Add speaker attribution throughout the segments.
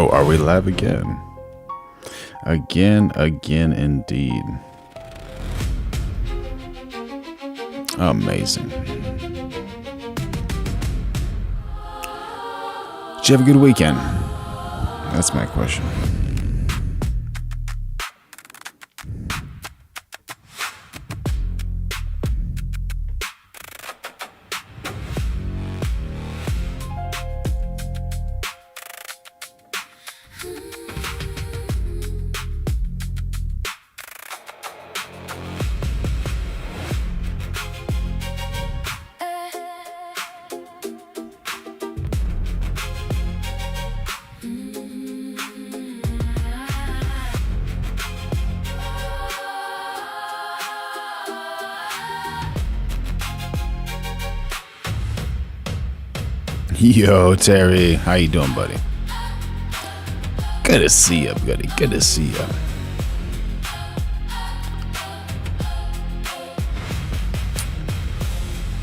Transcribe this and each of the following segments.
Speaker 1: Oh, are we live again? Again indeed. Amazing. Did you have a good weekend? That's my question. Yo, Terry, how you doing, buddy? Good to see you, buddy. Good to see you.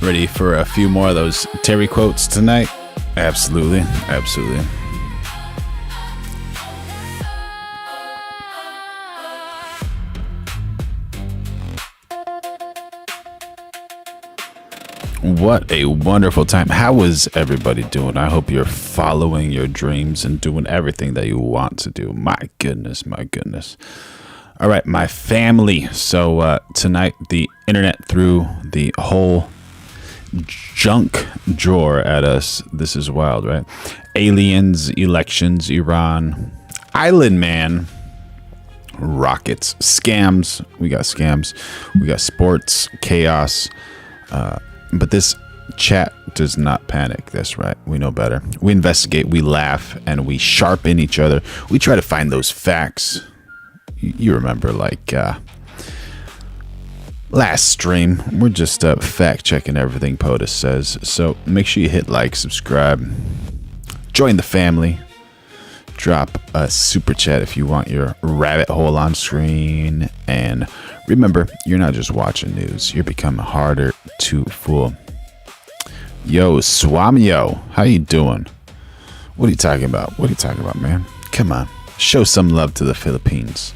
Speaker 1: Ready for a few more of those Terry quotes tonight? Absolutely, absolutely. What a wonderful time. How is everybody doing? I hope you're following your dreams and doing everything that you want to do. My goodness, my goodness. All right, my family. So tonight, the internet threw the whole junk drawer at us. This is wild, right? Aliens, elections, Iran, Island Man, rockets, scams. We got scams. We got sports, chaos. But this chat does not panic. That's right. We know better. We investigate, we laugh, and we sharpen each other. We try to find those facts. You remember, like last stream, we're just fact checking everything POTUS says. So make sure you hit like, subscribe, join the family, drop a super chat if you want your rabbit hole on screen, and remember, you're not just watching news, you're becoming harder to fool. Yo, Swamio, how you doing? What are you talking about? What are you talking about, man? Come on, show some love to the Philippines.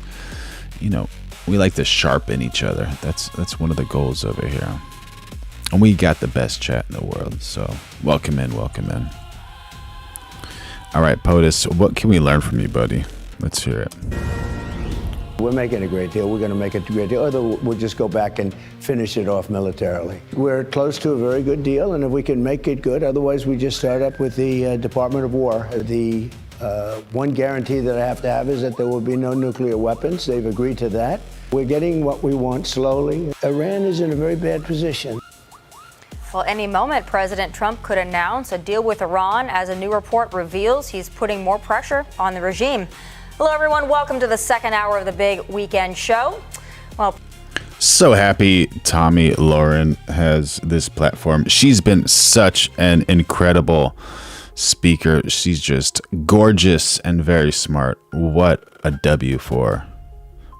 Speaker 1: You know, we like to sharpen each other. That's one of the goals over here. And we got the best chat in the world, so welcome in, welcome in. All right, POTUS, what can we learn from you, buddy? Let's hear it.
Speaker 2: We're making a great deal. We're going to make it a great deal. Or we'll just go back and finish it off militarily. We're close to a very good deal, and if we can make it good, otherwise we just start up with the Department of War. The one guarantee that I have to have is that there will be no nuclear weapons. They've agreed to that. We're getting what we want slowly. Iran is in a very bad position.
Speaker 3: Well, any moment, President Trump could announce a deal with Iran. As a new report reveals, he's putting more pressure on the regime. Hello, everyone. Welcome to the second hour of the big weekend show. Well,
Speaker 1: so happy Tommy Lauren has this platform. She's been such an incredible speaker. She's just gorgeous and very smart. What a W for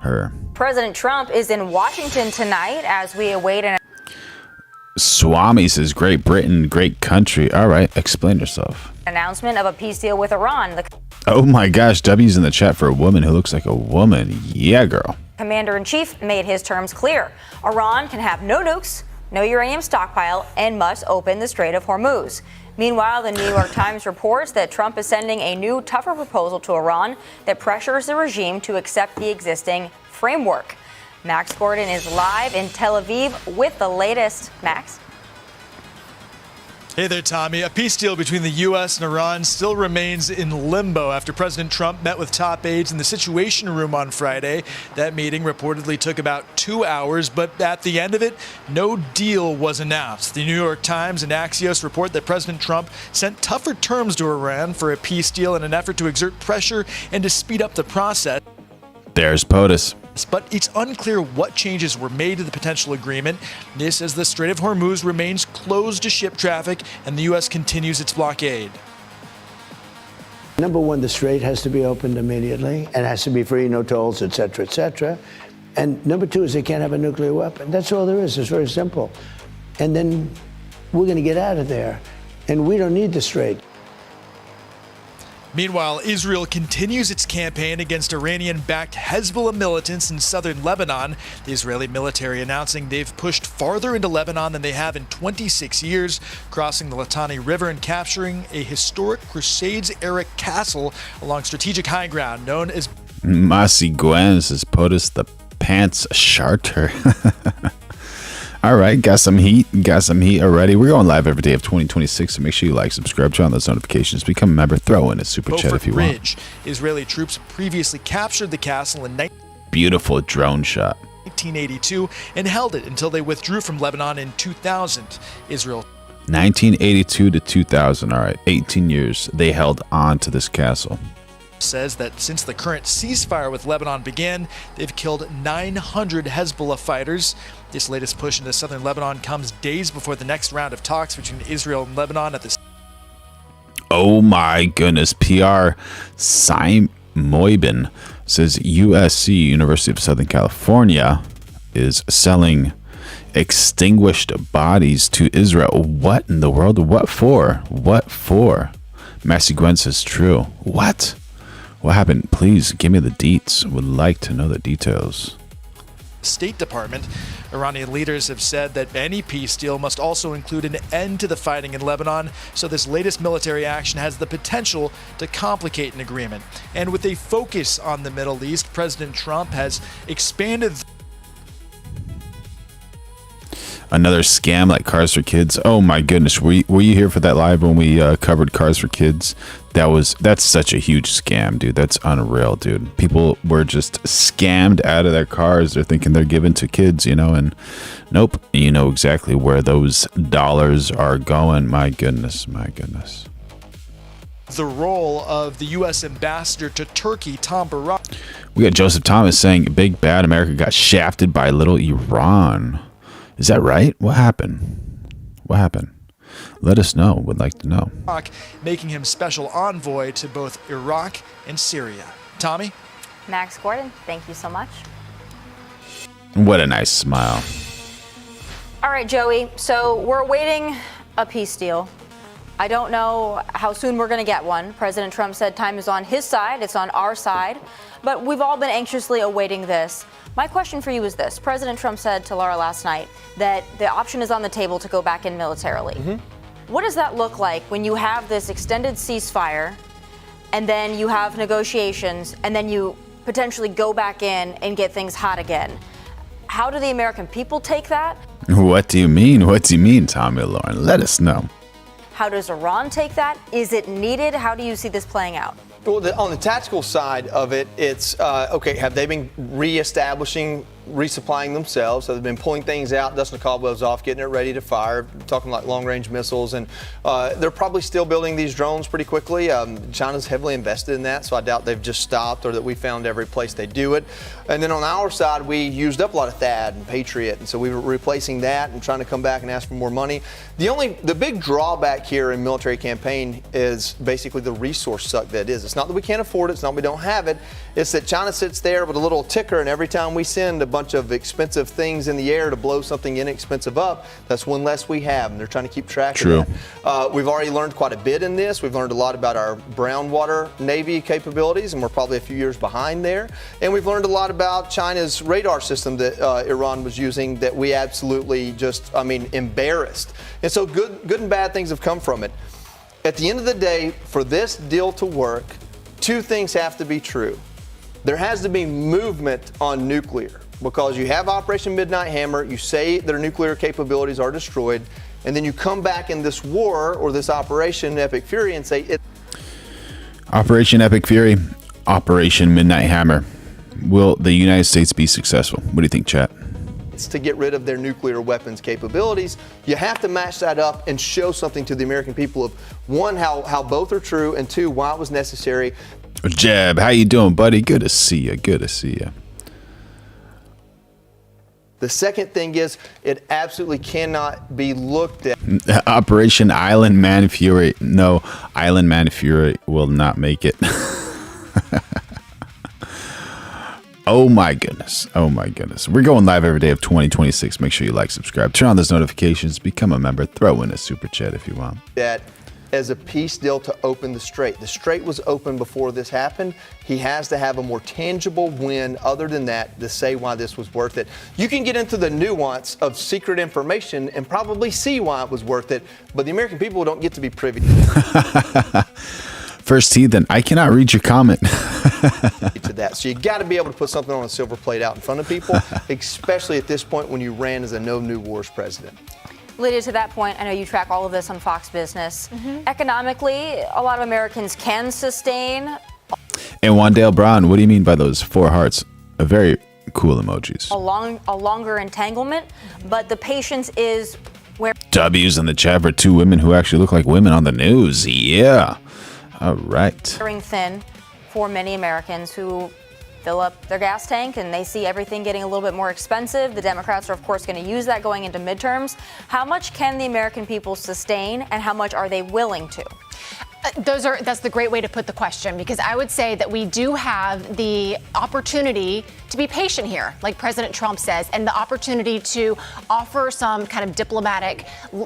Speaker 1: her.
Speaker 3: President Trump is in Washington tonight as we await an
Speaker 1: Swami says, Great Britain, great country. All right, explain yourself.
Speaker 3: announcement of a peace deal with Iran.
Speaker 1: Oh my gosh, W's in the chat for a woman who looks like a woman. Yeah, girl.
Speaker 3: Commander-in-Chief made his terms clear. Iran can have no nukes, no uranium stockpile, and must open the Strait of Hormuz. Meanwhile, the New York Times reports that Trump is sending a new, tougher proposal to Iran that pressures the regime to accept the existing framework. Max Gordon is live in Tel Aviv with the latest. Max?
Speaker 4: Hey there, Tommy. A peace deal between the U.S. and Iran still remains in limbo after President Trump met with top aides in the Situation Room on Friday. That meeting reportedly took about 2 hours, but at the end of it, no deal was announced. The New York Times and Axios report that President Trump sent tougher terms to Iran for a peace deal in an effort to exert pressure and to speed up the process.
Speaker 1: There's POTUS.
Speaker 4: But it's unclear what changes were made to the potential agreement. This as the Strait of Hormuz remains closed to ship traffic and the U.S. continues its blockade.
Speaker 2: Number one, the strait has to be opened immediately and has to be free, no tolls, et cetera, et cetera. And number two is they can't have a nuclear weapon. That's all there is. It's very simple. And then we're going to get out of there. And we don't need the strait.
Speaker 4: Meanwhile, Israel continues its campaign against Iranian-backed Hezbollah militants in southern Lebanon. The Israeli military announcing they've pushed farther into Lebanon than they have in 26 years, crossing the Litani River and capturing a historic Crusades-era castle along strategic high ground known as
Speaker 1: Masi Gwen says, POTUS the pants charter. All right, got some heat already. We're going live every day of 2026, so make sure you like, subscribe, turn on those notifications, become a member, throw in a super chat if you want.
Speaker 4: Israeli troops previously captured the castle in
Speaker 1: Beautiful drone shot.
Speaker 4: 1982 and held it until they withdrew from Lebanon in 2000. Israel
Speaker 1: 1982 to 2000. All right, 18 years they held on to this castle.
Speaker 4: Says that since the current ceasefire with Lebanon began, they've killed 900 Hezbollah fighters. This latest push into southern Lebanon comes days before the next round of talks between Israel and Lebanon at the...
Speaker 1: Oh my goodness. PR Simoibin says USC, University of Southern California, is selling extinguished bodies to Israel. What in the world? What for? What for? Massey Gwen says true. What? What happened? Please give me the deets. Would like to know the details.
Speaker 4: State Department. Iranian leaders have said that any peace deal must also include an end to the fighting in Lebanon, so this latest military action has the potential to complicate an agreement. And with a focus on the Middle East, President Trump has expanded...
Speaker 1: Another scam like Cars for Kids. Oh my goodness. Were you here for that live when we covered Cars for Kids? That's such a huge scam, dude. That's unreal, dude. People were just scammed out of their cars. They're thinking they're given to kids, and nope. You know exactly where those dollars are going. My goodness.
Speaker 4: The role of the U.S. ambassador to Turkey, Tom Barrack.
Speaker 1: We got Joseph Thomas saying big bad America got shafted by little Iran. Is that right? What happened? Let us know. Would like to know.
Speaker 4: Making him special envoy to both Iraq and Syria. Tommy?
Speaker 3: Max Gordon, thank you so much.
Speaker 1: What a nice smile.
Speaker 3: All right, Joey, so we're awaiting a peace deal. I don't know how soon we're going to get one. President Trump said time is on his side, it's on our side, but we've all been anxiously awaiting this. My question for you is this. President Trump said to Laura last night that the option is on the table to go back in militarily. What does that look like when you have this extended ceasefire and then you have negotiations and then you potentially go back in and get things hot again? How do the American people take that?
Speaker 1: What do you mean? What do you mean, Tommy Lauren? Let us know.
Speaker 3: How does Iran take that? Is it needed? How do you see this playing out?
Speaker 5: Well, on the tactical side of it, it's okay. Have they been reestablishing, resupplying themselves? So they've been pulling things out, dusting the cobwebs off, getting it ready to fire, talking like long-range missiles, and they're probably still building these drones pretty quickly. China's heavily invested in that, so I doubt they've just stopped or that we found every place they do it. And then on our side, we used up a lot of THAAD and Patriot, and so we were replacing that and trying to come back and ask for more money. The big drawback here in military campaign is basically the resource suck that it is. It's not that we can't afford it, it's not that we don't have it, it's that China sits there with a little ticker, and every time we send a bunch of expensive things in the air to blow something inexpensive up, that's one less we have, and they're trying to keep track of that. We've already learned quite a bit in this. We've learned a lot about our brown water Navy capabilities, and we're probably a few years behind there. And we've learned a lot about China's radar system that Iran was using that we absolutely embarrassed. And so good and bad things have come from it. At the end of the day, for this deal to work, two things have to be true. There has to be movement on nuclear, because you have Operation Midnight Hammer, you say their nuclear capabilities are destroyed, and then you come back in this war or this Operation Epic Fury and say it.
Speaker 1: Operation Epic Fury, Operation Midnight Hammer. Will the United States be successful? What do you think, chat?
Speaker 5: It's to get rid of their nuclear weapons capabilities. You have to match that up and show something to the American people of, one, how both are true, and two, why it was necessary.
Speaker 1: Jeb, how you doing, buddy? Good to see you. Good to see you.
Speaker 5: The second thing is it absolutely cannot be looked at.
Speaker 1: Operation Island Man Fury. No, Island Man Fury will not make it. Oh my goodness. Oh my goodness. We're going live every day of 2026. Make sure you like, subscribe, turn on those notifications, become a member, throw in a super chat if you want.
Speaker 5: That as a peace deal to open the strait. The strait was open before this happened. He has to have a more tangible win other than that to say why this was worth it. You can get into the nuance of secret information and probably see why it was worth it, but the American people don't get to be privy to it.
Speaker 1: First heathen, I cannot read your comment.
Speaker 5: To that. So you got to be able to put something on a silver plate out in front of people, especially at this point when you ran as a no new wars president.
Speaker 3: Lydia, to that point, I know you track all of this on Fox Business. Economically, a lot of Americans can sustain.
Speaker 1: And Wandale Brown, what do you mean by those 4 hearts? A very cool emojis.
Speaker 3: A longer entanglement, but the patience is where.
Speaker 1: W's in the chat for 2 women who actually look like women on the news. Yeah. All right.
Speaker 3: Wearing thin for many Americans who fill up their gas tank and they see everything getting a little bit more expensive. The Democrats are, of course, going to use that going into midterms. How much can the American people sustain, and how much are they willing to?
Speaker 6: That's the great way to put the question, because I would say that we do have the opportunity to be patient here, like President Trump says, and the opportunity to offer some kind of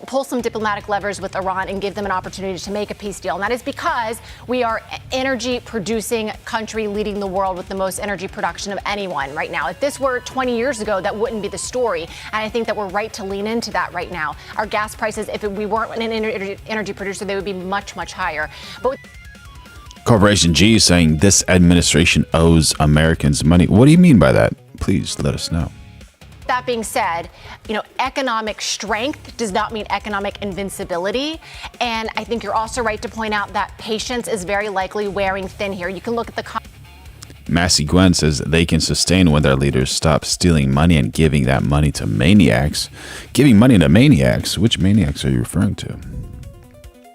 Speaker 6: pull some diplomatic levers with Iran and give them an opportunity to make a peace deal. And that is because we are energy producing country leading the world with the most energy production of anyone right now. If this were 20 years ago, that wouldn't be the story. And I think that we're right to lean into that right now. Our gas prices, if we weren't an energy producer, they would be much, much higher. But
Speaker 1: Corporation G is saying this administration owes Americans money. What do you mean by that? Please let us know.
Speaker 6: that being said, economic strength does not mean economic invincibility. And I think you're also right to point out that patience is very likely wearing thin here. You can look at the
Speaker 1: Massey Gwen says they can sustain when their leaders stop stealing money and giving that money to maniacs. Giving money to maniacs? Which maniacs are you referring to?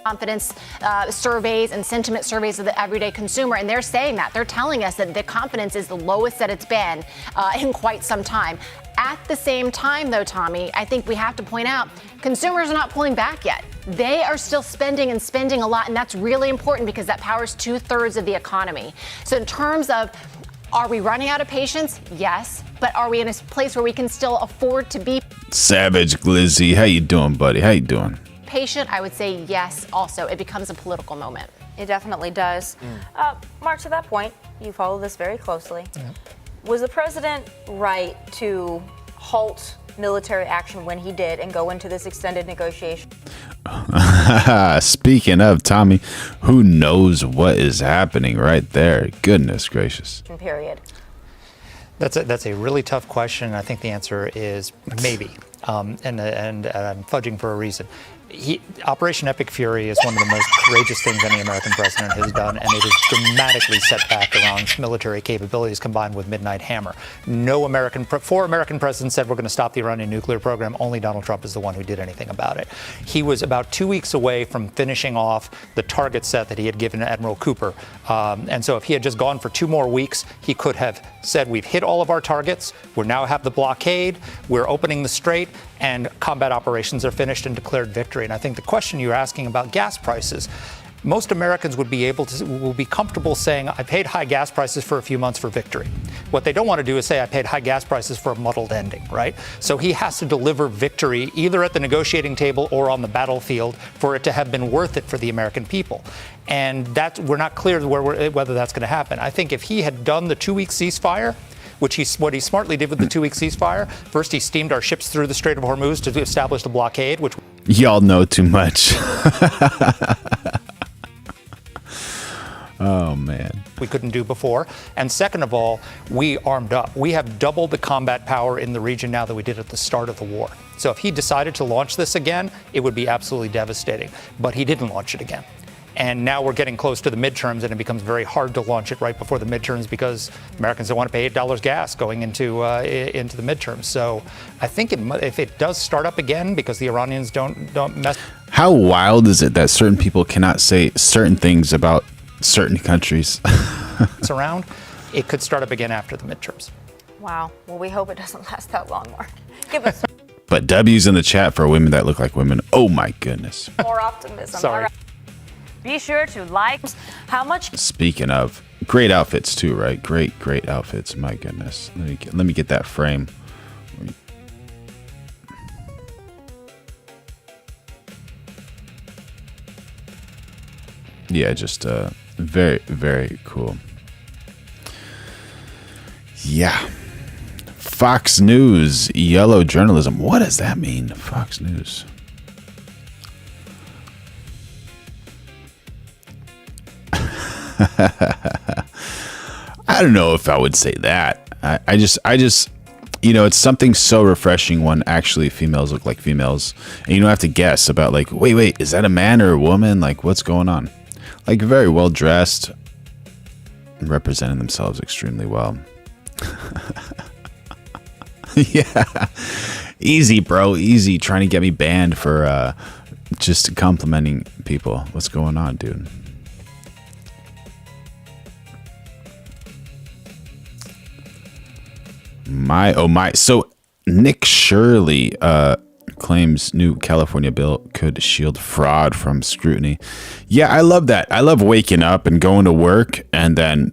Speaker 6: Confidence surveys and sentiment surveys of the everyday consumer, and they're saying that. They're telling us that the confidence is the lowest that it's been in quite some time. At the same time, though, Tommy, I think we have to point out consumers are not pulling back yet. They are still spending and spending a lot, and that's really important because that powers 2/3 of the economy. So in terms of, are we running out of patience? Yes. But are we in a place where we can still afford to be
Speaker 1: Savage Glizzy, how you doing, buddy? How you doing?
Speaker 6: patient? I would say yes. Also, it becomes a political moment.
Speaker 3: It definitely does. Mark, to that point, you follow this very closely.
Speaker 7: Yeah.
Speaker 3: Was the president right to halt military action when he did and go into this extended negotiation?
Speaker 1: Speaking of, Tommy, who knows what is happening right there? Goodness gracious.
Speaker 3: Period.
Speaker 7: That's a really tough question. I think the answer is maybe, and I'm fudging for a reason. Operation Epic Fury is one of the most courageous things any American president has done, and it has dramatically set back Iran's military capabilities combined with Midnight Hammer. Four American presidents said we're going to stop the Iranian nuclear program. Only Donald Trump is the one who did anything about it. He was about 2 weeks away from finishing off the target set that he had given Admiral Cooper. And so if he had just gone for 2 more weeks, he could have said, we've hit all of our targets. We now have the blockade. We're opening the strait, and combat operations are finished and declared victory. And I think the question you're asking about gas prices, most Americans will be comfortable saying, I paid high gas prices for a few months for victory. What they don't want to do is say, I paid high gas prices for a muddled ending, right? So he has to deliver victory either at the negotiating table or on the battlefield for it to have been worth it for the American people. And we're not clear whether that's going to happen. I think if he had done the 2-week ceasefire, what he smartly did with the 2-week ceasefire, first he steamed our ships through the Strait of Hormuz to establish the blockade, which...
Speaker 1: Y'all know too much. Oh, man.
Speaker 7: We couldn't do before. And second of all, we armed up. We have doubled the combat power in the region now that we did at the start of the war. So if he decided to launch this again, it would be absolutely devastating. But he didn't launch it again. And now we're getting close to the midterms, and it becomes very hard to launch it right before the midterms because Americans don't want to pay $8 gas going into the midterms. So I think if it does start up again because the Iranians don't mess.
Speaker 1: How wild is it that certain people cannot say certain things about certain countries?
Speaker 7: around, it could start up again after the midterms.
Speaker 3: Wow. Well, we hope it doesn't last that long, Mark. Give us
Speaker 1: But W's in the chat for women that look like women. Oh, my goodness.
Speaker 3: more optimism.
Speaker 7: Sorry.
Speaker 3: All right. Be sure to like. How much?
Speaker 1: Speaking of, great outfits too, right? Great outfits. My goodness. Let me get that frame. Yeah, just very, very cool. Yeah. Fox News, yellow journalism. What does that mean? Fox News. I don't know if I would say that. I just, it's something so refreshing when actually females look like females, and you don't have to guess about like, wait, is that a man or a woman? Like, what's going on? Like, very well dressed, representing themselves extremely well. Yeah, easy, bro, easy. Trying to get me banned for just complimenting people. What's going on, dude? My. So Nick Shirley claims new California bill could shield fraud from scrutiny. Yeah, I love that. I love waking up and going to work and then,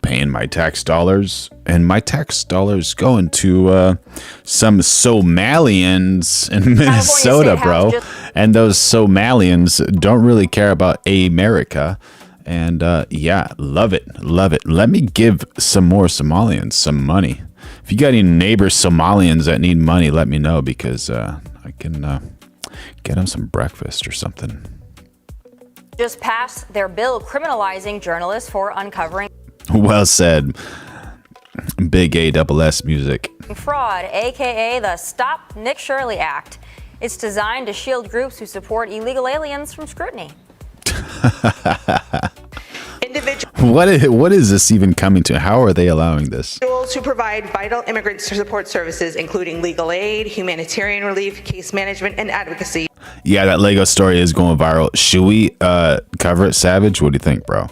Speaker 1: paying my tax dollars. And my tax dollars going to some Somalians in Minnesota, bro. And those Somalians don't really care about America. And yeah, love it. Let me give some more Somalians some money. If you got any neighbors Somalians that need money, let me know, because I can get them some breakfast or something.
Speaker 3: Just passed their bill criminalizing journalists for uncovering
Speaker 1: Well said. Big ASS music.
Speaker 3: Fraud, aka the Stop Nick Shirley Act. It's designed to shield groups who support illegal aliens from scrutiny.
Speaker 1: What is this even coming to? How are they allowing this?
Speaker 8: Individuals who provide vital immigrant support services, including legal aid, humanitarian relief, case management, and advocacy.
Speaker 1: Yeah, that Lego story is going viral. Should we cover it, Savage? What do you think, bro?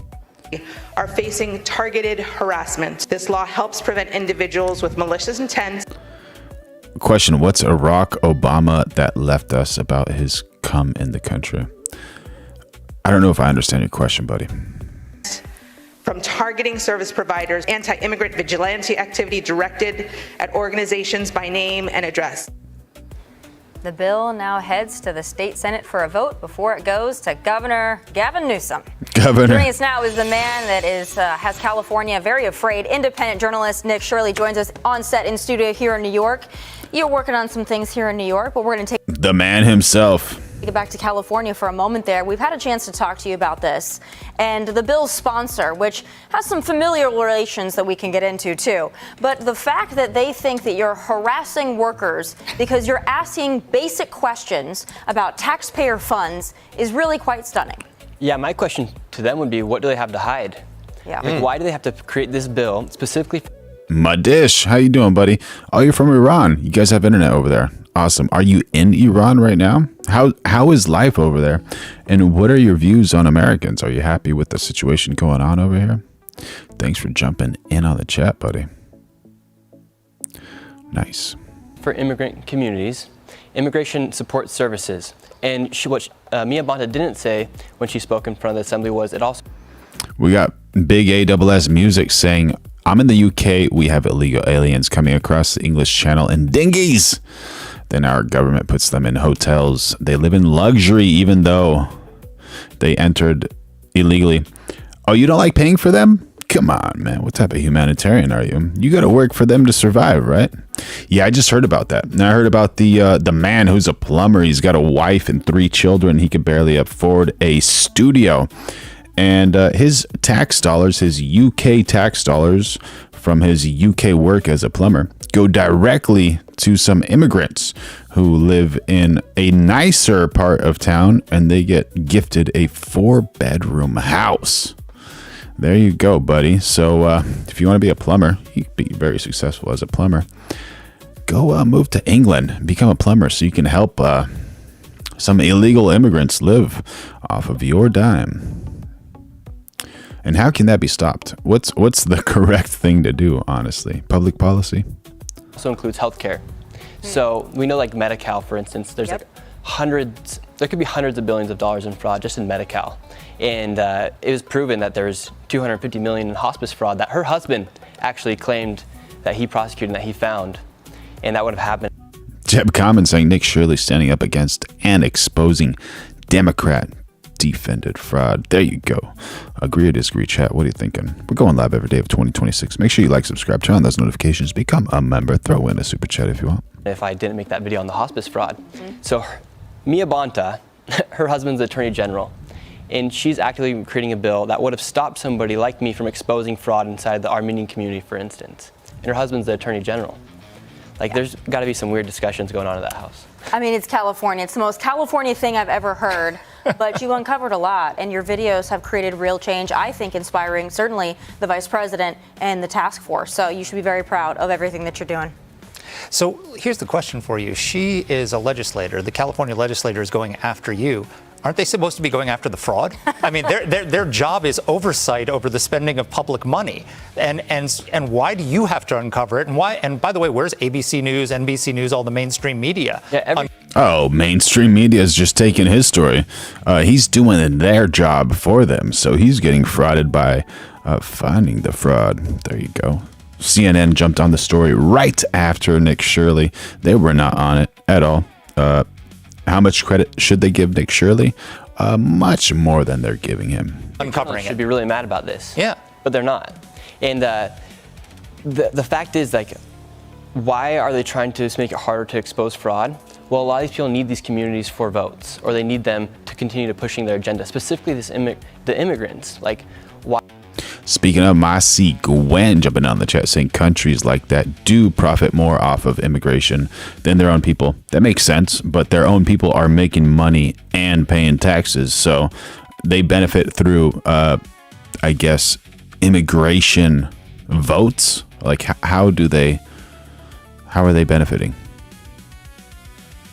Speaker 8: Are facing targeted harassment. This law helps prevent individuals with malicious intent.
Speaker 1: Question: what's Barack Obama that left us about his come in the country? I don't know if I understand your question, buddy.
Speaker 8: From targeting service providers, anti-immigrant vigilante activity directed at organizations by name and address.
Speaker 3: The bill now heads to the state Senate for a vote before it goes to Governor Gavin Newsom. Joining us now is the man that has California very afraid. Independent journalist Nick Shirley joins us on set in studio here in New York. You're working on some things here in New York, but we're going to take
Speaker 1: the man himself.
Speaker 3: Get back to California for a moment there. We've had a chance to talk to you about this and the bill's sponsor, which has some familiar relations that we can get into too. But the fact that they think that you're harassing workers because you're asking basic questions about taxpayer funds is really quite stunning.
Speaker 9: Yeah, my question to them would be, what do they have to hide?
Speaker 3: Yeah.
Speaker 9: Like, why do they have to create this bill specifically?
Speaker 1: Madish, how you doing, buddy? Oh, you're from Iran. You guys have internet over there. Awesome. Are you in Iran right now? How is life over there? And what are your views on Americans? Are you happy with the situation going on over here? Thanks for jumping in on the chat, buddy. Nice.
Speaker 9: For immigrant communities, immigration support services. And what Mia Bonta didn't say when she spoke in front of the assembly was it also...
Speaker 1: We got big ASS music saying, I'm in the UK. We have illegal aliens coming across the English Channel in dinghies. Then our government puts them in hotels. They live in luxury even though they entered illegally. Oh, you don't like paying for them? Come on, man. What type of humanitarian are you? You got to work for them to survive, right? Yeah, I just heard about that. And I heard about the man who's a plumber. He's got a wife and 3 children. He could barely afford a studio. And his tax dollars, his UK tax dollars from his UK work as a plumber, go directly to some immigrants who live in a nicer part of town, and they get gifted a 4-bedroom house. There you go, buddy. So if you want to be a plumber, you can be very successful as a plumber. Go move to England, become a plumber so you can help some illegal immigrants live off of your dime. And how can that be stopped? What's the correct thing to do, honestly? Public policy?
Speaker 9: Also includes healthcare. So we know, like Medi-Cal, for instance, there's like there could be hundreds of billions of dollars in fraud just in Medi-Cal. And it was proven that there's $250 million in hospice fraud that her husband actually claimed that he prosecuted and that he found. And that would have happened.
Speaker 1: Jeb Common saying Nick Shirley standing up against and exposing Democrat defended fraud. There you go. Agree or disagree, chat. What are you thinking? We're going live every day of 2026. Make sure you like, subscribe, turn on those notifications, become a member, throw in a super chat if you want.
Speaker 9: If I didn't make that video on the hospice fraud. So Mia Bonta, her husband's attorney general, and she's actively creating a bill that would have stopped somebody like me from exposing fraud inside the Armenian community, for instance. And her husband's the attorney general. Like, there's got to be some weird discussions going on in that house.
Speaker 3: I mean, it's California. It's the most California thing I've ever heard, but you uncovered a lot, and your videos have created real change, I think, inspiring certainly the vice president and the task force. So you should be very proud of everything that you're doing.
Speaker 7: So here's the question for you. She is a legislator. The California legislator is going after you. Aren't they supposed to be going after the fraud? I mean, their job is oversight over the spending of public money. And why do you have to uncover it? And why? And by the way, where's ABC News, NBC News, all the mainstream media?
Speaker 1: Yeah, mainstream media is just taking his story. He's doing their job for them. So he's getting frauded by finding the fraud. There you go. CNN jumped on the story right after Nick Shirley. They were not on it at all. How much credit should they give Nick Shirley? Much more than they're giving him.
Speaker 9: Uncovering should be really mad about this.
Speaker 7: Yeah.
Speaker 9: But they're not. And the fact is, like, why are they trying to just make it harder to expose fraud? Well, a lot of these people need these communities for votes, or they need them to continue to pushing their agenda, specifically the immigrants. Like, why?
Speaker 1: Speaking of, I see Gwen jumping on the chat saying countries like that do profit more off of immigration than their own people. That makes sense, but their own people are making money and paying taxes, so they benefit through, I guess, immigration votes. Like, how are they benefiting?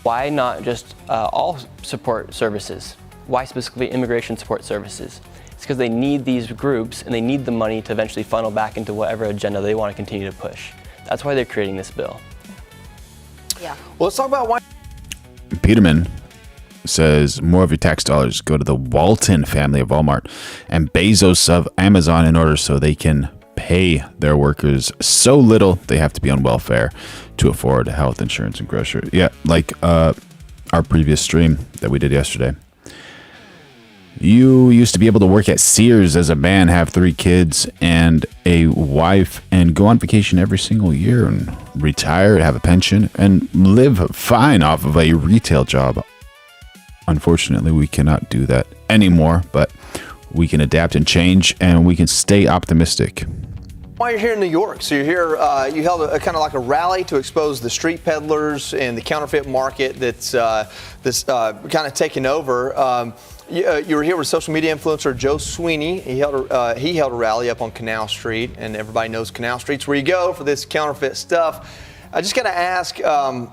Speaker 9: Why not just all support services? Why specifically immigration support services? It's because they need these groups and they need the money to eventually funnel back into whatever agenda they want to continue to push. That's why they're creating this bill.
Speaker 3: Yeah.
Speaker 5: Well, let's talk about why.
Speaker 1: Peterman says more of your tax dollars go to the Walton family of Walmart and Bezos of Amazon in order so they can pay their workers so little they have to be on welfare to afford health insurance and grocery. Yeah, like our previous stream that we did yesterday. You used to be able to work at Sears as a man, have 3 kids and a wife, and go on vacation every single year and retire, have a pension, and live fine off of a retail job. Unfortunately, we cannot do that anymore, but we can adapt and change, and we can stay optimistic.
Speaker 5: Why you're here in New York? So you're here, you held a kind of like a rally to expose the street peddlers and the counterfeit market that's kind of taken over. You were here with social media influencer Joe Sweeney. He held a rally up on Canal Street, and everybody knows Canal Street's where you go for this counterfeit stuff. I just got to ask, I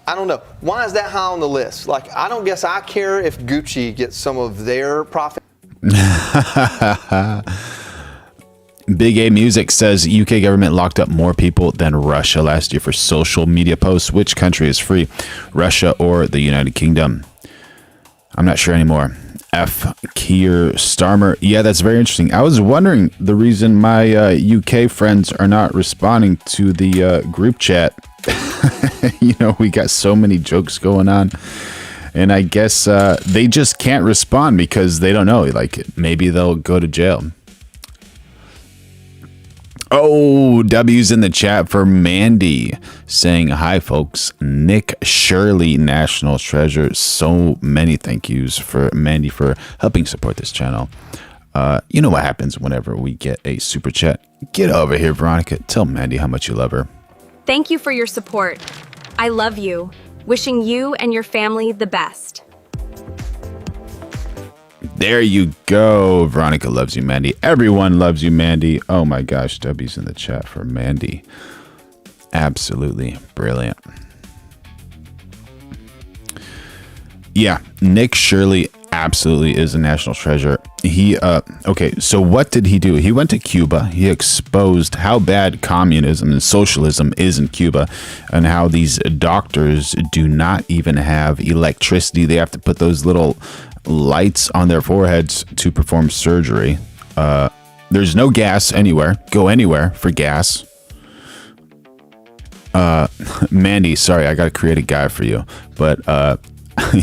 Speaker 5: don't know, why is that high on the list? Like, I don't guess I care if Gucci gets some of their profit.
Speaker 1: Big A Music says UK government locked up more people than Russia last year for social media posts. Which country is free, Russia or the United Kingdom? I'm not sure anymore. F. Keir Starmer. Yeah, that's very interesting. I was wondering the reason my UK friends are not responding to the group chat. You know, we got so many jokes going on. And I guess they just can't respond because they don't know. Like, maybe they'll go to jail. Oh, W's in the chat for Mandy saying, hi, folks. Nick Shirley, National Treasure. So many thank yous for Mandy for helping support this channel. You know what happens whenever we get a super chat. Get over here, Veronica. Tell Mandy how much you love her.
Speaker 10: Thank you for your support. I love you. Wishing you and your family the best.
Speaker 1: There you go. Veronica loves you, Mandy. Everyone loves you, Mandy. Oh my gosh, W's in the chat for Mandy. Absolutely brilliant. Yeah, Nick Shirley absolutely is a national treasure. He okay, so what did he do? He went to Cuba. He exposed how bad communism and socialism is in Cuba and how these doctors do not even have electricity. They have to put those little lights on their foreheads to perform surgery. There's no gas anywhere. Go anywhere for gas. Mandy, sorry, I gotta create a guy for you. But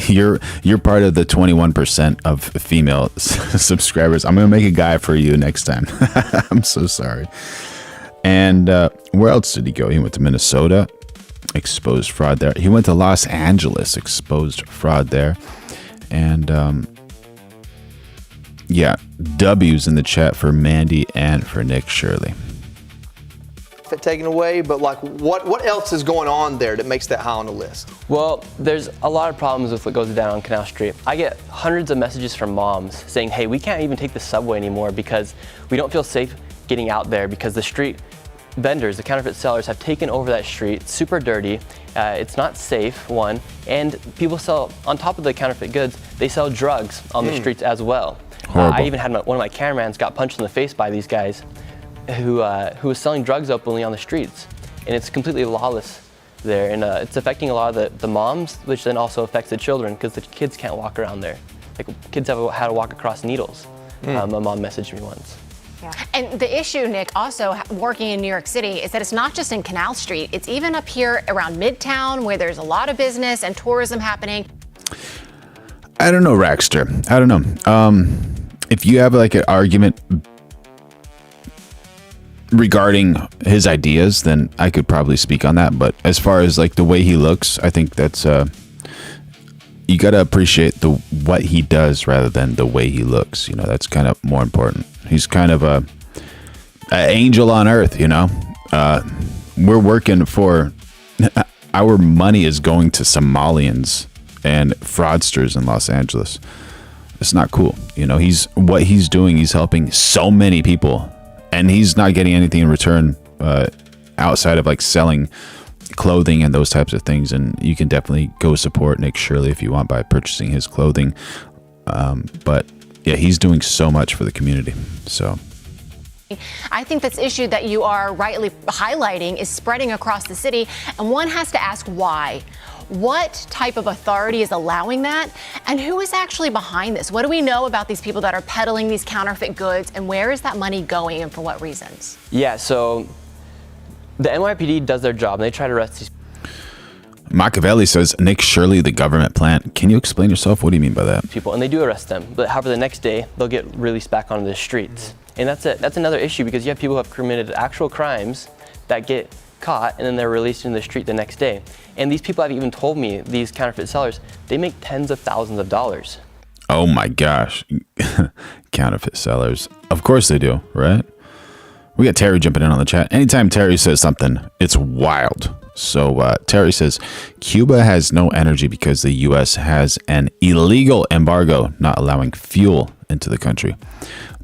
Speaker 1: You're part of the 21% of female subscribers. I'm gonna make a guy for you next time. I'm so sorry. And where else did he go? He went to Minnesota, exposed fraud there. He went to Los Angeles, exposed fraud there. And yeah, W's in the chat for Mandy and for Nick Shirley.
Speaker 5: Taken away, but like what else is going on there that makes that high on the list?
Speaker 9: Well, there's a lot of problems with what goes down on Canal Street. I get hundreds of messages from moms saying, hey, we can't even take the subway anymore because we don't feel safe getting out there because the street vendors, the counterfeit sellers, have taken over that street. It's super dirty. It's not safe, one, and people sell, on top of the counterfeit goods, they sell drugs on the streets as well. I even had one of my cameramans got punched in the face by these guys who was selling drugs openly on the streets, and it's completely lawless there, and it's affecting a lot of the moms, which then also affects the children because the kids can't walk around there. Like kids have how to walk across needles. A mom messaged me once.
Speaker 6: Yeah. And the issue, Nick, also working in New York City is that it's not just in Canal Street, it's even up here around Midtown where there's a lot of business and tourism happening.
Speaker 1: I don't know, Rackster. I don't know. If you have like an argument regarding his ideas, then I could probably speak on that. But as far as like the way he looks, I think that's you gotta appreciate what he does rather than the way he looks. You know, that's kind of more important. He's kind of a angel on earth. You know, we're working for our money is going to Somalians and fraudsters in Los Angeles. It's not cool. You know, what he's doing. He's helping so many people. And he's not getting anything in return outside of like selling clothing and those types of things. And you can definitely go support Nick Shirley if you want by purchasing his clothing. But yeah, he's doing so much for the community. So
Speaker 6: I think this issue that you are rightly highlighting is spreading across the city. And one has to ask why. What type of authority is allowing that? And who is actually behind this? What do we know about these people that are peddling these counterfeit goods? And where is that money going and for what reasons?
Speaker 9: Yeah, so the NYPD does their job and they try to arrest these
Speaker 1: Machiavelli says, Nick Shirley, the government plant. Can you explain yourself? What do you mean by that?
Speaker 9: people, and they do arrest them. But however, the next day, they'll get released back onto the streets. And that's another issue because you have people who have committed actual crimes that get caught and then they're released in the street the next day. And these people have even told me, these counterfeit sellers, they make tens of thousands of dollars.
Speaker 1: Oh my gosh. Counterfeit sellers. Of course they do, right? We got Terry jumping in on the chat. Anytime Terry says something, it's wild. So Terry says, Cuba has no energy because the U.S. has an illegal embargo not allowing fuel into the country.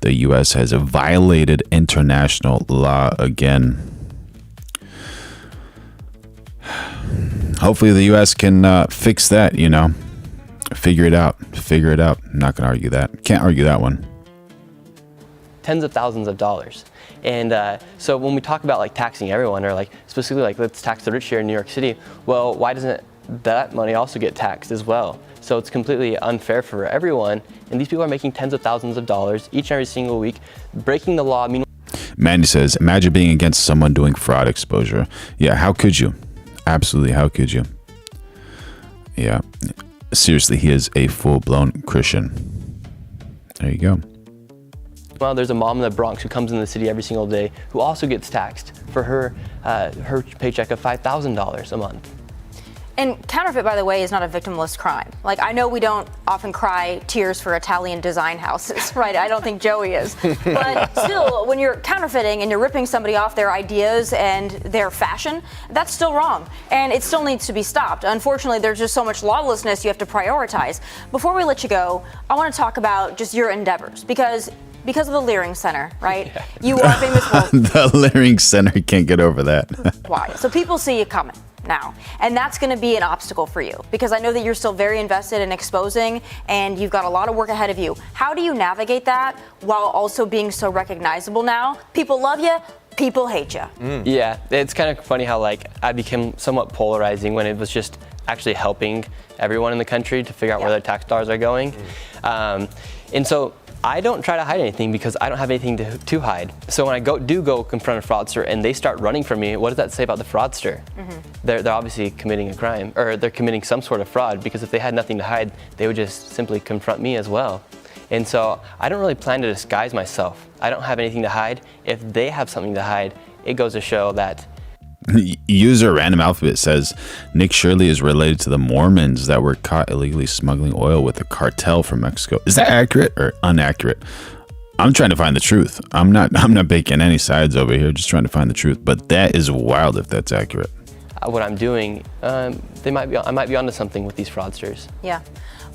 Speaker 1: The U.S. has violated international law again. Hopefully the U.S. can fix that, you know. Figure it out. I'm not going to argue that. Can't argue that one.
Speaker 9: Tens of thousands of dollars. And so when we talk about like taxing everyone or like specifically like let's tax the rich here in New York City, well, why doesn't that money also get taxed as well? So it's completely unfair for everyone. And these people are making tens of thousands of dollars each and every single week, breaking the law.
Speaker 1: Mandy says, imagine being against someone doing fraud exposure. Yeah, how could you? Absolutely, how could you? Yeah, seriously, he is a full-blown Christian. There you go.
Speaker 9: Well, there's a mom in the Bronx who comes into the city every single day who also gets taxed for her paycheck of $5,000 a month.
Speaker 3: And counterfeit, by the way, is not a victimless crime. Like, I know we don't often cry tears for Italian design houses, right? I don't think Joey is. But still, when you're counterfeiting and you're ripping somebody off their ideas and their fashion, that's still wrong. And it still needs to be stopped. Unfortunately, there's just so much lawlessness you have to prioritize. Before we let you go, I want to talk about just your endeavors because of the Leering Center, right? Yeah. You are famous for
Speaker 1: the Leering Center, can't get over that.
Speaker 3: Why? So people see you coming now, and that's going to be an obstacle for you because I know that you're still very invested in exposing and you've got a lot of work ahead of you. How do you navigate that while also being so recognizable now? People love you, people hate you.
Speaker 9: Yeah, it's kind of funny how like I became somewhat polarizing when it was just actually helping everyone in the country to figure out where their tax dollars are going. And so I don't try to hide anything because I don't have anything to hide. So when I do go confront a fraudster and they start running from me, what does that say about the fraudster? They're obviously committing a crime, or they're committing some sort of fraud, because if they had nothing to hide, they would just simply confront me as well. And so I don't really plan to disguise myself. I don't have anything to hide. If they have something to hide, it goes to show that.
Speaker 1: User Random Alphabet says Nick Shirley is related to the Mormons that were caught illegally smuggling oil with a cartel from Mexico. Is that accurate or inaccurate? I'm trying to find the truth. I'm not baking any sides over here, just trying to find the truth. But that is wild if that's accurate.
Speaker 9: What I'm doing, I might be onto something with these fraudsters.
Speaker 3: Yeah.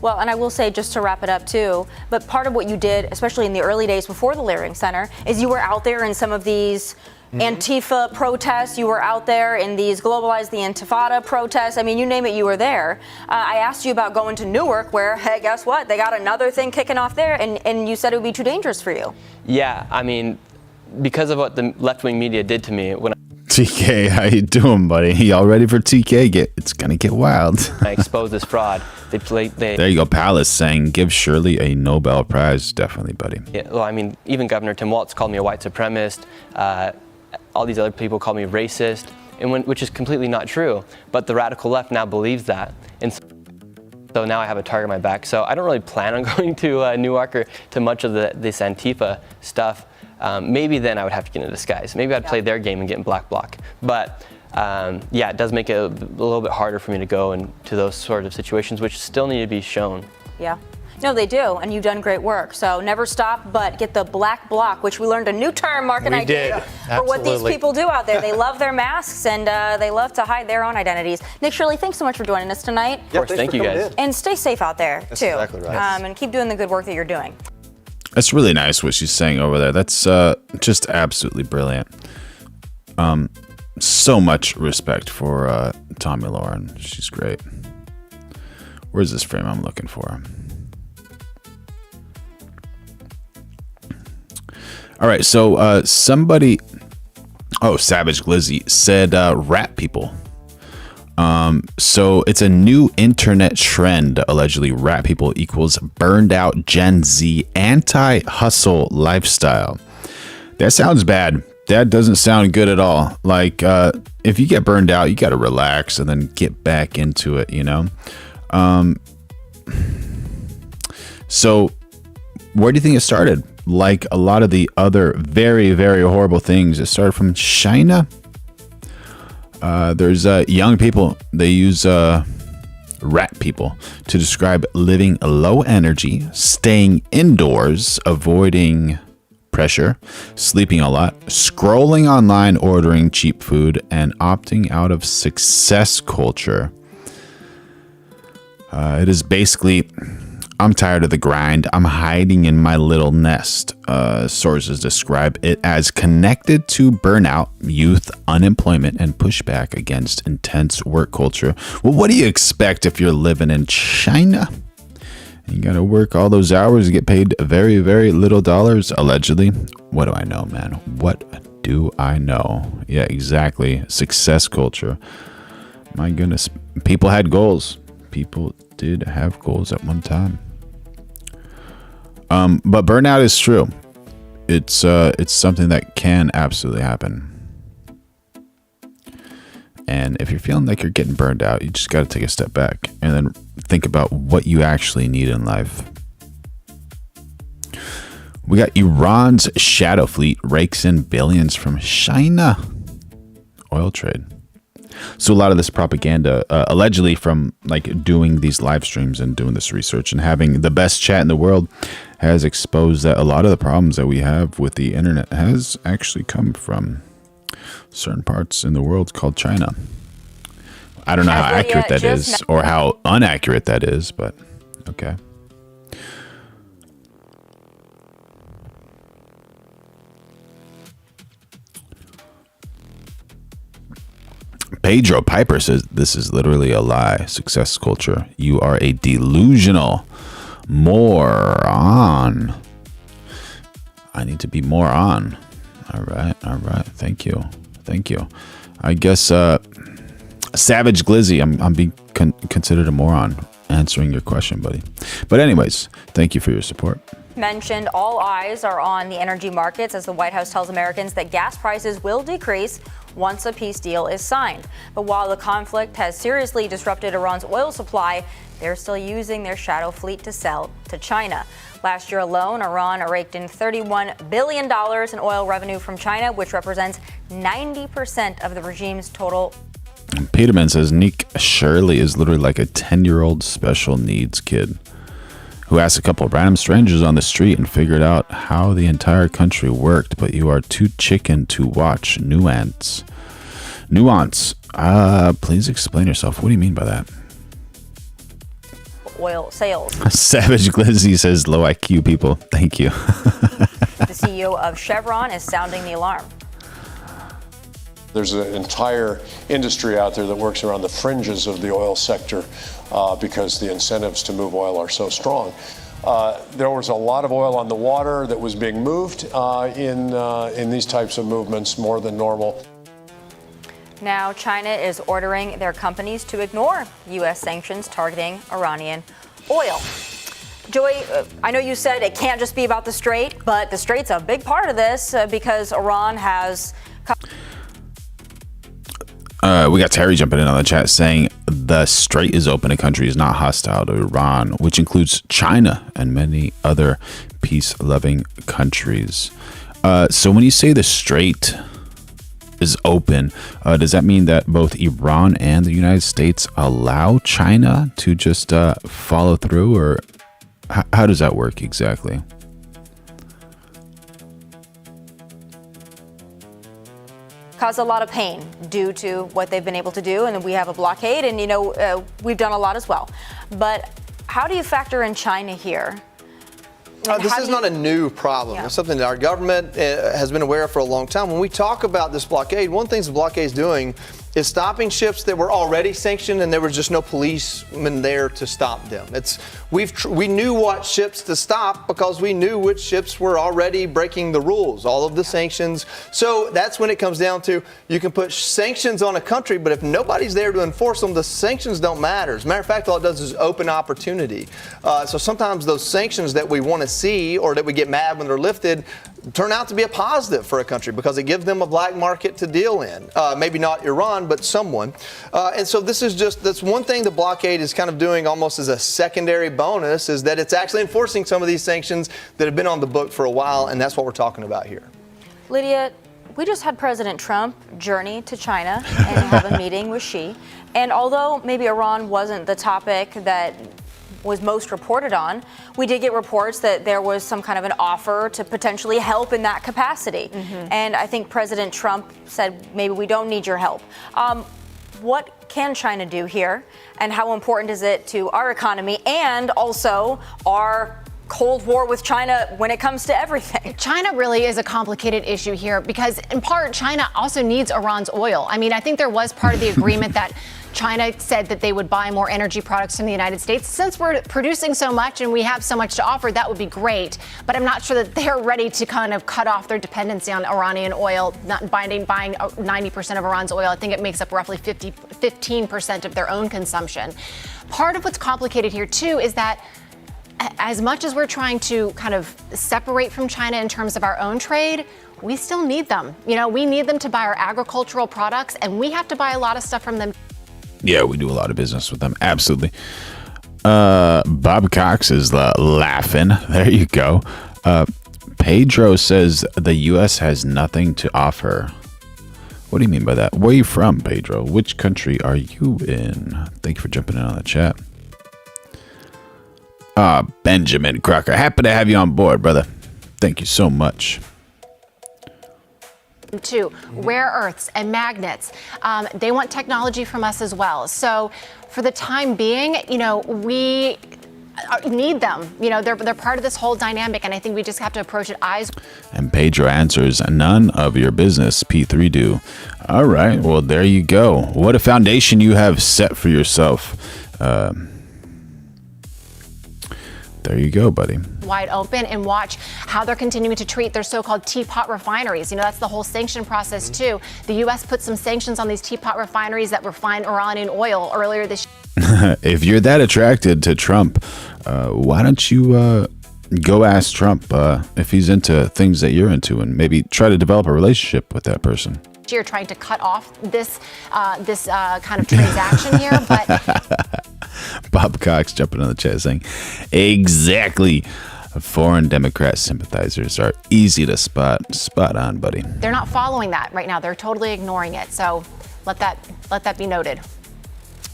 Speaker 3: Well, and I will say, just to wrap it up too, but part of what you did, especially in the early days before the Leering Center, is you were out there in some of these Antifa protests. You were out there in these Globalize the Intifada protests. I mean, you name it, you were there. I asked you about going to Newark, where, hey, guess what? They got another thing kicking off there, and you said it would be too dangerous for you. Yeah,
Speaker 9: I mean, because of what the left-wing media did to me when
Speaker 1: TK, how you doing, buddy? Y'all ready for TK? It's gonna get wild.
Speaker 9: I exposed this fraud.
Speaker 1: There you go, Palace saying give Shirley a Nobel Prize. Definitely, buddy.
Speaker 9: Yeah, well, I mean, even Governor Tim Walz called me a white supremacist. All these other people call me racist, which is completely not true. But the radical left now believes that. And so now I have a target on my back. So I don't really plan on going to Newark or to much of this Antifa stuff. Maybe then I would have to get in a disguise. Maybe I'd play their game and get in black bloc. But yeah, it does make it a little bit harder for me to go into those sort of situations, which still need to be shown.
Speaker 3: Yeah. No, they do, and you've done great work. So never stop, but get the black bloc, which we learned a new term, Mark and I did, for what these people do out there. They love their masks, and they love to hide their own identities. Nick, Shirley, thanks so much for joining us tonight.
Speaker 9: Of course, thank you guys.
Speaker 3: And stay safe out there,
Speaker 5: That's
Speaker 3: too.
Speaker 5: Exactly right.
Speaker 3: And keep doing the good work that you're doing.
Speaker 1: That's really nice what she's saying over there. That's just absolutely brilliant. So much respect for Tommy Lauren. She's great. Where's this frame I'm looking for? All right, so somebody, Savage Glizzy said rat people. So it's a new internet trend. Allegedly, rat people equals burned out Gen Z anti-hustle lifestyle. That sounds bad. That doesn't sound good at all. Like, if you get burned out, you got to relax and then get back into it, you know? So where do you think it started? Like a lot of the other very, very horrible things, it started from China. There's young people, they use rat people to describe living low energy, staying indoors, avoiding pressure, sleeping a lot, scrolling online, ordering cheap food, and opting out of success culture. It is basically, I'm tired of the grind. I'm hiding in my little nest. Sources describe it as connected to burnout, youth unemployment, and pushback against intense work culture. Well, what do you expect if you're living in China? You got to work all those hours, get paid very, very little dollars, allegedly. What do I know, man? What do I know? Yeah, exactly. Success culture. My goodness. People had goals. People did have goals at one time. But burnout is true. It's something that can absolutely happen. And if you're feeling like you're getting burned out, you just got to take a step back and then think about what you actually need in life. We got Iran's shadow fleet rakes in billions from China. Oil trade. So a lot of this propaganda, allegedly from like doing these live streams and doing this research and having the best chat in the world, has exposed that a lot of the problems that we have with the internet has actually come from certain parts in the world called China. I don't know how accurate that is or how inaccurate that is, but okay. Pedro Piper says this is literally a lie. Success culture. You are a delusional moron. I need to be more on. All right. Thank you. I guess Savage Glizzy, I'm being considered a moron answering your question, buddy. But anyways, thank you for your support.
Speaker 3: Mentioned all eyes are on the energy markets as the White House tells Americans that gas prices will decrease once a peace deal is signed. But while the conflict has seriously disrupted Iran's oil supply, they're still using their shadow fleet to sell to China. Last year alone, Iran raked in $31 billion in oil revenue from China, which represents 90% of the regime's total.
Speaker 1: Peterman says Nick Shirley is literally like a 10-year-old special needs kid who asked a couple of random strangers on the street and figured out how the entire country worked, but you are too chicken to watch. Nuance. Please explain yourself. What do you mean by that?
Speaker 3: Oil sales.
Speaker 1: Savage Glizzy says low IQ people. Thank you.
Speaker 3: The CEO of Chevron is sounding the alarm.
Speaker 11: There's an entire industry out there that works around the fringes of the oil sector because the incentives to move oil are so strong. There was a lot of oil on the water that was being moved in these types of movements, more than normal.
Speaker 3: Now, China is ordering their companies to ignore U.S. sanctions targeting Iranian oil. Joy, I know you said it can't just be about the Strait, but the Strait's a big part of this because Iran has...
Speaker 1: We got Terry jumping in on the chat saying the Strait is open to countries not hostile to Iran, which includes China and many other peace-loving countries. So when you say the Strait is open, does that mean that both Iran and the United States allow China to just follow through, or how does that work exactly?
Speaker 3: Cause a lot of pain due to what they've been able to do, and we have a blockade, and we've done a lot as well. But how do you factor in China here?
Speaker 5: This is not a new problem.
Speaker 3: Yeah.
Speaker 5: It's something that our government has been aware of for a long time. When we talk about this blockade, one of the things the blockade is doing is stopping ships that were already sanctioned and there was just no policemen there to stop them. We knew what ships to stop because we knew which ships were already breaking the rules, all of the sanctions. So that's when it comes down to, you can put sanctions on a country, but if nobody's there to enforce them, the sanctions don't matter. As a matter of fact, all it does is open opportunity. So sometimes those sanctions that we want to see or that we get mad when they're lifted turn out to be a positive for a country because it gives them a black market to deal in. Maybe not Iran, but someone. And so that's one thing the blockade is kind of doing almost as a secondary bonus, is that it's actually enforcing some of these sanctions that have been on the book for a while, and that's what we're talking about here.
Speaker 3: Lydia, we just had President Trump journey to China and have a meeting with Xi. And although maybe Iran wasn't the topic that was most reported on, we did get reports that there was some kind of an offer to potentially help in that capacity. Mm-hmm. And I think President Trump said, maybe we don't need your help. What can China do here? And how important is it to our economy and also our Cold War with China when it comes to everything?
Speaker 6: China really is a complicated issue here because, in part, China also needs Iran's oil. I mean, I think there was part of the agreement that China said that they would buy more energy products from the United States. Since we're producing so much and we have so much to offer, that would be great. But I'm not sure that they're ready to kind of cut off their dependency on Iranian oil, not buying 90% of Iran's oil. I think it makes up roughly 15% of their own consumption. Part of what's complicated here, too, is that as much as we're trying to kind of separate from China in terms of our own trade, we still need them. We need them to buy our agricultural products, and we have to buy a lot of stuff from them.
Speaker 1: Yeah, we do a lot of business with them. Absolutely. Bob Cox is laughing. There you go. Pedro says the U.S. has nothing to offer. What do you mean by that? Where are you from, Pedro? Which country are you in? Thank you for jumping in on the chat. Benjamin Crocker. Happy to have you on board, brother. Thank you so much.
Speaker 6: Too, rare earths and magnets. They want technology from us as well. So for the time being, we need them. They're part of this whole dynamic, and I think we just have to approach it eyes.
Speaker 1: And Pedro answers, none of your business, P3 do. All right, well, there you go. What a foundation you have set for yourself. There you go, buddy.
Speaker 6: Wide open and watch how they're continuing to treat their so-called teapot refineries. That's the whole sanction process, too. The U.S. put some sanctions on these teapot refineries that refine Iranian oil earlier this year.
Speaker 1: If you're that attracted to Trump, why don't you go ask Trump if he's into things that you're into, and maybe try to develop a relationship with that person.
Speaker 6: You're trying to cut off this kind of transaction here, but
Speaker 1: Bob Cox jumping on the chat saying, exactly. Foreign Democrat sympathizers are easy to spot. Spot on, buddy.
Speaker 6: they're not following that right now. They're totally ignoring it. So let that be noted.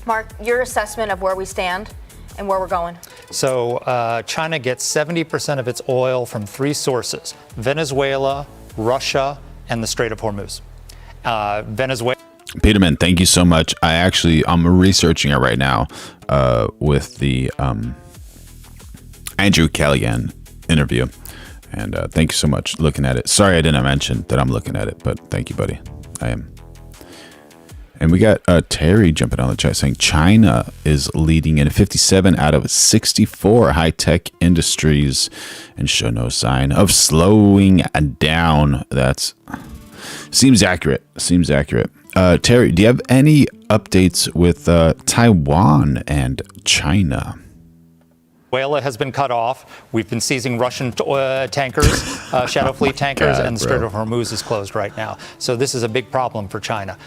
Speaker 3: Mark, your assessment of where we stand and where we're going.
Speaker 7: So China gets 70% of its oil from 3 sources: Venezuela, Russia, and the Strait of Hormuz. Venezuela.
Speaker 1: Peterman, thank you so much. I'm researching it right now with the Andrew Callahan interview. And thank you so much looking at it. Sorry I didn't mention that I'm looking at it, but thank you, buddy. I am. And we got Terry jumping on the chat saying China is leading in 57 out of 64 high-tech industries and show no sign of slowing down. That seems accurate. Terry, do you have any updates with Taiwan and China?
Speaker 7: Venezuela has been cut off. We've been seizing Russian tankers, Shadow Fleet tankers, and the Strait of Hormuz is closed right now. So this is a big problem for China.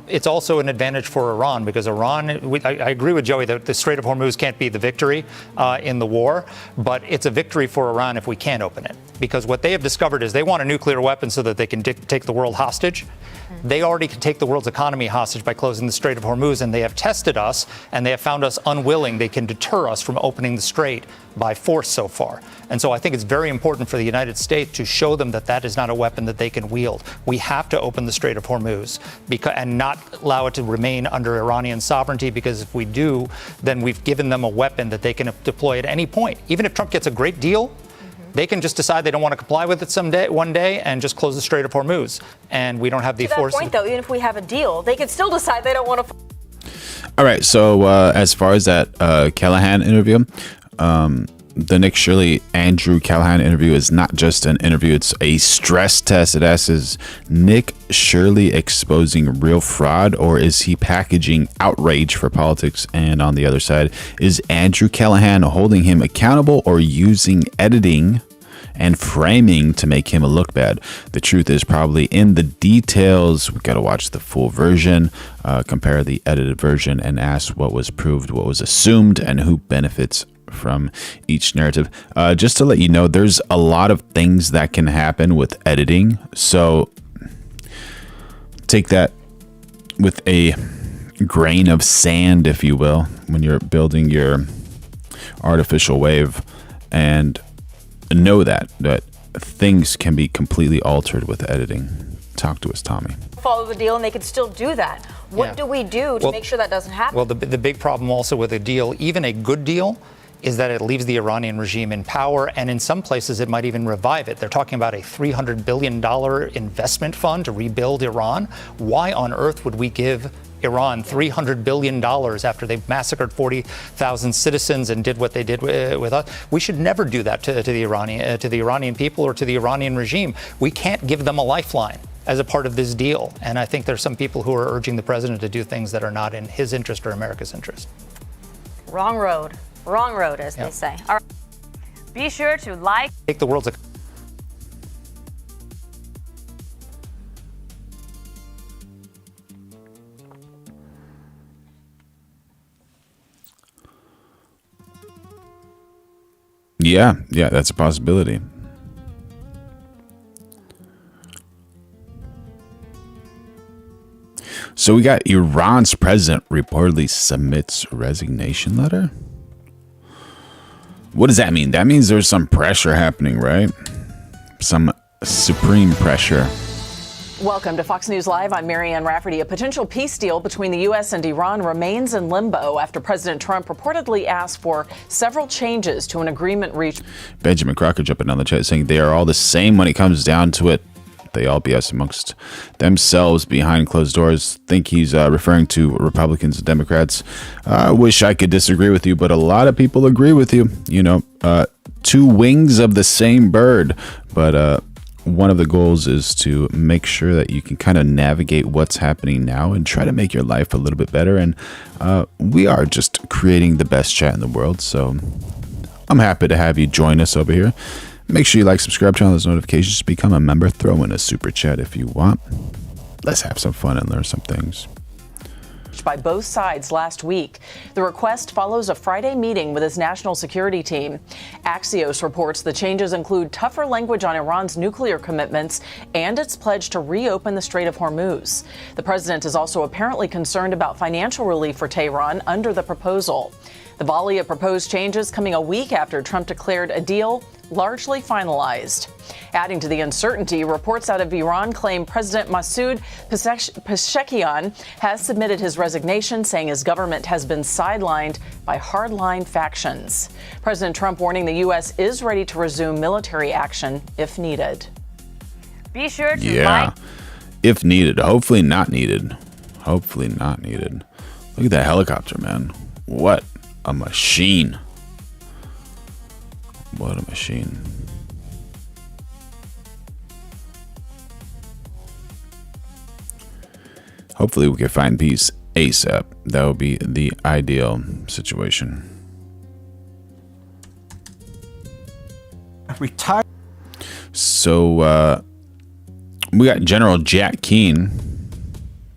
Speaker 7: It's also an advantage for Iran because Iran, I agree with Joey that the Strait of Hormuz can't be the victory in the war, but it's a victory for Iran if we can open it. Because what they have discovered is they want a nuclear weapon so that they can take the world hostage. They already can take the world's economy hostage by closing the Strait of Hormuz, and they have tested us, and they have found us unwilling. They can deter us from opening the strait by force so far. And so I think it's very important for the United States to show them that that is not a weapon that they can wield. We have to open the Strait of Hormuz and not allow it to remain under Iranian sovereignty, because if we do, then we've given them a weapon that they can deploy at any point. Even if Trump gets a great deal, they can just decide they don't want to comply with it one day and just close the Strait of Hormuz. And we don't have the force.
Speaker 3: To that point, though, even if we have a deal, they can still decide they don't want to.
Speaker 1: All right. So as far as that Callahan interview, the Nick Shirley Andrew Callahan interview is not just an interview. It's a stress test. It asks, is Nick Shirley exposing real fraud, or is he packaging outrage for politics? And on the other side, is Andrew Callahan holding him accountable or using editing and framing to make him look bad? The truth is probably in the details. We've got to watch the full version, compare the edited version, and ask what was proved, what was assumed, and who benefits from each narrative. Just to let you know, there's a lot of things that can happen with editing. So take that with a grain of sand, if you will, when you're building your artificial wave, and know that things can be completely altered with editing. Talk to us, Tommy.
Speaker 3: Follow the deal, and they can still do that. What do we do to make sure that doesn't happen?
Speaker 7: Well, the big problem also with a deal, even a good deal, is that it leaves the Iranian regime in power, and in some places it might even revive it. They're talking about a $300 billion investment fund to rebuild Iran. Why on earth would we give Iran $300 billion after they massacred 40,000 citizens and did what they did with us? We should never do that to the Iranian people or to the Iranian regime. We can't give them a lifeline as a part of this deal. And I think there's some people who are urging the president to do things that are not in his interest or America's interest.
Speaker 3: Wrong road, as they say. All right. Be sure to like.
Speaker 7: Take the world's.
Speaker 1: Yeah, that's a possibility. So we got Iran's president reportedly submits resignation letter. What does that mean? That means there's some pressure happening, right? Some supreme pressure.
Speaker 12: Welcome to Fox News Live. I'm Marianne Rafferty. A potential peace deal between the U.S. and Iran remains in limbo after President Trump reportedly asked for several changes to an agreement reached.
Speaker 1: Benjamin Crocker jumping on the chat saying they are all the same when it comes down to it. They all BS amongst themselves behind closed doors. Think he's referring to Republicans and Democrats. I wish I could disagree with you, but a lot of people agree with you. You know, two wings of the same bird. But one of the goals is to make sure that you can kind of navigate what's happening now and try to make your life a little bit better. And we are just creating the best chat in the world. So I'm happy to have you join us over here. Make sure you like, subscribe, turn on those notifications, become a member, throw in a super chat if you want. Let's have some fun and learn some things.
Speaker 12: By both sides last week. The request follows a Friday meeting with his national security team. Axios reports the changes include tougher language on Iran's nuclear commitments and its pledge to reopen the Strait of Hormuz. The president is also apparently concerned about financial relief for Tehran under the proposal. The volley of proposed changes coming a week after Trump declared a deal largely finalized. Adding to the uncertainty, reports out of Iran claim President Masoud Pezeshkian has submitted his resignation, saying his government has been sidelined by hardline factions. President Trump warning the U.S. is ready to resume military action if needed.
Speaker 3: Be sure to
Speaker 1: if needed. Hopefully not needed. Hopefully not needed. Look at that helicopter, man. What a machine. What a machine. Hopefully we can find peace ASAP. That would be the ideal situation. So we got General Jack Keane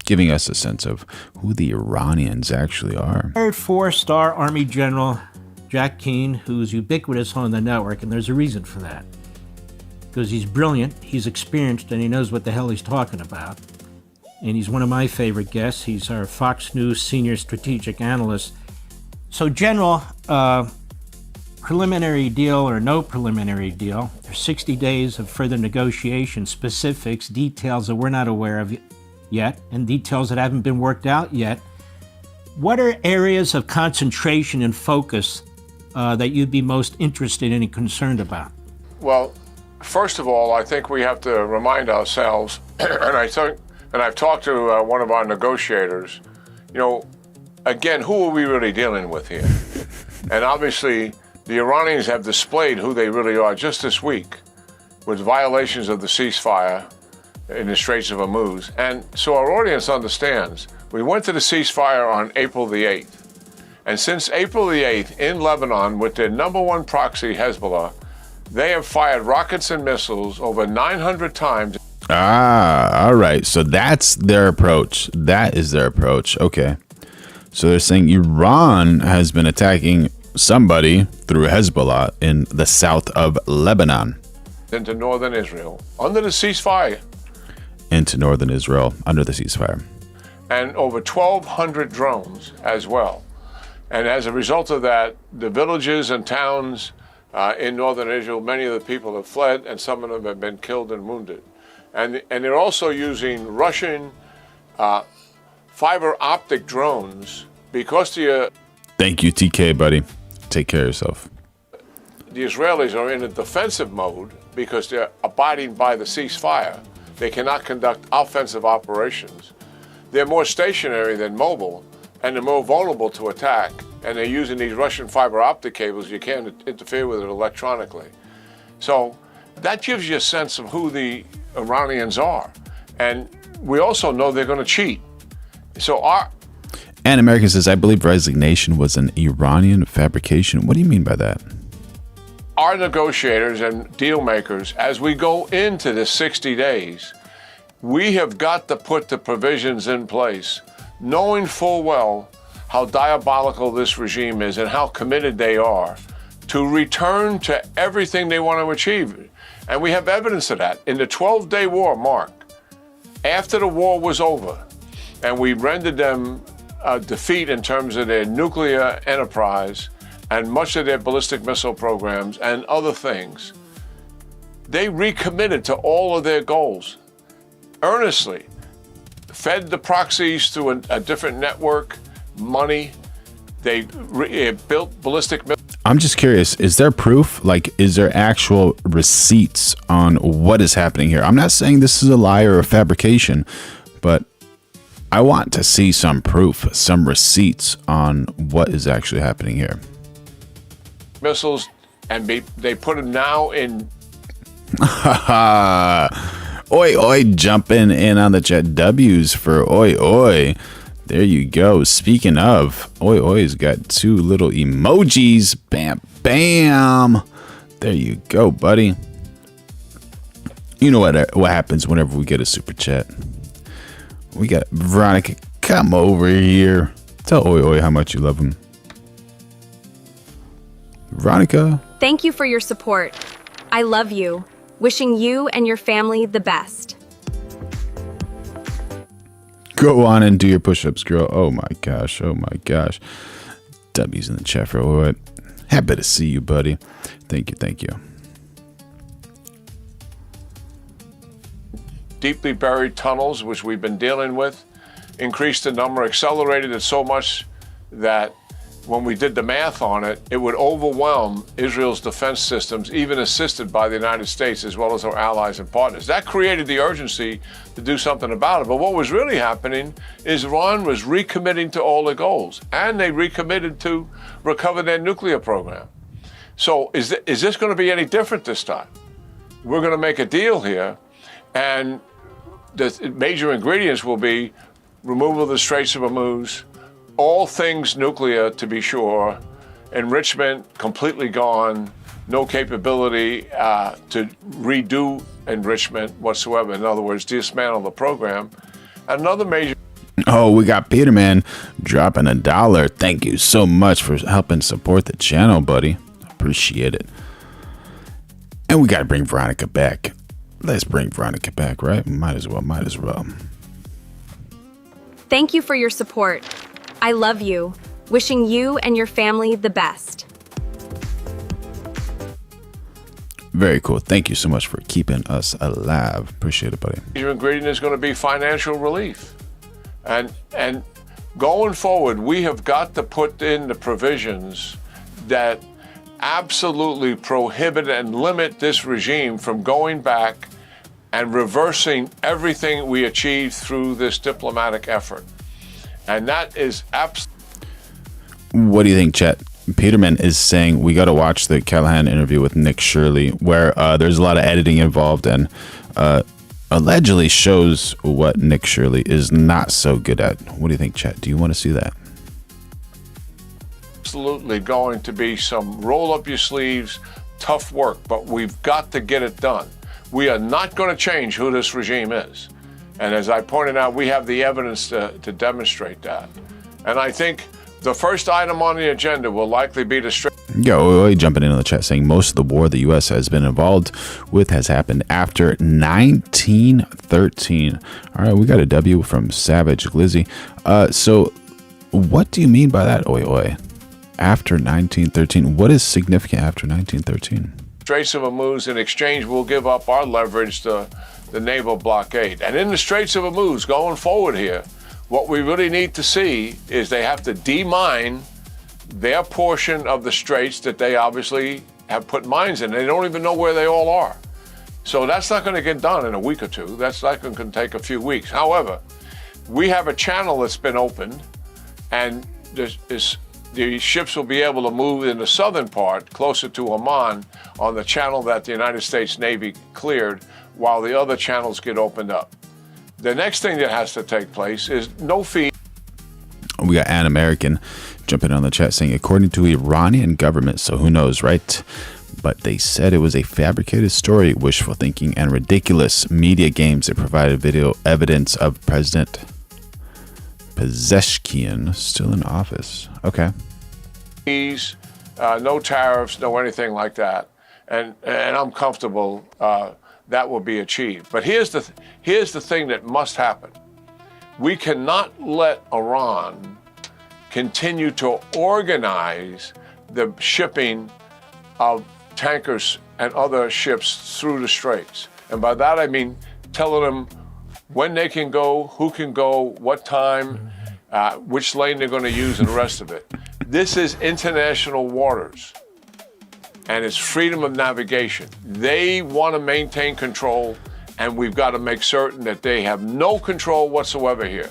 Speaker 1: giving us a sense of who the Iranians actually are.
Speaker 13: Retired 4-star Army General Jack Keane, who's ubiquitous on the network, and there's a reason for that. Because he's brilliant, he's experienced, and he knows what the hell he's talking about. And he's one of my favorite guests. He's our Fox News senior strategic analyst. So, General, preliminary deal or no preliminary deal, there's 60 days of further negotiation, specifics, details that we're not aware of yet, and details that haven't been worked out yet. What are areas of concentration and focus that you'd be most interested in and concerned about?
Speaker 11: Well, first of all, I think we have to remind ourselves, and I've talked to one of our negotiators, again, who are we really dealing with here? And obviously, the Iranians have displayed who they really are just this week with violations of the ceasefire in the Straits of Hormuz. And so our audience understands, we went to the ceasefire on April the 8th. And since April the 8th, in Lebanon, with their number one proxy, Hezbollah, they have fired rockets and missiles over 900 times.
Speaker 1: All right. So that's their approach. That is their approach. Okay. So they're saying Iran has been attacking somebody through Hezbollah in the south of Lebanon.
Speaker 11: Into northern Israel, under the ceasefire.
Speaker 1: Into northern Israel, under the ceasefire.
Speaker 11: And over 1,200 drones as well. And as a result of that, the villages and towns in northern Israel, many of the people have fled, and some of them have been killed and wounded. And they're also using Russian fiber optic drones because
Speaker 1: Thank you, TK, buddy. Take care of yourself.
Speaker 11: The Israelis are in a defensive mode because they're abiding by the ceasefire. They cannot conduct offensive operations. They're more stationary than mobile, and they're more vulnerable to attack. And they're using these Russian fiber optic cables. You can't interfere with it electronically. So that gives you a sense of who the Iranians are. And we also know they're going to cheat.
Speaker 1: And America says, I believe resignation was an Iranian fabrication. What do you mean by that?
Speaker 11: Our negotiators and deal makers, as we go into the 60 days, we have got to put the provisions in place, knowing full well how diabolical this regime is and how committed they are to return to everything they want to achieve. And we have evidence of that. In the 12-day war, Mark, after the war was over, and we rendered them a defeat in terms of their nuclear enterprise and much of their ballistic missile programs and other things, they recommitted to all of their goals earnestly, fed the proxies through a different network, money. They built ballistic missiles.
Speaker 1: I'm just curious, is there proof? Like, is there actual receipts on what is happening here? I'm not saying this is a lie or a fabrication, but I want to see some proof, some receipts on what is actually happening here.
Speaker 11: Missiles, and they put them now in.
Speaker 1: Oi, oi, jumping in on the chat. W's for oi, oi. There you go. Speaking of, Oi Oi's got 2 little emojis. Bam, bam. There you go, buddy. You know what happens whenever we get a super chat. We got Veronica. Come over here. Tell Oi Oi how much you love him. Veronica.
Speaker 10: Thank you for your support. I love you. Wishing you and your family the best.
Speaker 1: Go on and do your push-ups, girl. Oh my gosh. Oh my gosh. W's in the chat for Oi Oi. Happy to see you, buddy. Thank you. Thank you.
Speaker 11: Deeply buried tunnels, which we've been dealing with, increased the number, accelerated it so much that when we did the math on it, it would overwhelm Israel's defense systems, even assisted by the United States as well as our allies and partners. That created the urgency to do something about it. But what was really happening is Iran was recommitting to all their goals, and they recommitted to recover their nuclear program. So is this going to be any different this time? We're going to make a deal here, and the major ingredients will be removal of the Straits of Hormuz, all things nuclear to be sure, enrichment completely gone, no capability to redo enrichment whatsoever. In other words, dismantle the program. Another major...
Speaker 1: Oh, we got Peterman dropping $1. Thank you so much for helping support the channel, buddy. Appreciate it. And we got to bring Veronica back. Let's bring Veronica back, right? Might as well.
Speaker 10: Thank you for your support. I love you. Wishing you and your family the best.
Speaker 1: Very cool. Thank you so much for keeping us alive. Appreciate it, buddy.
Speaker 11: Your ingredient is going to be financial relief. And going forward, we have got to put in the provisions that absolutely prohibit and limit this regime from going back and reversing everything we achieved through this diplomatic effort. And that is
Speaker 1: What do you think, Chet? Peterman is saying we got to watch the Callahan interview with Nick Shirley, where there's a lot of editing involved and allegedly shows what Nick Shirley is not so good at. What do you think, Chet? Do you want to see that?
Speaker 11: absolutely going to be some roll up your sleeves, tough work, but we've got to get it done. We are not going to change who this regime is. And as I pointed out, we have the evidence to demonstrate that. And I think the first item on the agenda will likely be to
Speaker 1: Yo, jumping in on the chat saying most of the war the U.S. has been involved with has happened after 1913. All right, we got a W from Savage Glizzy. So what do you mean by that, oi oi? After 1913, what is significant after 1913?
Speaker 11: Straits of Hormuz. In exchange, we'll give up our leverage to the naval blockade. And in the Straits of Hormuz, going forward here, what we really need to see is they have to demine their portion of the straits that they obviously have put mines in. They don't even know where they all are. So that's not going to get done in a week or two. That's not going to take a few weeks. However, we have a channel that's been opened, and the ships will be able to move in the southern part, closer to Oman, on the channel that the United States Navy cleared, while the other channels get opened up. The next thing that has to take place is no fee.
Speaker 1: We got An American jumping on the chat saying, according to Iranian government, so who knows, right? But they said it was a fabricated story, wishful thinking, and ridiculous media games that provided video evidence of President Pezeshkian still in office. Okay.
Speaker 11: Fees, no tariffs, no anything like that. And I'm comfortable that will be achieved. But here's the thing that must happen. We cannot let Iran continue to organize the shipping of tankers and other ships through the straits. And by that, I mean telling them when they can go, who can go, what time, which lane they're going to use, and the rest of it. This is international waters, and it's freedom of navigation. They want to maintain control, and we've got to make certain that they have no control whatsoever here.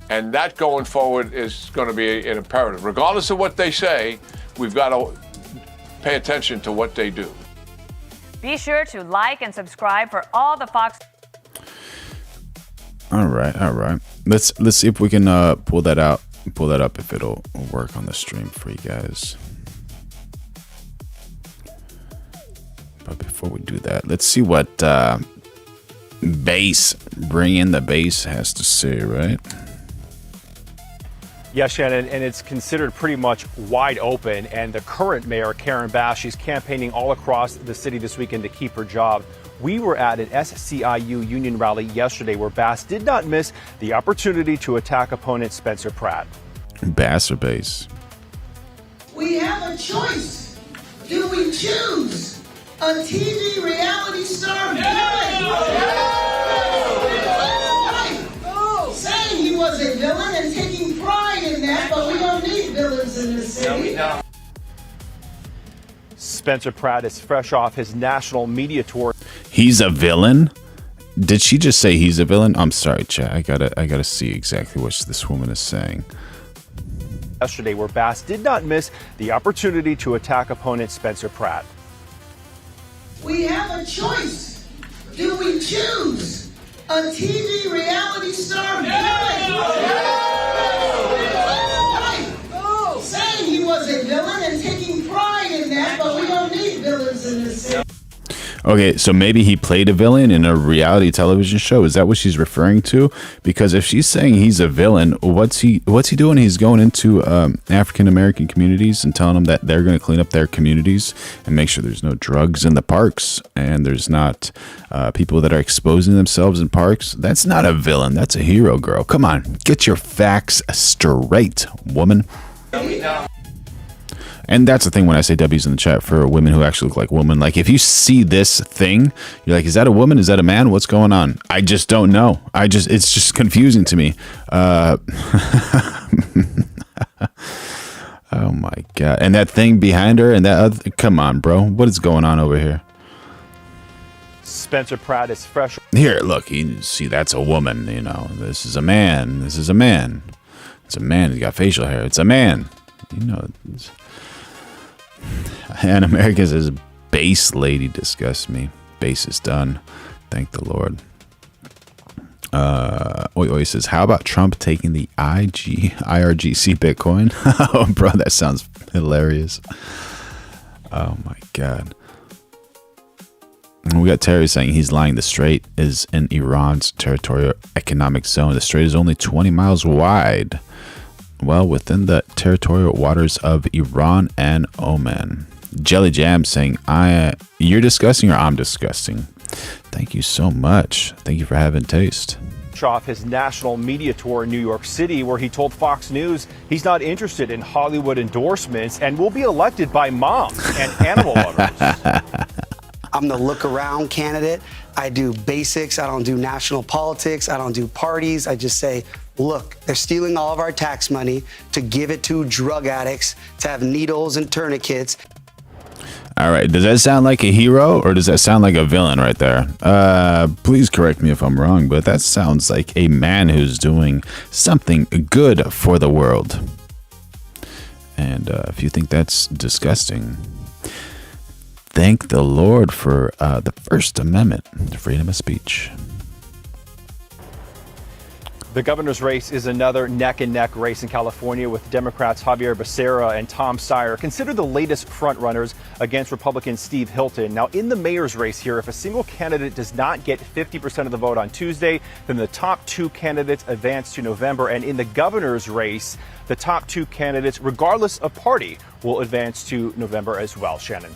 Speaker 11: And that going forward is going to be an imperative. Regardless of what they say, we've got to pay attention to what they do.
Speaker 3: Be sure to like and subscribe for all the Fox.
Speaker 1: All right. Let's see if we can pull that up if it'll work on the stream for you guys. But before we do that, let's see what Bring in the Base has to say, right?
Speaker 14: Yes, Shannon, and it's considered pretty much wide open. And the current mayor, Karen Bass, she's campaigning all across the city this weekend to keep her job. We were at an SCIU union rally yesterday where Bass did not miss the opportunity to attack opponent Spencer Pratt.
Speaker 1: Bass or Base?
Speaker 15: We have a choice. Do we choose a TV reality star saying he was a villain and taking pride in that, but we don't need villains in this city. No, we don't.
Speaker 14: Spencer Pratt is fresh off his national media tour.
Speaker 1: He's a villain? Did she just say he's a villain? I'm sorry, chat. I gotta see exactly what this woman is saying.
Speaker 14: Yesterday, where Bass did not miss the opportunity to attack opponent Spencer Pratt.
Speaker 15: We have a choice. Do we choose a TV reality star saying he was a villain and taking pride in that, but we don't need villains in this city?
Speaker 1: Okay, so maybe he played a villain in a reality television show. Is that what she's referring to? Because if she's saying he's a villain, what's he doing? He's going into African American communities and telling them that they're going to clean up their communities and make sure there's no drugs in the parks and there's not people that are exposing themselves in parks. That's not a villain. That's a hero, girl. Come on, get your facts straight, woman. And that's the thing when I say W's in the chat for women who actually look like women. Like, if you see this thing, you're like, is that a woman? Is that a man? What's going on? I just don't know. It's just confusing to me. Oh my God. And that thing behind her and that other, come on, bro. What is going on over here?
Speaker 14: Spencer Pratt is fresh.
Speaker 1: Here, look, you see, that's a woman, you know. This is a man. This is a man. It's a man. He's got facial hair. It's a man. You know, and America says, base lady disgusts me. Base is done. Thank the Lord. Oi says, how about Trump taking the IRGC Bitcoin? Oh, bro, that sounds hilarious. Oh my God. And we got Terry saying he's lying. The strait is in Iran's territorial economic zone. The strait is only 20 miles wide. Well, within the territorial waters of Iran and Oman. Jelly Jam saying, you're disgusting or I'm disgusting? Thank you so much. Thank you for having taste.
Speaker 14: Off his national media tour in New York City, where he told Fox News he's not interested in Hollywood endorsements and will be elected by moms and animal lovers.
Speaker 16: I'm the look around candidate. I do basics. I don't do national politics. I don't do parties. I just say, look, they're stealing all of our tax money to give it to drug addicts, to have needles and tourniquets.
Speaker 1: All right. Does that sound like a hero or does that sound like a villain right there? Please correct me if I'm wrong, but that sounds like a man who's doing something good for the world. And if you think that's disgusting, thank the Lord for the First Amendment, freedom of speech.
Speaker 14: The governor's race is another neck-and-neck race in California, with Democrats Javier Becerra and Tom Steyer considered the latest frontrunners against Republican Steve Hilton. Now, in the mayor's race here, if a single candidate does not get 50% of the vote on Tuesday, then the top two candidates advance to November. And in the governor's race, the top two candidates, regardless of party, will advance to November as well. Shannon.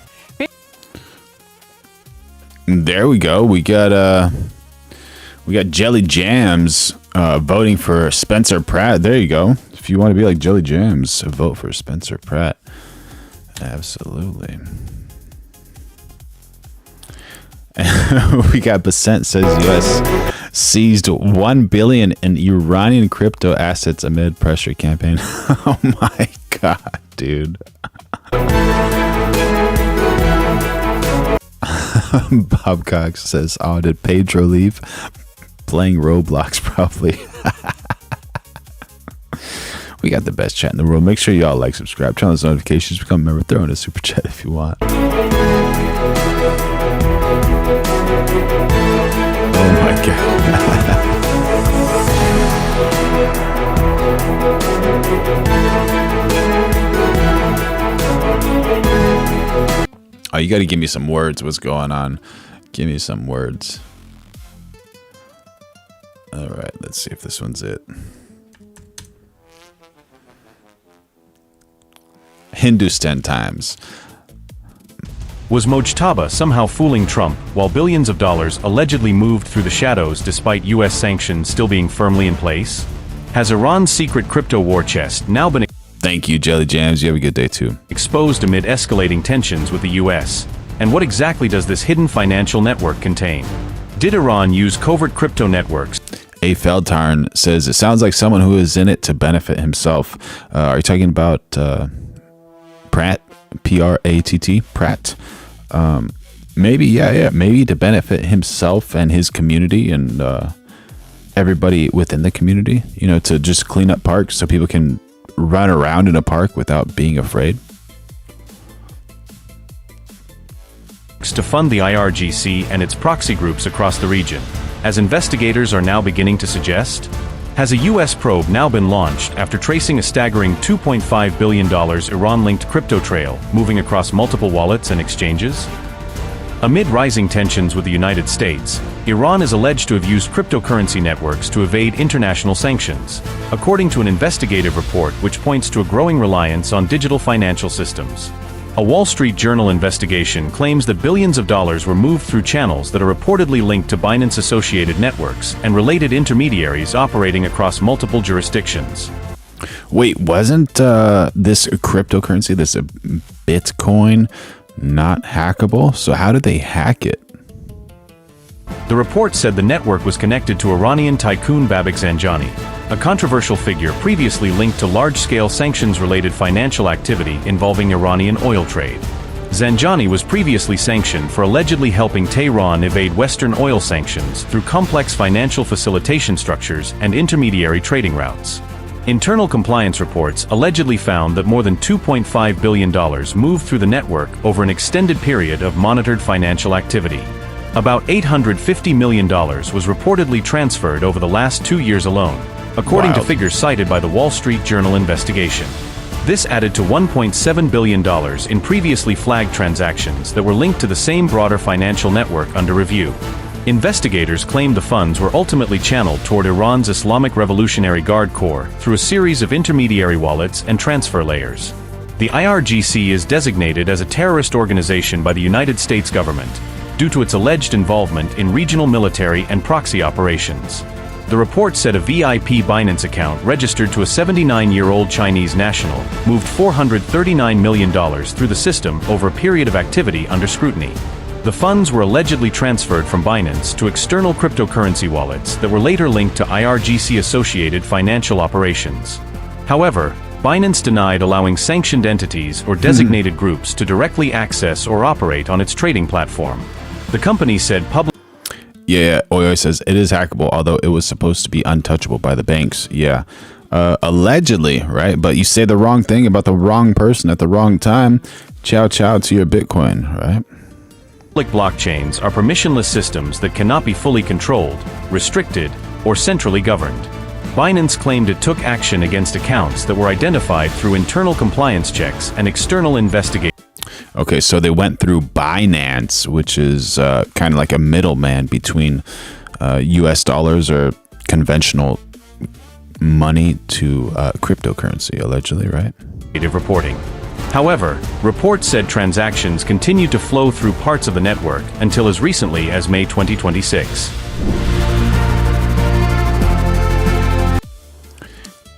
Speaker 1: There we go. We got Jelly Jams voting for Spencer Pratt. There you go. If you want to be like Jelly Jams, vote for Spencer Pratt. Absolutely. We got Basent says U.S. seized $1 billion in Iranian crypto assets amid pressure campaign. Oh my God, dude. Bob Cox says, oh, did Pedro leave? Playing Roblox, probably. We got the best chat in the world. Make sure y'all like, subscribe, turn on those notifications, become a member, throw in a super chat if you want. Oh my God. you got to give me some words. What's going on? Give me some words. All right, let's see if this one's it. Hindustan Times.
Speaker 17: Was Mojtaba somehow fooling Trump while billions of dollars allegedly moved through the shadows despite U.S. sanctions still being firmly in place? Has Iran's secret crypto war chest now been
Speaker 1: Thank you, Jelly Jams. You have a good day, too.
Speaker 17: Exposed amid escalating tensions with the U.S.? And what exactly does this hidden financial network contain? Did Iran use covert crypto networks?
Speaker 1: A Feldtarn says, it sounds like someone who is in it to benefit himself. Are you talking about Pratt? P-R-A-T-T? Pratt? Maybe, yeah. Maybe to benefit himself and his community and everybody within the community. You know, to just clean up parks so people can run around in a park without being afraid.
Speaker 17: To fund the IRGC and its proxy groups across the region, as investigators are now beginning to suggest? Has a U.S. probe now been launched after tracing a staggering $2.5 billion Iran-linked crypto trail moving across multiple wallets and exchanges? Amid rising tensions with the United States, Iran is alleged to have used cryptocurrency networks to evade international sanctions, according to an investigative report which points to a growing reliance on digital financial systems. A Wall Street Journal investigation claims that billions of dollars were moved through channels that are reportedly linked to Binance-associated networks and related intermediaries operating across multiple jurisdictions.
Speaker 1: Wait, wasn't this cryptocurrency, this Bitcoin, not hackable? So how did they hack it?
Speaker 17: The report said the network was connected to Iranian tycoon Babak Zanjani, a controversial figure previously linked to large-scale sanctions-related financial activity involving Iranian oil trade. Zanjani was previously sanctioned for allegedly helping Tehran evade Western oil sanctions through complex financial facilitation structures and intermediary trading routes. Internal compliance reports allegedly found that more than $2.5 billion moved through the network over an extended period of monitored financial activity. About $850 million was reportedly transferred over the last 2 years alone, according to figures cited by the Wall Street Journal investigation. This added to $1.7 billion in previously flagged transactions that were linked to the same broader financial network under review. Investigators claimed the funds were ultimately channeled toward Iran's Islamic Revolutionary Guard Corps through a series of intermediary wallets and transfer layers. The IRGC is designated as a terrorist organization by the United States government due to its alleged involvement in regional military and proxy operations. The report said a VIP Binance account registered to a 79-year-old Chinese national moved $439 million through the system over a period of activity under scrutiny. The funds were allegedly transferred from Binance to external cryptocurrency wallets that were later linked to IRGC-associated financial operations. However, Binance denied allowing sanctioned entities or designated groups to directly access or operate on its trading platform. The company said publicly.
Speaker 1: Yeah, Oyo says it is hackable, although it was supposed to be untouchable by the banks. Yeah, allegedly, right? But you say the wrong thing about the wrong person at the wrong time. Ciao, ciao to your Bitcoin, right?
Speaker 17: Public blockchains are permissionless systems that cannot be fully controlled, restricted, or centrally governed. Binance claimed it took action against accounts that were identified through internal compliance checks and external investigations.
Speaker 1: Okay, so they went through Binance, which is kind of like a middleman between US dollars or conventional money to cryptocurrency, allegedly, right?
Speaker 17: Reporting. However, reports said transactions continued to flow through parts of the network until as recently as May 2026.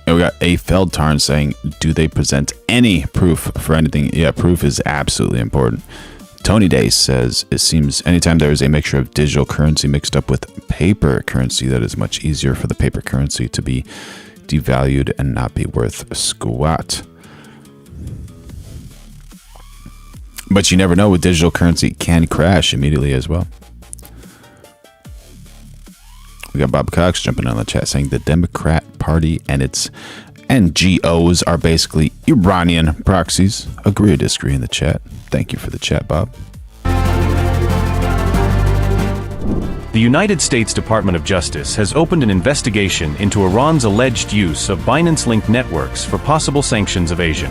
Speaker 1: And we got A. Feldtarn saying, do they present any proof for anything? Yeah, proof is absolutely important. Tony Day says, it seems anytime there is a mixture of digital currency mixed up with paper currency, that is much easier for the paper currency to be devalued and not be worth squat. But you never know, with digital currency, it can crash immediately as well. We got Bob Cox jumping on the chat saying the Democrat Party and its NGOs are basically Iranian proxies. Agree or disagree in the chat. Thank you for the chat, Bob.
Speaker 17: The United States Department of Justice has opened an investigation into Iran's alleged use of Binance-linked networks for possible sanctions evasion.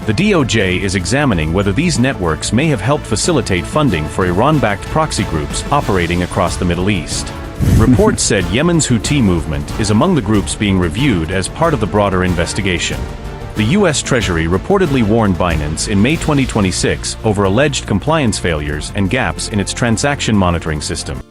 Speaker 17: The DOJ is examining whether these networks may have helped facilitate funding for Iran-backed proxy groups operating across the Middle East. Reports said Yemen's Houthi movement is among the groups being reviewed as part of the broader investigation. The U.S. Treasury reportedly warned Binance in May 2026 over alleged compliance failures and gaps in its transaction monitoring system.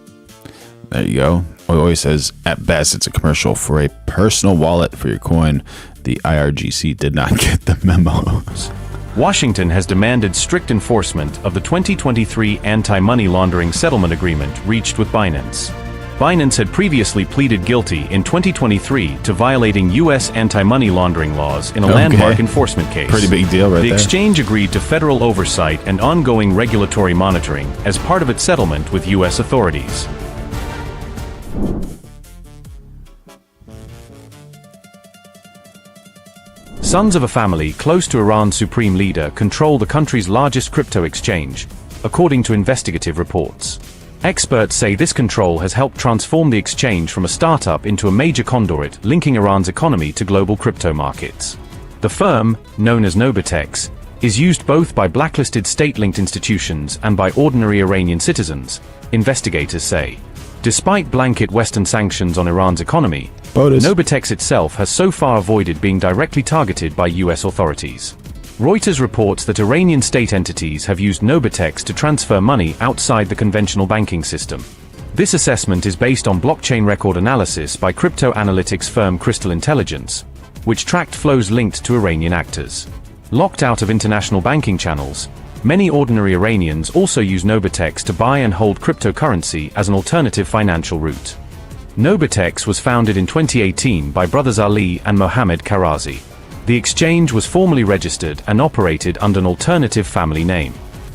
Speaker 1: There you go. It always says, at best, it's a commercial for a personal wallet for your coin. The IRGC did not get the memos.
Speaker 17: Washington has demanded strict enforcement of the 2023 anti-money laundering settlement agreement reached with Binance. Binance had previously pleaded guilty in 2023 to violating U.S. anti-money laundering laws in a landmark enforcement case.
Speaker 1: Pretty big deal right there.
Speaker 17: The exchange agreed to federal oversight and ongoing regulatory monitoring as part of its settlement with U.S. authorities. Sons of a family close to Iran's supreme leader control the country's largest crypto exchange, according to investigative reports. Experts say this control has helped transform the exchange from a startup into a major conduit linking Iran's economy to global crypto markets. The firm, known as Nobitex, is used both by blacklisted state-linked institutions and by ordinary Iranian citizens, investigators say. Despite blanket Western sanctions on Iran's economy, Nobitex itself has so far avoided being directly targeted by U.S. authorities. Reuters reports that Iranian state entities have used Nobitex to transfer money outside the conventional banking system. This assessment is based on blockchain record analysis by crypto analytics firm Crystal Intelligence, which tracked flows linked to Iranian actors. Locked out of international banking channels, many ordinary Iranians also use Nobitex to buy and hold cryptocurrency as an alternative financial route. Nobitex was founded in 2018 by brothers Ali and Mohammed Karazi. The exchange was formally registered and operated under an alternative family name.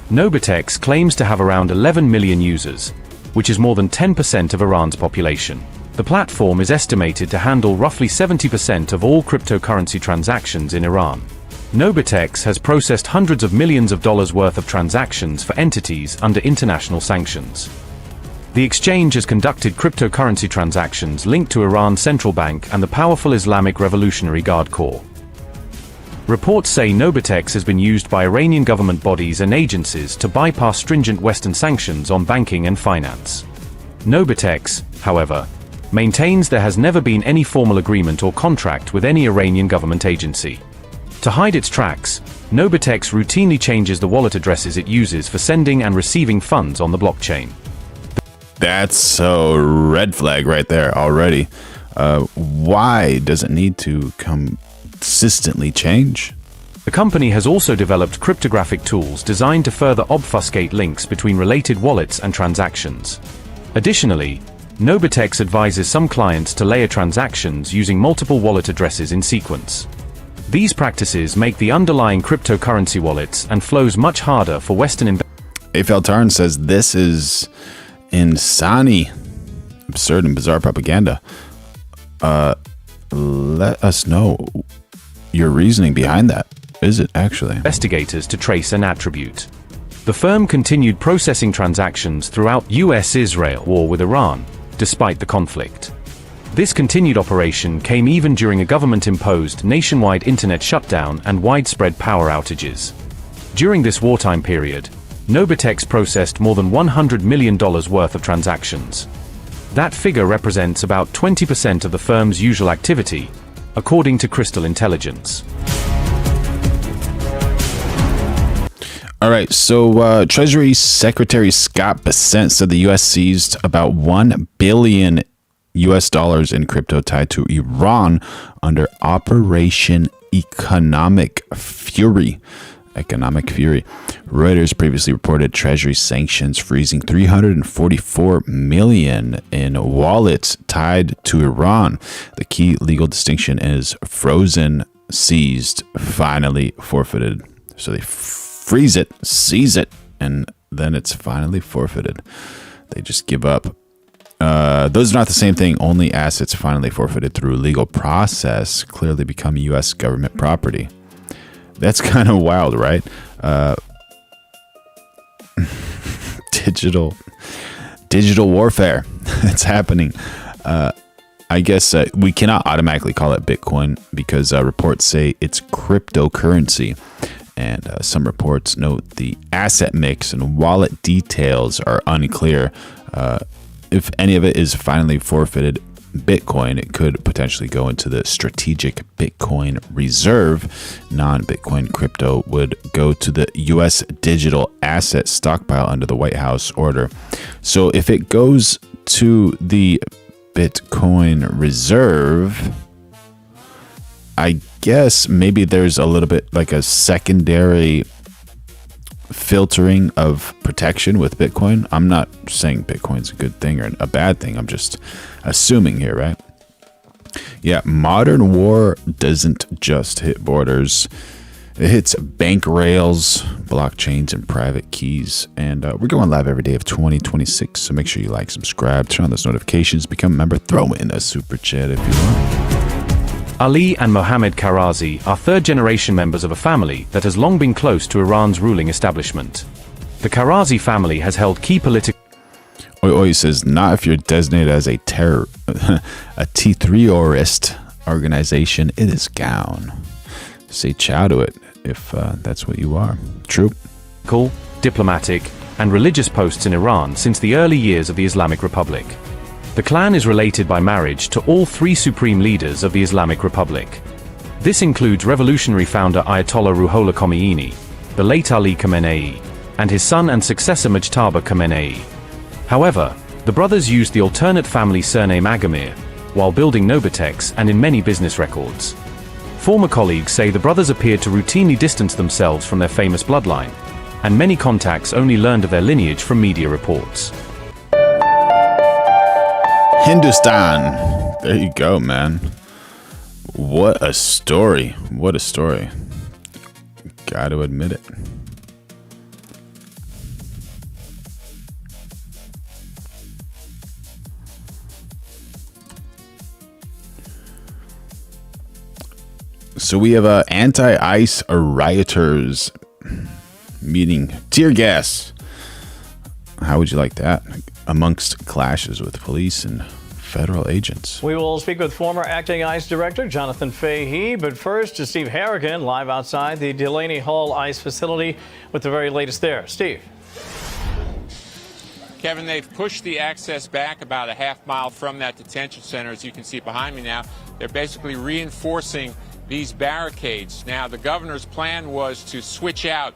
Speaker 17: Nobitex claims to have around 11 million users, which is more than 10% of Iran's population. The platform is estimated to handle roughly 70% of all cryptocurrency transactions in Iran. Nobitex has processed hundreds of millions of dollars worth of transactions for entities under international sanctions. The exchange has conducted cryptocurrency transactions linked to Iran's central bank and the powerful Islamic Revolutionary Guard Corps. Reports say Nobitex has been used by Iranian government bodies and agencies to bypass stringent Western sanctions on banking and finance. Nobitex, however, maintains there has never been any formal agreement or contract with any Iranian government agency. To hide its tracks, Nobitex routinely changes the wallet addresses it uses for sending and receiving funds on the blockchain.
Speaker 1: That's a red flag right there already. Why does it need to consistently change?
Speaker 17: The company has also developed cryptographic tools designed to further obfuscate links between related wallets and transactions. Additionally, Nobitex advises some clients to layer transactions using multiple wallet addresses in sequence. These practices make the underlying cryptocurrency wallets and flows much harder for Western investors.
Speaker 1: Afel Tarn says this is insane, absurd and bizarre propaganda. Let us know your reasoning behind that. Is it actually?
Speaker 17: Investigators to trace an attribute. The firm continued processing transactions throughout U.S.-Israel war with Iran, despite the conflict. This continued operation came even during a government-imposed nationwide internet shutdown and widespread power outages. During this wartime period, Nobitex processed more than $100 million worth of transactions. That figure represents about 20% of the firm's usual activity, according to Crystal Intelligence.
Speaker 1: All right, so Treasury Secretary Scott Bessent said the U.S. seized about $1 billion in crypto tied to Iran under Operation Economic Fury. Reuters previously reported Treasury sanctions freezing $344 million in wallets tied to Iran. The key legal distinction is frozen, seized, finally forfeited. So they freeze it, seize it, and then it's finally forfeited. They just give up. Those are not the same thing. Only assets finally forfeited through legal process clearly become U.S. government property. That's kind of wild, right? Digital warfare. It's happening. I guess we cannot automatically call it Bitcoin because reports say it's cryptocurrency. And some reports note the asset mix and wallet details are unclear. If any of it is finally forfeited Bitcoin, it could potentially go into the strategic Bitcoin reserve. Non-Bitcoin crypto would go to the U.S. digital asset stockpile under the White House order. So if it goes to the Bitcoin reserve, I guess maybe there's a little bit like a secondary filtering of protection with Bitcoin. I'm not saying Bitcoin's a good thing or a bad thing. I'm just assuming here, right? Yeah, modern war doesn't just hit borders. It hits bank rails, blockchains, and private keys. And we're going live every day of 2026. So make sure you like, subscribe, turn on those notifications, become a member, throw in a super chat if you want.
Speaker 17: Ali and Mohammed Karazi are third-generation members of a family that has long been close to Iran's ruling establishment. The Karazi family has held key political...
Speaker 1: Oi says, not if you're designated as a terrorist organization. It is gown. Say ciao to it if that's what you are. True.
Speaker 17: Diplomatic, and religious posts in Iran since the early years of the Islamic Republic. The clan is related by marriage to all three supreme leaders of the Islamic Republic. This includes revolutionary founder Ayatollah Ruhollah Khomeini, the late Ali Khamenei, and his son and successor Mujtaba Khamenei. However, the brothers used the alternate family surname Agamir while building Novitex and in many business records. Former colleagues say the brothers appeared to routinely distance themselves from their famous bloodline, and many contacts only learned of their lineage from media reports.
Speaker 1: Hindustan. There you go, man. What a story. What a story. Got to admit it. So we have anti-ICE rioters meeting tear gas. How would you like that? Amongst clashes with police and federal agents.
Speaker 18: We will speak with former acting ICE director Jonathn Fahey, but first to Steve Harrigan live outside the Delaney Hall ICE facility with the very latest there. Steve.
Speaker 19: Kevin, they've pushed the access back about a half mile from that detention center, as you can see behind me now. They're basically reinforcing these barricades. Now, the governor's plan was to switch out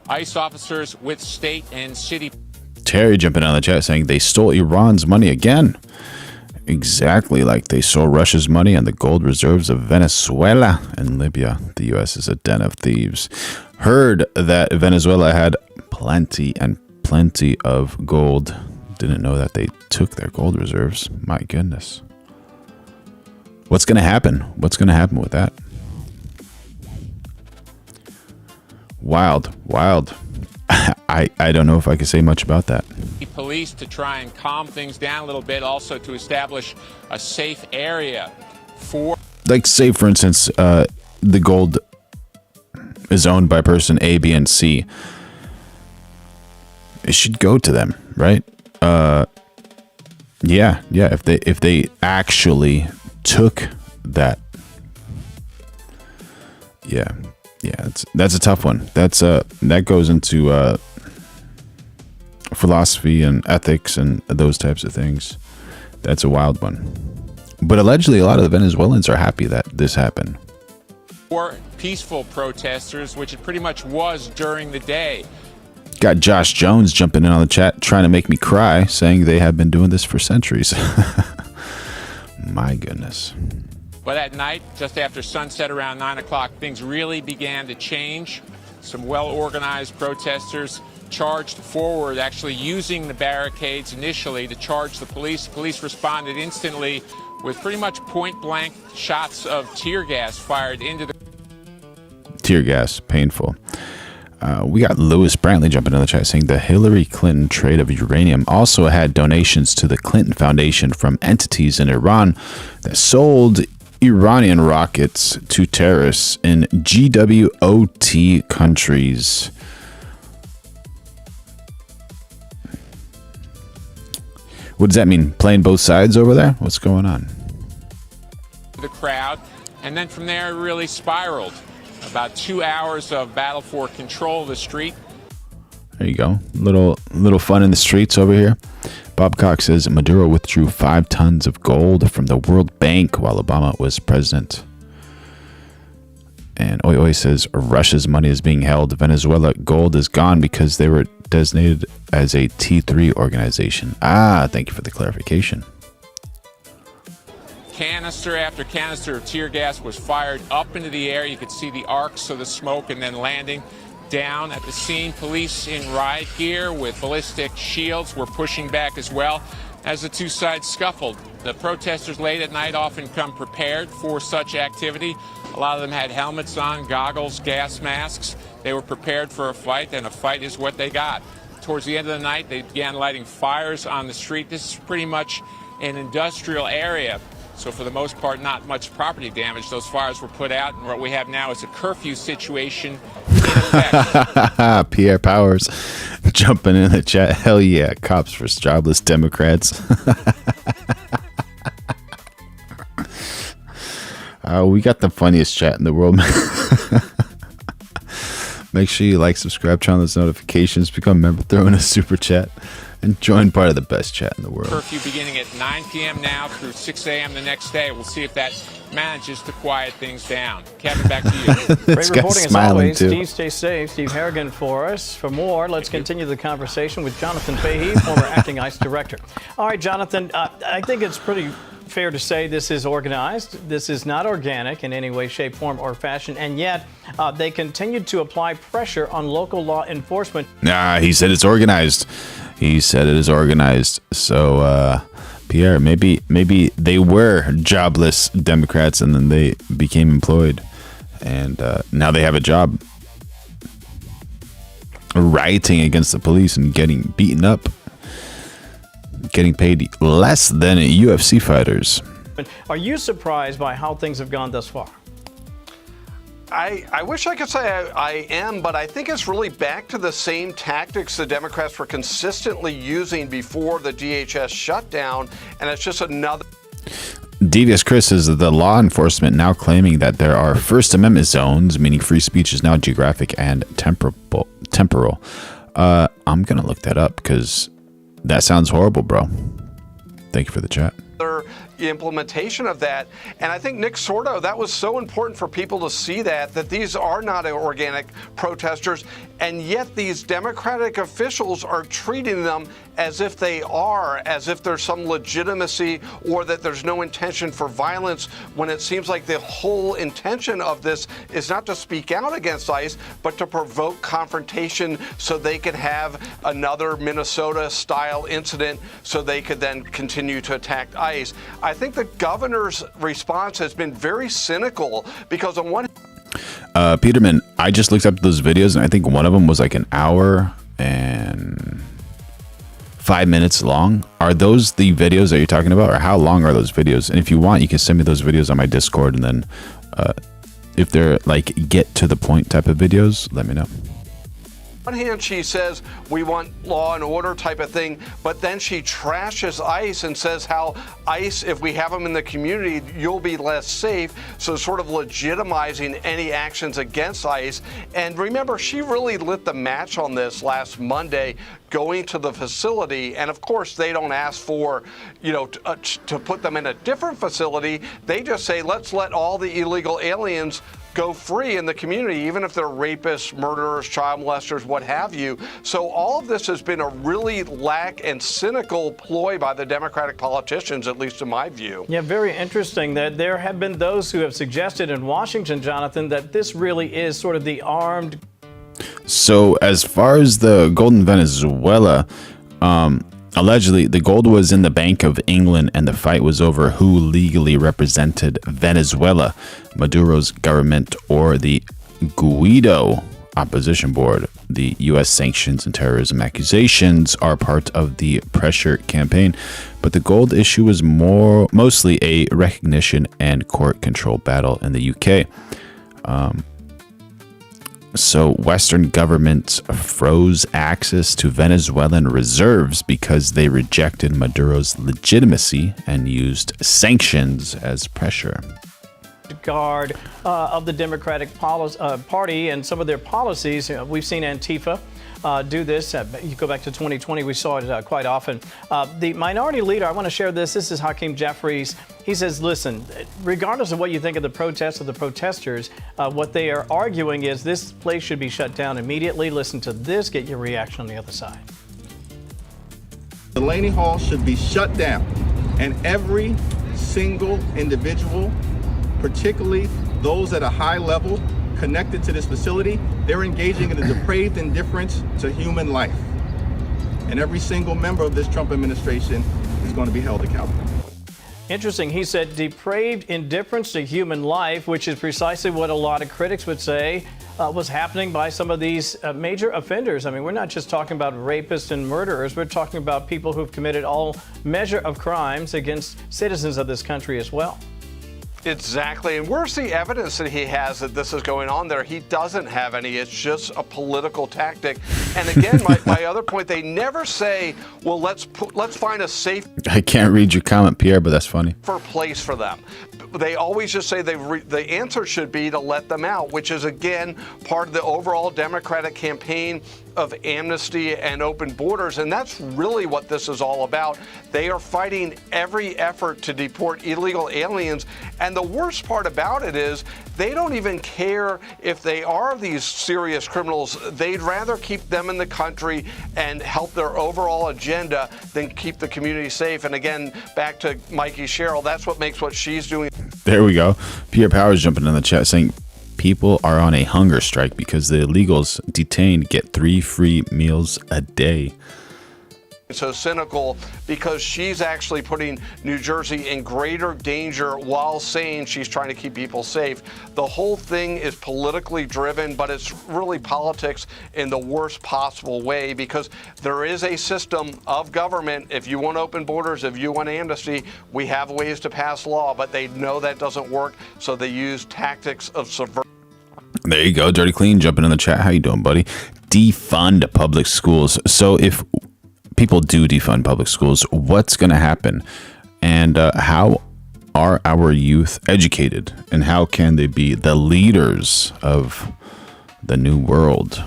Speaker 19: ICE officers with state and city.
Speaker 1: Terry jumping on the chat saying they stole Iran's money again. Exactly like they stole Russia's money and the gold reserves of Venezuela and Libya. The U.S. is a den of thieves. Heard that Venezuela had plenty of gold. Didn't know that they took their gold reserves. My goodness. What's going to happen? What's going to happen with that? Wild. I don't know if I can say much about that.
Speaker 19: Police to try and calm things down a little bit, also to establish a safe area for...
Speaker 1: Like, say, for instance, the gold is owned by person A, B, and C. It should go to them, right? Yeah. If they actually took that, yeah. That's a tough one. That goes into philosophy and ethics and those types of things. That's a wild one. But allegedly, a lot of the Venezuelans are happy that this happened.
Speaker 19: For peaceful protesters, which it pretty much was during the day.
Speaker 1: Got Josh Jones jumping in on the chat, trying to make me cry, saying they have been doing this for centuries. My goodness.
Speaker 19: But at night, just after sunset around 9 o'clock, things really began to change. Some well-organized protesters charged forward, actually using the barricades initially to charge the police. The police responded instantly with pretty much point-blank shots of tear gas fired into the...
Speaker 1: Tear gas, painful. We got Lewis Brantley jumping in the chat saying the Hillary Clinton trade of uranium also had donations to the Clinton Foundation from entities in Iran that sold Iranian rockets to terrorists in GWOT countries. What does that mean? Playing both sides over there? What's going on?
Speaker 19: The crowd, and then from there it really spiraled. About 2 hours of battle for control of the street.
Speaker 1: There you go. Little fun in the streets over here. Bob Cox says Maduro withdrew 5 tons of gold from the World Bank while Obama was president. And Oi Oi says Russia's money is being held. Venezuela gold is gone because they were designated as a T3 organization. Thank you for the clarification.
Speaker 19: Canister after canister of tear gas was fired up into the air. You could see the arcs of the smoke and then landing down at the scene. Police in riot gear with ballistic shields were pushing back as well as the two sides scuffled. The protesters late at night often come prepared for such activity. A lot of them had helmets on, goggles, gas masks. They were prepared for a fight, and a fight is what they got. Towards the end of the night, they began lighting fires on the street. This is pretty much an industrial area, so for the most part, not much property damage. Those fires were put out, and what we have now is a curfew situation in effect.
Speaker 1: Pierre Powers jumping in the chat. Hell yeah, cops for jobless Democrats. We got the funniest chat in the world, man. Make sure you like, subscribe, turn on those notifications, become a member, throw in a super chat, and join part of the best chat in the world.
Speaker 19: Curfew beginning at 9 p.m. now through 6 a.m. the next day. We'll see if that manages to quiet things down. Kevin, back to you.
Speaker 18: Great reporting as always. Too. Steve, stay safe. Steve Harrigan for us. For more, let's continue the conversation with Jonathn Fahey, former acting ICE director. All right, Jonathn, I think it's pretty fair to say this is organized. This is not organic in any way, shape, form, or fashion, and yet they continued to apply pressure on local law enforcement.
Speaker 1: He said it's organized. He said it is organized. So, Pierre, maybe they were jobless Democrats and then they became employed, and now they have a job rioting against the police and getting beaten up, getting paid less than UFC fighters.
Speaker 18: Are you surprised by how things have gone thus far?
Speaker 20: I wish I could say I am, but I think it's really back to the same tactics the Democrats were consistently using before the DHS shutdown, and it's just another.
Speaker 1: Devious Chris says that the law enforcement now claiming that there are First Amendment zones, meaning free speech is now geographic and temporal. I'm going to look that up because that sounds horrible, bro. Thank you for the chat.
Speaker 20: Implementation of that, and I think Nick Sordo, that was so important for people to see that these are not organic protesters, and yet these Democratic officials are treating them as if they are, as if there's some legitimacy or that there's no intention for violence, when it seems like the whole intention of this is not to speak out against ICE, but to provoke confrontation so they could have another Minnesota-style incident so they could then continue to attack ICE. I think the governor's response has been very cynical because on one
Speaker 1: Peterman, I just looked up those videos and I think one of them was like an hour and 5 minutes long. Are those the videos that you're talking about, or how long are those videos? And if you want, you can send me those videos on my Discord, and then if they're like get to the point type of videos, let me know.
Speaker 20: On one hand, she says we want law and order type of thing, but then she trashes ICE and says how ICE, if we have them in the community, you'll be less safe. So sort of legitimizing any actions against ICE. And remember, she really lit the match on this last Monday, going to the facility. And of course, they don't ask for, to put them in a different facility. They just say, let's let all the illegal aliens go free in the community, even if they're rapists, murderers, child molesters, what have you. So all of this has been a really lack and cynical ploy by the Democratic politicians, at least in my view.
Speaker 18: Yeah, very interesting that there have been those who have suggested in Washington, Jonathn, that this really is sort of the armed.
Speaker 1: So as far as the gold in Venezuela, allegedly, the gold was in the Bank of England, and the fight was over who legally represented Venezuela, Maduro's government or the Guaido opposition board. The U.S. sanctions and terrorism accusations are part of the pressure campaign, but the gold issue was mostly a recognition and court control battle in the UK. So Western governments froze access to Venezuelan reserves because they rejected Maduro's legitimacy and used sanctions as pressure.
Speaker 18: guard of the Democratic Party and some of their policies. We've seen Antifa do this. You go back to 2020, we saw it quite often. The minority leader, I want to share this. This is Hakeem Jeffries. He says, listen, regardless of what you think of the protests or the protesters, what they are arguing is this place should be shut down immediately. Listen to this, get your reaction on the other side.
Speaker 21: Delaney Hall should be shut down, and every single individual, particularly those at a high level connected to this facility, they're engaging in a depraved indifference to human life. And every single member of this Trump administration is going to be held accountable.
Speaker 18: Interesting. He said depraved indifference to human life, which is precisely what a lot of critics would say was happening by some of these major offenders. I mean, we're not just talking about rapists and murderers. We're talking about people who've committed all measure of crimes against citizens of this country as well.
Speaker 20: Exactly. And where's the evidence that he has that this is going on there? He doesn't have any. It's just a political tactic. And again, my other point, they never say, well, let's find a safe.
Speaker 1: I can't read your comment, Pierre, but that's funny.
Speaker 20: Place for them. They always just say the answer should be to let them out, which is, again, part of the overall Democratic campaign of amnesty and open borders. And that's really what this is all about. They are fighting every effort to deport illegal aliens. And the worst part about it is they don't even care if they are these serious criminals. They'd rather keep them in the country and help their overall agenda than keep the community safe. And again, back to Mikey Cheryl, that's what makes what she's doing.
Speaker 1: There we go. Pierre Powers jumping in the chat saying people are on a hunger strike because the illegals detained get 3 free meals a day.
Speaker 20: So cynical because she's actually putting New Jersey in greater danger while saying she's trying to keep people safe. The whole thing is politically driven, but it's really politics in the worst possible way because there is a system of government. If you want open borders, if you want amnesty, we have ways to pass law, but they know that doesn't work, so they use tactics of subversion.
Speaker 1: There you go, Dirty Clean jumping in the chat. How you doing, buddy? Defund public schools. So if people do defund public schools, what's going to happen? And how are our youth educated? And how can they be the leaders of the new world?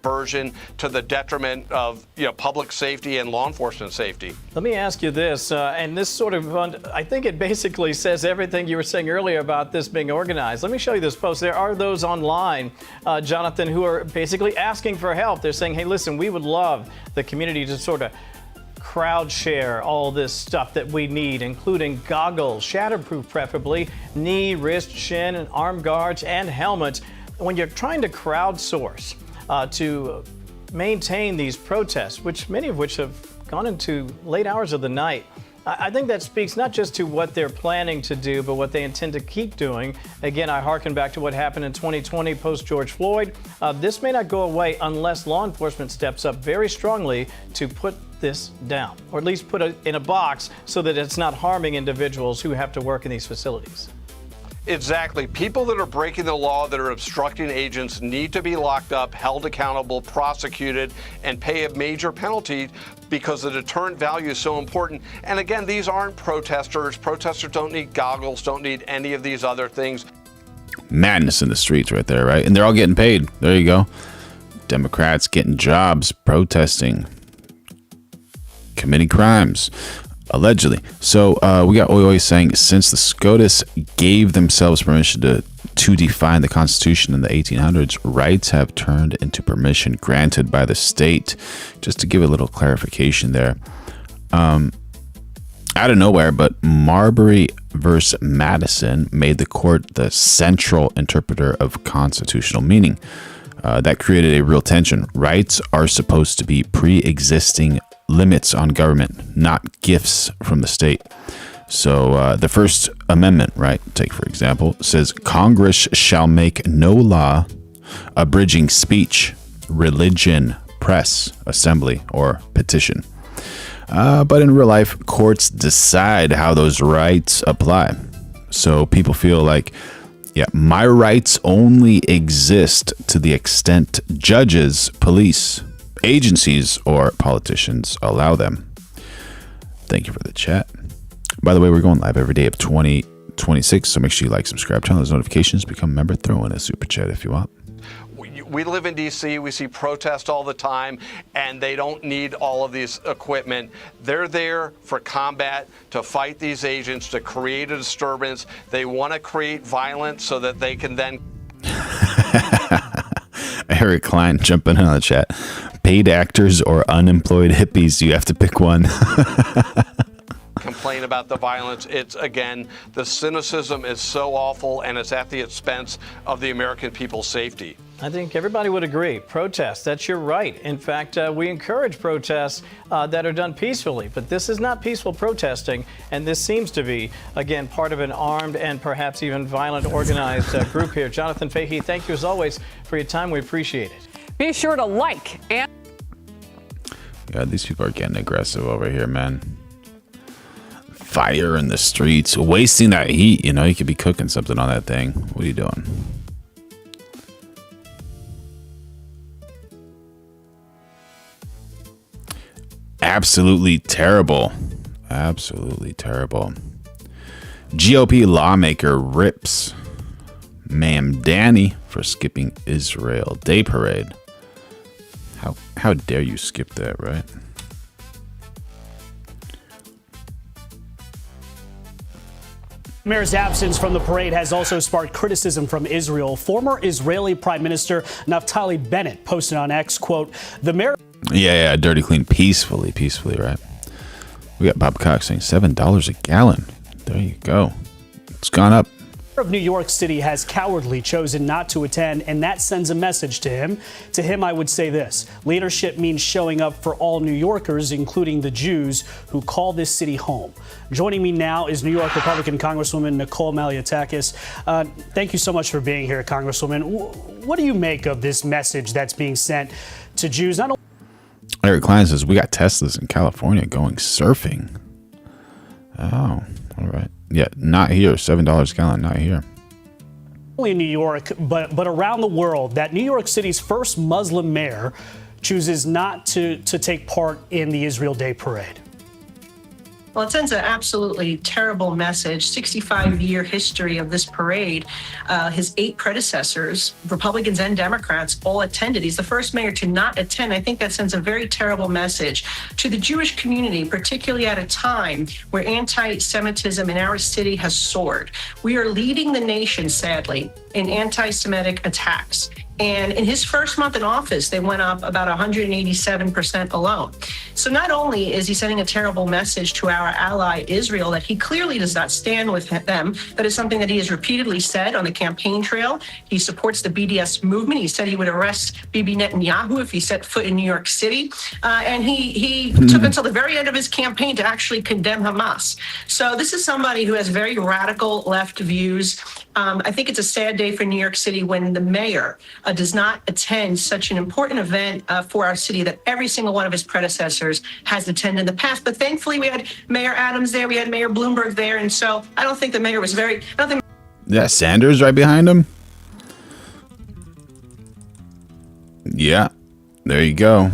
Speaker 20: Version to the detriment of public safety and law enforcement safety.
Speaker 18: Let me ask you this, and this sort of, I think it basically says everything you were saying earlier about this being organized. Let me show you this post. There are those online, Jonathan, who are basically asking for help. They're saying, hey, listen, we would love the community to sort of crowd share all this stuff that we need, including goggles, shatterproof preferably, knee, wrist, shin, and arm guards, and helmets. When you're trying to crowdsource to maintain these protests, many of which have gone into late hours of the night, I think that speaks not just to what they're planning to do, but what they intend to keep doing. Again, I hearken back to what happened in 2020 post-George Floyd. This may not go away unless law enforcement steps up very strongly to put this down, or at least put it in a box so that it's not harming individuals who have to work in these facilities.
Speaker 20: Exactly. People that are breaking the law, that are obstructing agents, need to be locked up, held accountable, prosecuted, and pay a major penalty because the deterrent value is so important. And again, these aren't protesters. Protesters don't need goggles, don't need any of these other things.
Speaker 1: Madness in the streets right there, right? And they're all getting paid. There you go. Democrats getting jobs, protesting, committing crimes. Allegedly. So we got Oyoy saying since the SCOTUS gave themselves permission to define the Constitution in the 1800s, rights have turned into permission granted by the state. Just to give a little clarification there. Out of nowhere, but Marbury versus Madison made the court the central interpreter of constitutional meaning. That created a real tension. Rights are supposed to be pre-existing limits on government, not gifts from the state. So the First Amendment, right, take for example, says Congress shall make no law abridging speech, religion, press, assembly, or petition. But in real life, courts decide how those rights apply. So people feel like, yeah, my rights only exist to the extent judges, police, agencies, or politicians allow them. Thank you for the chat. By the way, we're going live every day of 2026, so make sure you like, subscribe, turn on those notifications, become a member, throw in a super chat if you want.
Speaker 20: We live in D.C., we see protests all the time, and they don't need all of this equipment. They're there for combat, to fight these agents, to create a disturbance. They want to create violence so that they can then...
Speaker 1: Eric Klein jumping in on the chat. Paid actors or unemployed hippies, you have to pick one.
Speaker 20: complain about the violence. It's, again, the cynicism is so awful, and it's at the expense of the American people's safety.
Speaker 18: I think everybody would agree. Protest, that's your right. In fact, we encourage protests that are done peacefully, but this is not peaceful protesting, and this seems to be, again, part of an armed and perhaps even violent organized group here. Jonathn Fahey, thank you as always for your time. We appreciate it.
Speaker 2: Be sure to like and...
Speaker 1: Yeah, these people are getting aggressive over here, man. Fire in the streets, wasting that heat. You know, you could be cooking something on that thing. What are you doing? Absolutely terrible. Absolutely terrible. GOP lawmaker rips Ma'am Danny for skipping Israel Day Parade. How dare you skip that, right?
Speaker 22: Mayor's absence from the parade has also sparked criticism from Israel. Former Israeli Prime Minister Naftali Bennett posted on X, quote, the mayor...
Speaker 1: Yeah, dirty clean, peacefully, right? We got Bob Cox saying $7 a gallon. There you go. It's gone up.
Speaker 22: Of New York City has cowardly chosen not to attend, and that sends a message to him. To him, I would say this. Leadership means showing up for all New Yorkers, including the Jews who call this city home. Joining me now is New York Republican Congresswoman Nicole Malliotakis. Thank you so much for being here, Congresswoman. What do you make of this message that's being sent to Jews? Not only
Speaker 1: Eric Klein says, we got Teslas in California going surfing. Oh, all right. Yeah, not here. $7 a gallon, not here.
Speaker 22: Only in New York, but around the world, that New York City's first Muslim mayor chooses not to take part in the Israel Day Parade.
Speaker 23: Well, it sends an absolutely terrible message. 65-year history of this parade. His 8 predecessors, Republicans and Democrats, all attended. He's the first mayor to not attend. I think that sends a very terrible message to the Jewish community, particularly at a time where anti-Semitism in our city has soared. We are leading the nation, sadly, in anti-Semitic attacks. And in his first month in office, they went up about 187% alone. So not only is he sending a terrible message to our ally Israel that he clearly does not stand with them, that is something that he has repeatedly said on the campaign trail. He supports the BDS movement. He said he would arrest Bibi Netanyahu if he set foot in New York City. And he took until the very end of his campaign to actually condemn Hamas. So this is somebody who has very radical left views. I think it's a sad day for New York City when the mayor does not attend such an important event for our city that every single one of his predecessors has attended in the past. But thankfully, we had Mayor Adams there, we had Mayor Bloomberg there, and so I don't think the mayor was very...
Speaker 1: Yeah, Sanders right behind him. Yeah, there you go.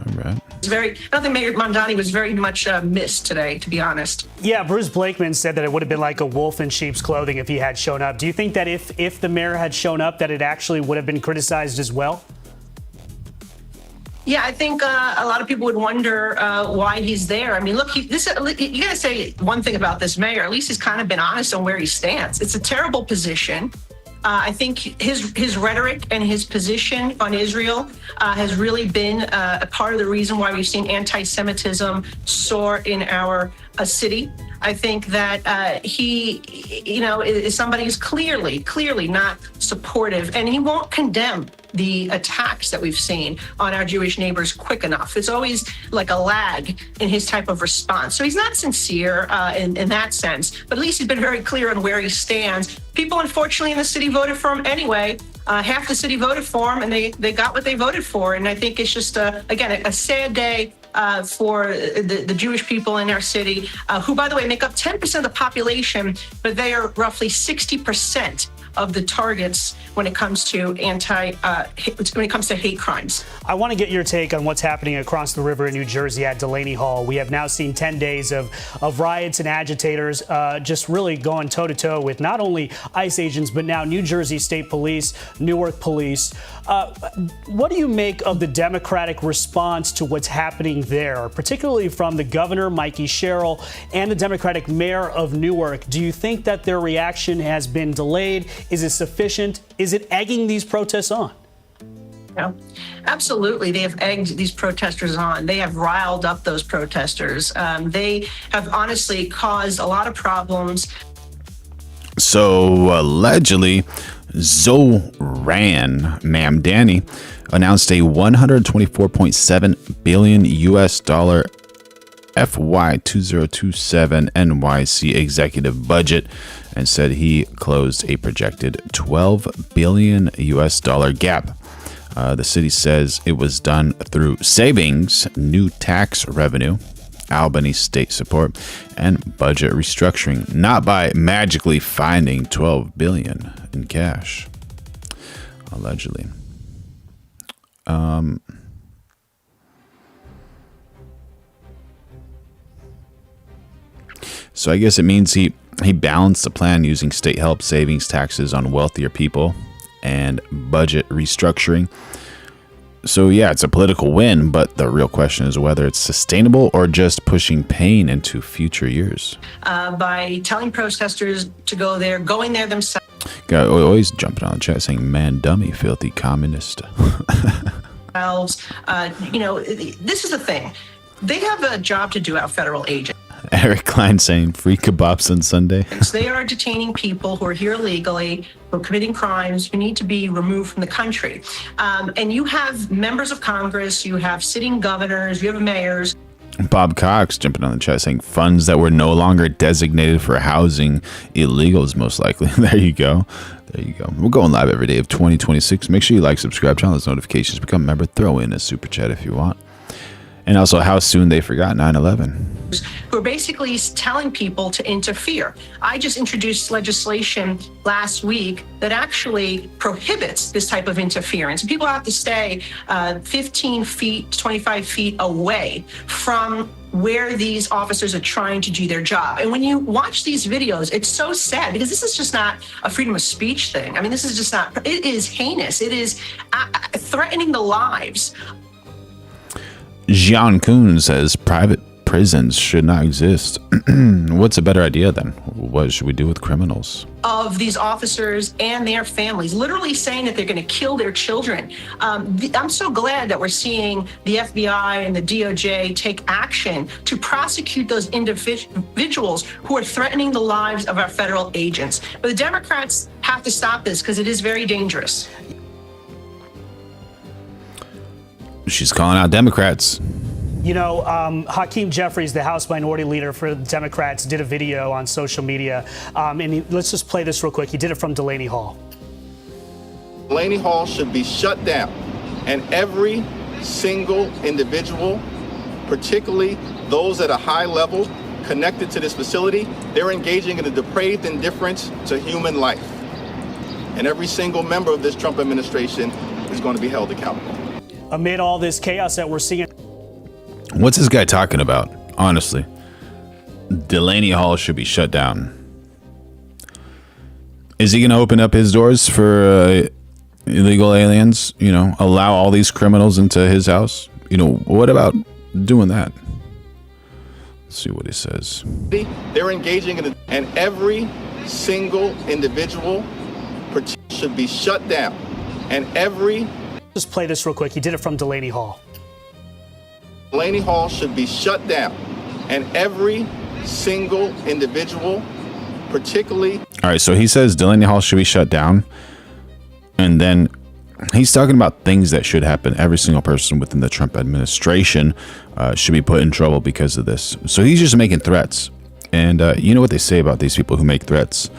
Speaker 1: All right.
Speaker 23: I don't think Mayor Mondani was very much missed today, to be honest.
Speaker 22: Yeah, Bruce Blakeman said that it would have been like a wolf in sheep's clothing if he had shown up. Do you think that if the mayor had shown up, that it actually would have been criticized as well?
Speaker 23: Yeah, I think a lot of people would wonder why he's there. I mean, look, you got to say one thing about this mayor. At least he's kind of been honest on where he stands. It's a terrible position. I think his rhetoric and his position on Israel has really been a part of the reason why we've seen anti-Semitism soar in our city. I think that he, is somebody who's clearly not supportive, and he won't condemn the attacks that we've seen on our Jewish neighbors quick enough. It's always like a lag in his type of response. So he's not sincere in that sense, but at least he's been very clear on where he stands. People, unfortunately, in the city voted for him anyway. Half the city voted for him, and they got what they voted for. And I think it's just, again, a sad day for the Jewish people in our city, who, by the way, make up 10% of the population, but they are roughly 60% of the targets when it comes to hate crimes.
Speaker 22: I want to get your take on what's happening across the river in New Jersey at Delaney Hall. We have now seen 10 days of riots and agitators just really going toe-to-toe with not only ICE agents, but now New Jersey State Police, Newark Police. What do you make of the Democratic response to what's happening there, particularly from the governor, Mikey Sherrill, and the Democratic mayor of Newark? Do you think that their reaction has been delayed? Is it sufficient? Is it egging these protests on?
Speaker 23: Yeah, absolutely. They have egged these protesters on. They have riled up those protesters. They have honestly caused a lot of problems.
Speaker 1: So allegedly, Zoran Mamdani announced a $124.7 billion US dollar FY 2027 NYC executive budget and said he closed a projected $12 billion US dollar gap. The city says it was done through savings, new tax revenue, Albany state support, and budget restructuring, not by magically finding $12 billion in cash, allegedly. So I guess it means he balanced the plan using state help, savings, taxes on wealthier people, and budget restructuring. So yeah, it's a political win, but the real question is whether it's sustainable or just pushing pain into future years.
Speaker 23: By telling protesters to go there, going there themselves.
Speaker 1: Guy always jumping on the chat saying, "Man, dummy, filthy communist."
Speaker 23: This is the thing. They have a job to do, our federal agents.
Speaker 1: Eric Klein saying, "Free kebabs on Sunday."
Speaker 23: They are detaining people who are here illegally, who are committing crimes, who need to be removed from the country. And you have members of Congress, you have sitting governors, you have mayors.
Speaker 1: Bob Cox jumping on the chat saying, "Funds that were no longer designated for housing illegals, most likely." There you go. There you go. We're going live every day of 2026. Make sure you like, subscribe, turn on those notifications, become a member, throw in a super chat if you want. And also how soon they forgot 9/11.
Speaker 23: Who are basically telling people to interfere. I just introduced legislation last week that actually prohibits this type of interference. People have to stay 15 feet, 25 feet away from where these officers are trying to do their job. And when you watch these videos, it's so sad because this is just not a freedom of speech thing. I mean, this is just not, it is heinous. It is threatening the lives.
Speaker 1: Jean Kuhn says private prisons should not exist. What's a better idea then? What should we do with criminals?
Speaker 23: Of these officers and their families, literally saying that they're going to kill their children. I'm so glad that we're seeing the FBI and the DOJ take action to prosecute those individuals who are threatening the lives of our federal agents. But the Democrats have to stop this because it is very dangerous.
Speaker 1: She's calling out Democrats.
Speaker 22: You know, Hakeem Jeffries, the House Minority Leader for the Democrats, did a video on social media. Let's just play this real quick. He did it from Delaney Hall.
Speaker 21: Delaney Hall should be shut down, and every single individual, particularly those at a high level connected to this facility, they're engaging in a depraved indifference to human life. And every single member of this Trump administration is going to be held accountable.
Speaker 22: Amid all this chaos that we're seeing.
Speaker 1: What's this guy talking about? Honestly, Delaney Hall should be shut down. Is he going to open up his doors for illegal aliens? You know, allow all these criminals into his house? You know, what about doing that? Let's see what he says.
Speaker 21: They're engaging in and every single individual should be shut down, and every.
Speaker 22: Just play this real quick. He did it from Delaney Hall.
Speaker 21: Delaney Hall should be shut down, and every single individual, particularly.
Speaker 1: All right, so he says Delaney Hall should be shut down, and then he's talking about things that should happen. Every single person within the Trump administration should be put in trouble because of this. So he's just making threats, and you know what they say about these people who make threats.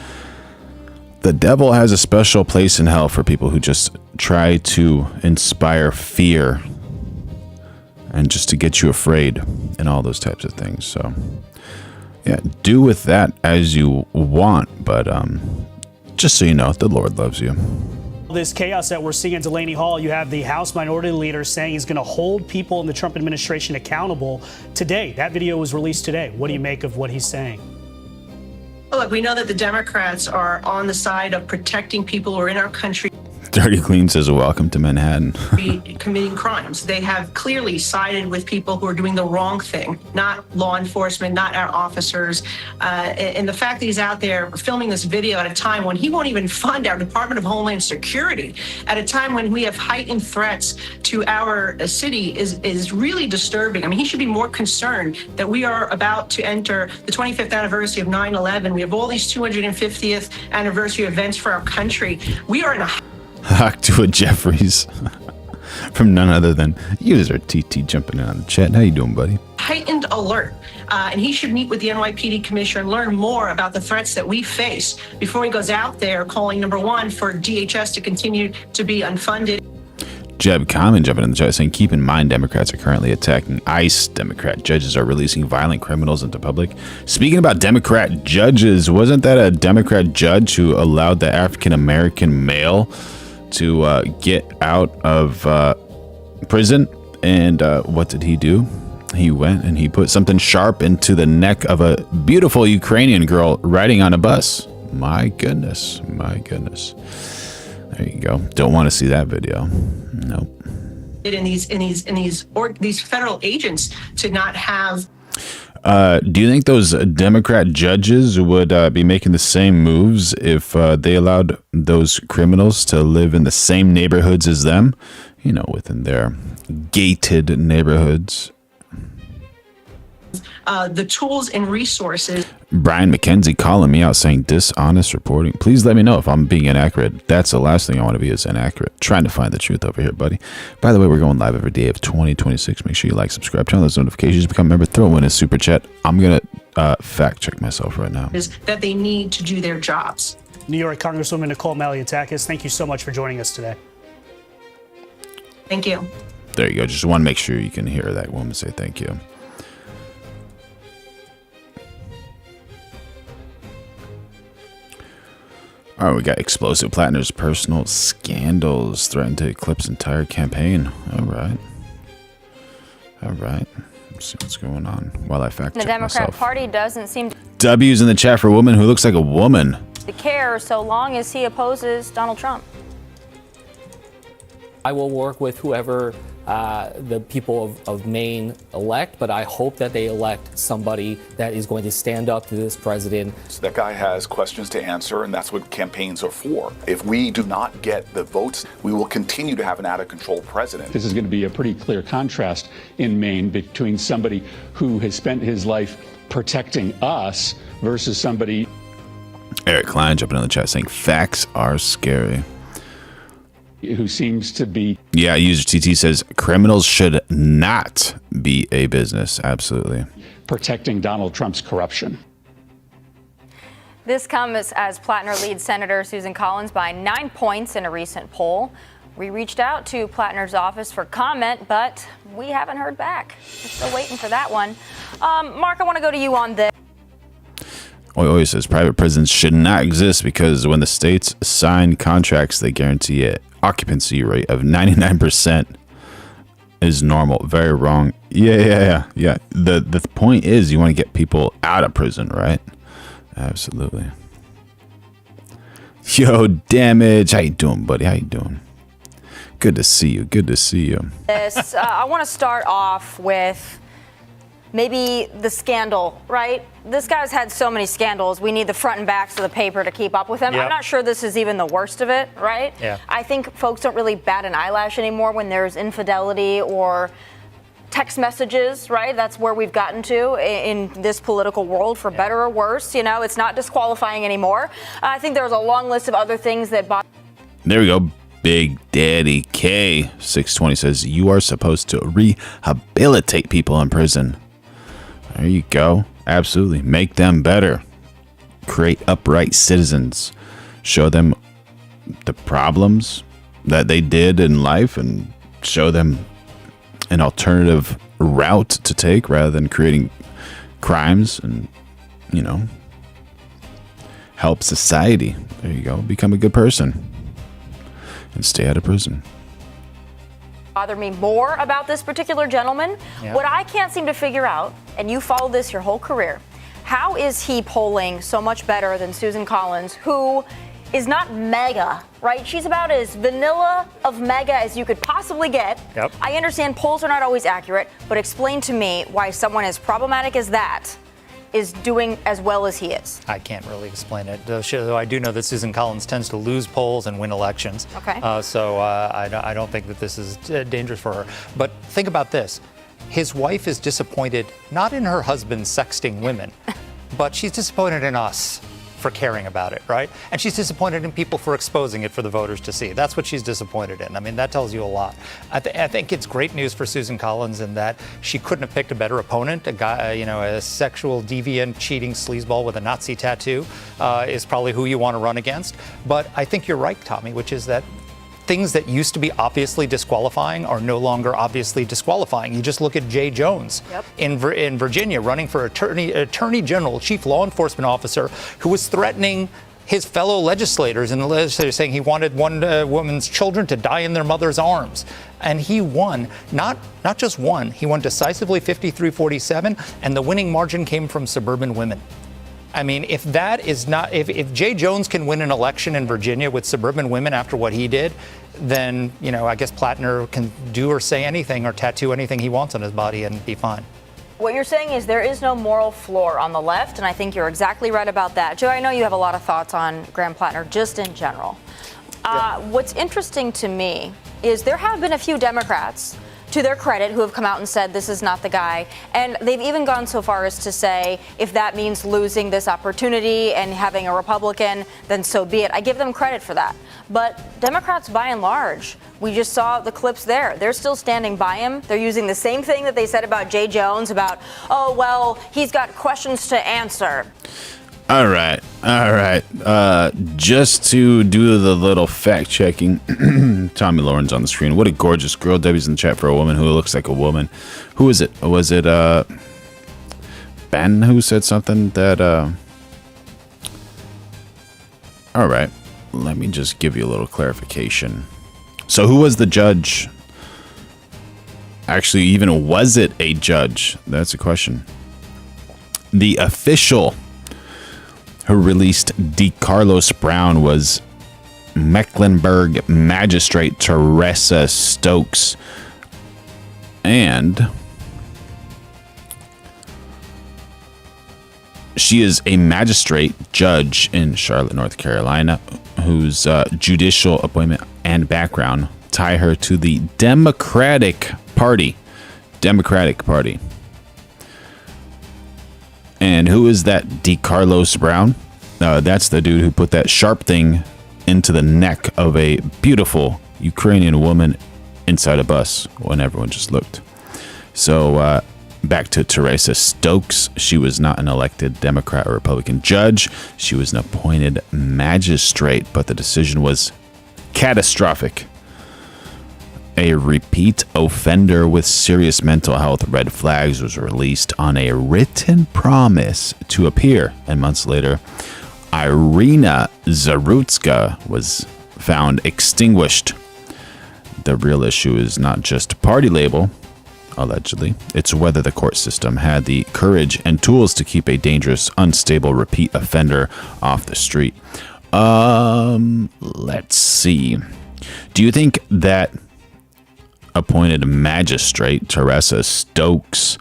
Speaker 1: The devil has a special place in hell for people who just try to inspire fear and just to get you afraid and all those types of things. So yeah, do with that as you want, but Just so you know, the Lord loves you.
Speaker 22: This chaos that we're seeing at Delaney Hall, you have the House Minority Leader saying he's going to hold people in the Trump administration accountable today. That video was released today. What do you make of what he's saying?
Speaker 23: Look, we know that the Democrats are on the side of protecting people who are in our country.
Speaker 1: Dirty Clean says, welcome to Manhattan.
Speaker 23: Committing crimes. They have clearly sided with people who are doing the wrong thing, not law enforcement, not our officers. And the fact that he's out there filming this video at a time when he won't even fund our Department of Homeland Security, at a time when we have heightened threats to our city is really disturbing. I mean, he should be more concerned that we are about to enter the 25th anniversary of 9/11. We have all these 250th anniversary events for our country. We are in a
Speaker 1: Hack to a Jeffries from none other than user TT jumping in on the chat. How you doing, buddy?
Speaker 23: heightened alert. And he should meet with the NYPD commissioner and learn more about the threats that we face before he goes out there calling, number one, for DHS to continue to be unfunded.
Speaker 1: Jeb Common jumping in the chat saying, keep in mind Democrats are currently attacking ICE. Democrat judges are releasing violent criminals into public. Speaking about Democrat judges, wasn't that a Democrat judge who allowed the African-American male to get out of prison? And what did he do? He went and he put something sharp into the neck of a beautiful Ukrainian girl riding on a bus. My goodness. My goodness. There you go. Don't want to see that video. Nope.
Speaker 23: In these federal agents to not have.
Speaker 1: Do you think those Democrat judges would be making the same moves if they allowed those criminals to live in the same neighborhoods as them? You know, within their gated neighborhoods.
Speaker 23: The tools and resources.
Speaker 1: Brian McKenzie calling me out saying dishonest reporting. Please let me know if I'm being inaccurate. That's the last thing I want to be, is inaccurate. Trying to find the truth over here, buddy. By the way, we're going live every day of 2026. Make sure you like, subscribe, turn on those notifications, become a member, throw in a super chat. I'm going to fact check myself right now.
Speaker 23: Is that they need to do their jobs.
Speaker 22: New York Congresswoman Nicole Malliotakis, thank you so much for joining us today.
Speaker 23: Thank you.
Speaker 1: There you go. Just want to make sure you can hear that woman say thank you. All right, we got explosive Platner's personal scandals threaten to eclipse entire campaign. All right. All right. Let's see what's going on while I fact check
Speaker 3: The Democrat
Speaker 1: myself.
Speaker 3: Party doesn't seem
Speaker 1: W's in the chat for a woman who looks like a woman.
Speaker 3: to care so long as he opposes Donald Trump.
Speaker 4: I will work with whoever the people of Maine elect, but I hope that they elect somebody that is going to stand up to this president.
Speaker 8: So that guy has questions to answer, and that's what campaigns are for. If we do not get the votes, we will continue to have an out-of-control president.
Speaker 9: This is going to be a pretty clear contrast in Maine between somebody who has spent his life protecting us versus somebody.
Speaker 1: Eric Klein jumping in the chat saying facts are scary.
Speaker 9: Who seems to be.
Speaker 1: Yeah, user TT says criminals should not be a business. Absolutely.
Speaker 9: Protecting Donald Trump's corruption.
Speaker 3: This comes as Platner leads Senator Susan Collins by 9 points in a recent poll. We reached out to Platner's office for comment, but we haven't heard back. We're still waiting for that one. Mark, I want to go to you on this.
Speaker 1: Oy says private prisons should not exist because when the states sign contracts, they guarantee an occupancy rate of 99% is normal. Very wrong. Yeah. The point is you want to get people out of prison, right? Absolutely. Yo, Damage. How you doing, buddy? How you doing? Good to see you. Good to see you.
Speaker 3: I want to start off with maybe the scandal, right? This guy's had so many scandals. We need the front and backs of the paper to keep up with him.
Speaker 7: Yep.
Speaker 3: I'm not sure this is even the worst of it, right?
Speaker 7: Yeah.
Speaker 3: I think folks don't really bat an eyelash anymore when there's infidelity or text messages, right? That's where we've gotten to in this political world, for better or worse. You know, it's not disqualifying anymore. I think there's a long list of other things that bother.
Speaker 1: There we go. Big Daddy K620 says you are supposed to rehabilitate people in prison. There you go. Absolutely. Make them better. Create upright citizens. Show them the problems that they did in life and show them an alternative route to take rather than creating crimes and, you know, help society. There you go. Become a good person and stay out of prison.
Speaker 3: Bother me more about this particular gentleman.
Speaker 7: Yeah.
Speaker 3: What I can't seem to figure out, and you followed this your whole career, how is he polling so much better than Susan Collins, who is not mega, right? She's about as vanilla of mega as you could possibly get.
Speaker 7: Yep.
Speaker 3: I understand polls are not always accurate, but explain to me why someone as problematic as that is doing as well as he is.
Speaker 7: I can't really explain it. Though I do know that Susan Collins tends to lose polls and win elections.
Speaker 3: Okay.
Speaker 7: So I don't think that this is dangerous for her. But think about this. His wife is disappointed not in her husband sexting women, but she's disappointed in us for caring about it, right? And she's disappointed in people for exposing it for the voters to see. That's what she's disappointed in. I mean, that tells you a lot. I think it's great news for Susan Collins in that she couldn't have picked a better opponent. A guy, a sexual deviant, cheating sleazeball with a Nazi tattoo is probably who you want to run against. But I think you're right, Tommy, which is that things that used to be obviously disqualifying are no longer obviously disqualifying. You just look at Jay Jones in Virginia running for attorney general, chief law enforcement officer, who was threatening his fellow legislators in the legislature, saying he wanted one woman's children to die in their mother's arms. And he won, not just won, he won decisively 53-47, and the winning margin came from suburban women. I mean, if that is not, if Jay Jones can win an election in Virginia with suburban women after what he did, then, I guess Platner can do or say anything or tattoo anything he wants on his body and be fine.
Speaker 3: What you're saying is there is no moral floor on the left, and I think you're exactly right about that. Joe, I know you have a lot of thoughts on Graham Platner just in general. What's interesting to me is there have been a few Democrats, to their credit, who have come out and said this is not the guy. And they've even gone so far as to say if that means losing this opportunity and having a Republican, then so be it. I give them credit for that. But Democrats, by and large, we just saw the clips there. They're still standing by him. They're using the same thing that they said about Jay Jones about, oh, well, he's got questions to answer.
Speaker 1: All right. Just to do the little fact checking, Tommy Lauren's on the screen. What a gorgeous girl. Debbie's in the chat for a woman who looks like a woman. Who is it? Was it Ben who said something that all right. Let me just give you a little clarification. So who was the judge? Actually, even was it a judge? That's a question. The official who released DeCarlos Brown was Mecklenburg magistrate Teresa Stokes. And she is a magistrate judge in Charlotte, North Carolina, whose judicial appointment and background tie her to the Democratic Party. And who is that DeCarlos Brown? That's the dude who put that sharp thing into the neck of a beautiful Ukrainian woman inside a bus when everyone just looked. So back to Teresa Stokes. She was not an elected Democrat or Republican judge. She was an appointed magistrate, but the decision was catastrophic. A repeat offender with serious mental health red flags was released on a written promise to appear, and months later, Irina Zarutska was found extinguished. The real issue is not just party label, allegedly. It's whether the court system had the courage and tools to keep a dangerous, unstable repeat offender off the street. Let's see. Do you think that appointed magistrate Teresa Stokes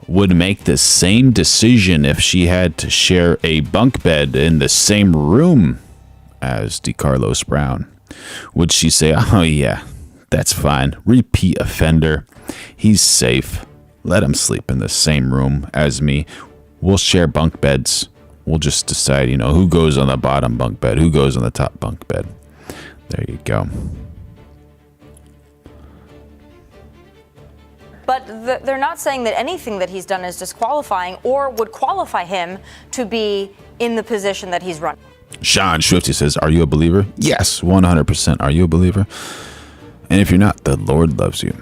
Speaker 1: would make the same decision if she had to share a bunk bed in the same room as DeCarlos Brown? Would she say, oh yeah, that's fine, repeat offender, he's safe, let him sleep in the same room as me, we'll share bunk beds, we'll just decide, who goes on the bottom bunk bed, who goes on the top bunk bed. There you go.
Speaker 3: But they're not saying that anything that he's done is disqualifying or would qualify him to be in the position that he's running.
Speaker 1: Sean Swifty says, are you a believer? Yes, 100%. Are you a believer? And if you're not, the Lord loves you.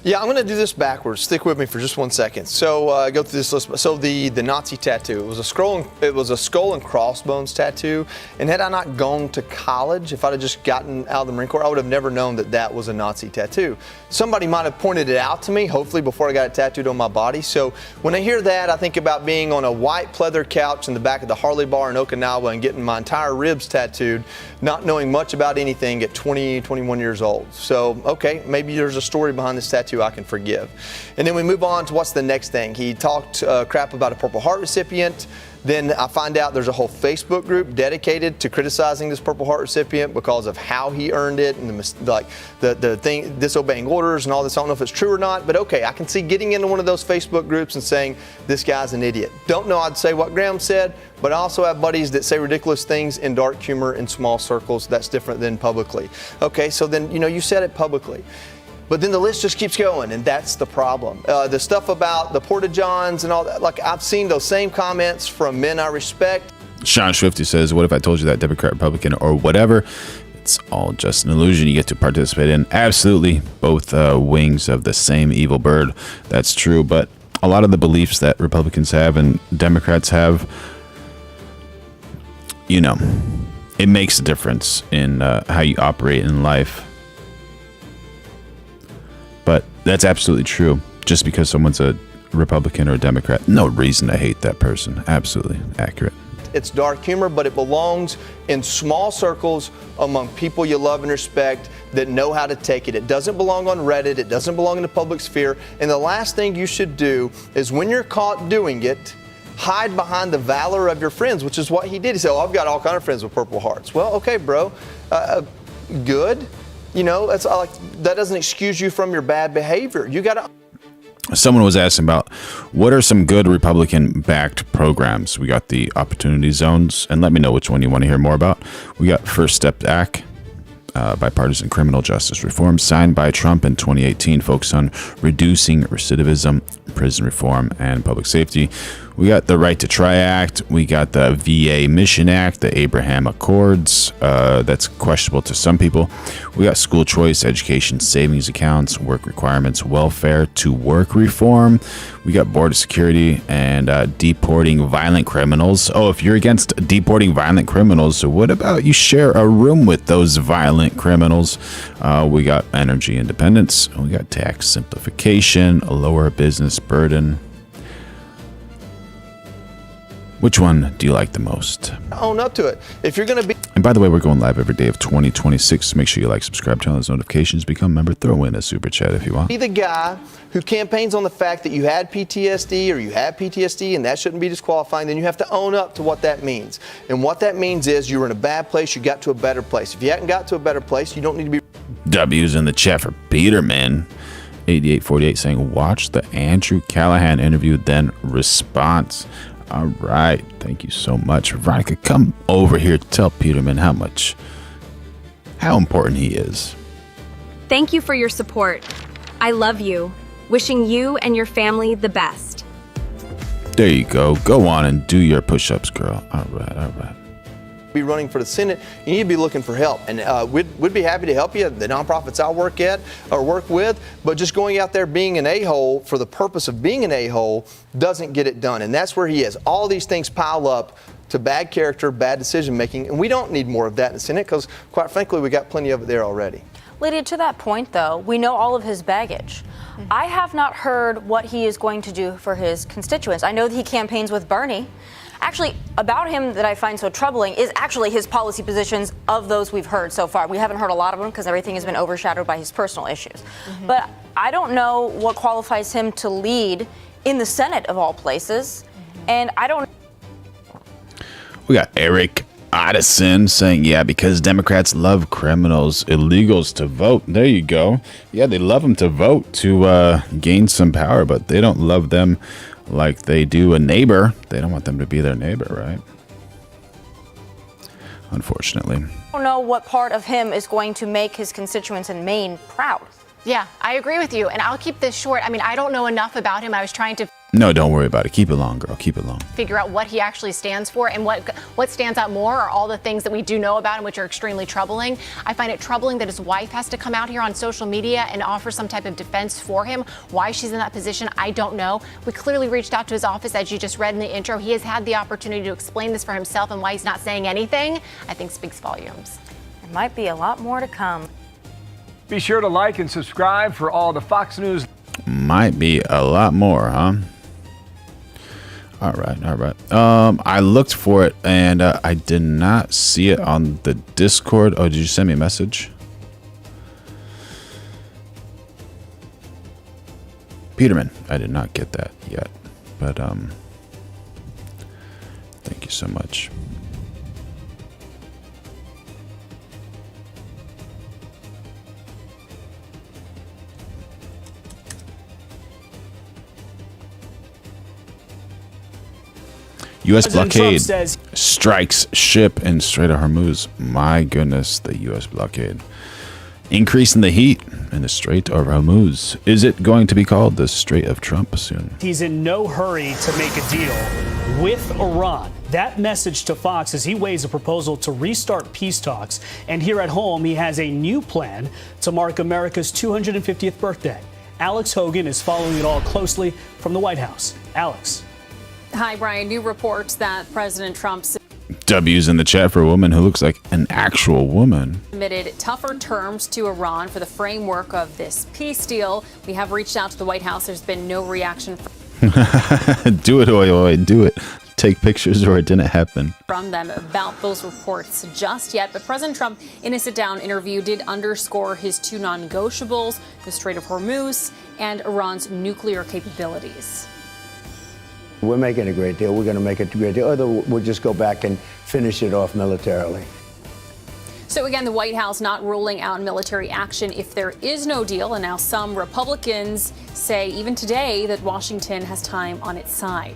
Speaker 5: Yeah, I'm going to do this backwards. Stick with me for just 1 second. So go through this list. So the Nazi tattoo, it was a skull and crossbones tattoo. And had I not gone to college, if I'd have just gotten out of the Marine Corps, I would have never known that that was a Nazi tattoo. Somebody might have pointed it out to me, hopefully before I got it tattooed on my body. So when I hear that, I think about being on a white pleather couch in the back of the Harley bar in Okinawa and getting my entire ribs tattooed, not knowing much about anything at 20, 21 years old. So, okay, maybe there's a story behind this tattoo I can forgive. And then we move on to what's the next thing. He talked crap about a Purple Heart recipient. Then I find out there's a whole Facebook group dedicated to criticizing this Purple Heart recipient because of how he earned it and the thing, disobeying orders and all this. I don't know if it's true or not, but okay, I can see getting into one of those Facebook groups and saying this guy's an idiot. Don't know I'd say what Grahm said, but I also have buddies that say ridiculous things in dark humor in small circles. That's different than publicly. Okay, so then you said it publicly. But then the list just keeps going, and that's the problem. The stuff about the porta-johns and all that, like I've seen those same comments from men I respect.
Speaker 1: Sean Swifty says, what if I told you that Democrat, Republican, or whatever, it's all just an illusion you get to participate in? Absolutely, both wings of the same evil bird. That's true, but a lot of the beliefs that Republicans have and Democrats have, it makes a difference in how you operate in life. But that's absolutely true. Just because someone's a Republican or a Democrat, no reason to hate that person. Absolutely accurate.
Speaker 5: It's dark humor, but it belongs in small circles among people you love and respect that know how to take it. It doesn't belong on Reddit. It doesn't belong in the public sphere. And the last thing you should do is when you're caught doing it, hide behind the valor of your friends, which is what he did. He said, I've got all kinds of friends with Purple Hearts. Well, okay, bro. Good. That's like that doesn't excuse you from your bad behavior. You got to.
Speaker 1: Someone was asking about what are some good Republican-backed programs. We got the Opportunity Zones, and let me know which one you want to hear more about. We got First Step Act, bipartisan criminal justice reform, signed by Trump in 2018, focused on reducing recidivism, prison reform, and public safety. We got the Right to Try Act. We got the VA Mission Act, the Abraham Accords. That's questionable to some people. We got school choice, education savings accounts, work requirements, welfare to work reform. We got border security and deporting violent criminals. Oh, if you're against deporting violent criminals, so what about you share a room with those violent criminals? We got energy independence. We got tax simplification, a lower business burden. Which one do you like the most?
Speaker 5: Own up to it. If you're going to be...
Speaker 1: And by the way, we're going live every day of 2026. Make sure you like, subscribe, turn on those notifications, become a member, throw in a super chat if you want.
Speaker 5: Be the guy who campaigns on the fact that you had PTSD or you have PTSD and that shouldn't be disqualifying, then you have to own up to what that means. And what that means is you were in a bad place, you got to a better place. If you hadn't got to a better place, you don't need to be...
Speaker 1: W's in the chat for Peterman. 8848 saying, watch the Andrew Callahan interview, then response. All right. Thank you so much. Veronica, come over here. Tell Peterman how important he is.
Speaker 10: Thank you for your support. I love you. Wishing you and your family the best.
Speaker 1: There you go. Go on and do your push-ups, girl. All right.
Speaker 5: Be running for the Senate, you need to be looking for help, and we'd be happy to help you, the nonprofits I work at or work with, but just going out there being an a-hole for the purpose of being an a-hole doesn't get it done, and that's where he is. All these things pile up to bad character, bad decision making, and we don't need more of that in the Senate because, quite frankly, we got plenty of it there already.
Speaker 3: Lydia, to that point, though, we know all of his baggage. I have not heard what he is going to do for his constituents. I know that he campaigns with Bernie. Actually, about him that I find so troubling is actually his policy positions of those we've heard so far. We haven't heard a lot of them because everything has been overshadowed by his personal issues. But I don't know what qualifies him to lead in the Senate of all places. And I don't...
Speaker 1: We got Eric Addison saying, yeah, because Democrats love criminals, illegals to vote. There you go. Yeah, they love them to vote to gain some power, but they don't love them like they do a neighbor. They don't want them to be their neighbor, right? Unfortunately.
Speaker 3: I don't know what part of him is going to make his constituents in Maine proud.
Speaker 6: Yeah, I agree with you. And I'll keep this short. I mean, I don't know enough about him. I was trying to...
Speaker 1: No, don't worry about it. Keep it long, girl. Keep it long.
Speaker 6: Figure out what he actually stands for, and what stands out more are all the things that we do know about and which are extremely troubling. I find it troubling that his wife has to come out here on social media and offer some type of defense for him. Why she's in that position, I don't know. We clearly reached out to his office, as you just read in the intro. He has had the opportunity to explain this for himself, and why he's not saying anything, I think speaks volumes.
Speaker 3: There might be a lot more to come.
Speaker 12: Be sure to like and subscribe for all the Fox News.
Speaker 1: Might be a lot more, huh? All right. I looked for it and I did not see it on the Discord. Oh, did you send me a message? Peterman, I did not get that yet, but thank you so much. U.S. blockade strikes ship in Strait of Hormuz. My goodness, the U.S. blockade. Increasing the heat in the Strait of Hormuz. Is it going to be called the Strait of Trump soon?
Speaker 22: He's in no hurry to make a deal with Iran. That message to Fox as he weighs a proposal to restart peace talks. And here at home, he has a new plan to mark America's 250th birthday. Alex Hogan is following it all closely from the White House. Alex.
Speaker 13: Hi, Brian. New reports that President Trump
Speaker 1: W's in the chat for a woman who looks like an actual woman.
Speaker 13: Submitted tougher terms to Iran for the framework of this peace deal. We have reached out to the White House. There's been no reaction
Speaker 1: Do it, oi, do it. Take pictures or it didn't happen.
Speaker 13: From them about those reports just yet. But President Trump, in a sit-down interview, did underscore his two non-negotiables, the Strait of Hormuz and Iran's nuclear capabilities.
Speaker 24: We're making a great deal. We're going to make it a great deal. Or we'll just go back and finish it off militarily.
Speaker 13: So again, the White House not ruling out military action if there is no deal. And now some Republicans say even today that Washington has time on its side.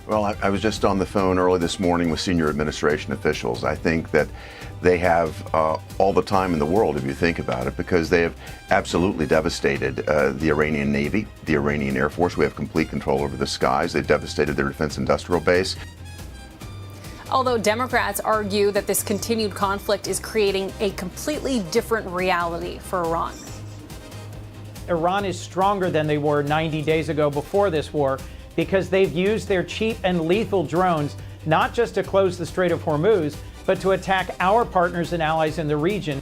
Speaker 25: Well, I was just on the phone early this morning with senior administration officials. I think that they have all the time in the world, if you think about it, because they have absolutely devastated the Iranian Navy, the Iranian Air Force. We have complete control over the skies. They've devastated their defense industrial base.
Speaker 13: Although Democrats argue that this continued conflict is creating a completely different reality for Iran.
Speaker 26: Iran is stronger than they were 90 days ago before this war because they've used their cheap and lethal drones not just to close the Strait of Hormuz, but to attack our partners and allies in the region.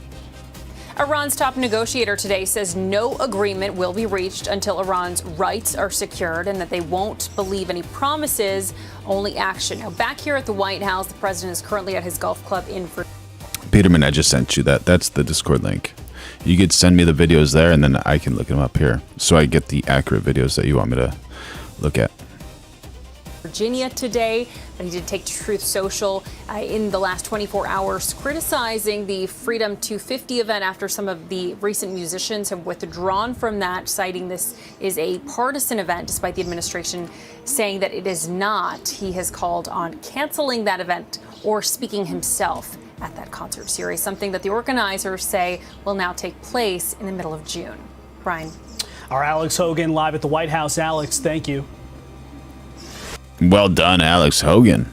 Speaker 13: Iran's top negotiator today says no agreement will be reached until Iran's rights are secured and that they won't believe any promises, only action. Now, back here at the White House, the president is currently at his golf club in Virginia.
Speaker 1: Peterman, I just sent you that. That's the Discord link. You could send me the videos there, and then I can look them up here so I get the accurate videos that you want me to look at.
Speaker 13: Virginia today, but he did take to Truth Social in the last 24 hours, criticizing the Freedom 250 event after some of the recent musicians have withdrawn from that, citing this is a partisan event, despite the administration saying that it is not. He has called on canceling that event or speaking himself at that concert series, something that the organizers say will now take place in the middle of June. Brian.
Speaker 22: Our Alex Hogan live at the White House. Alex, thank you.
Speaker 1: Well done, Alex Hogan.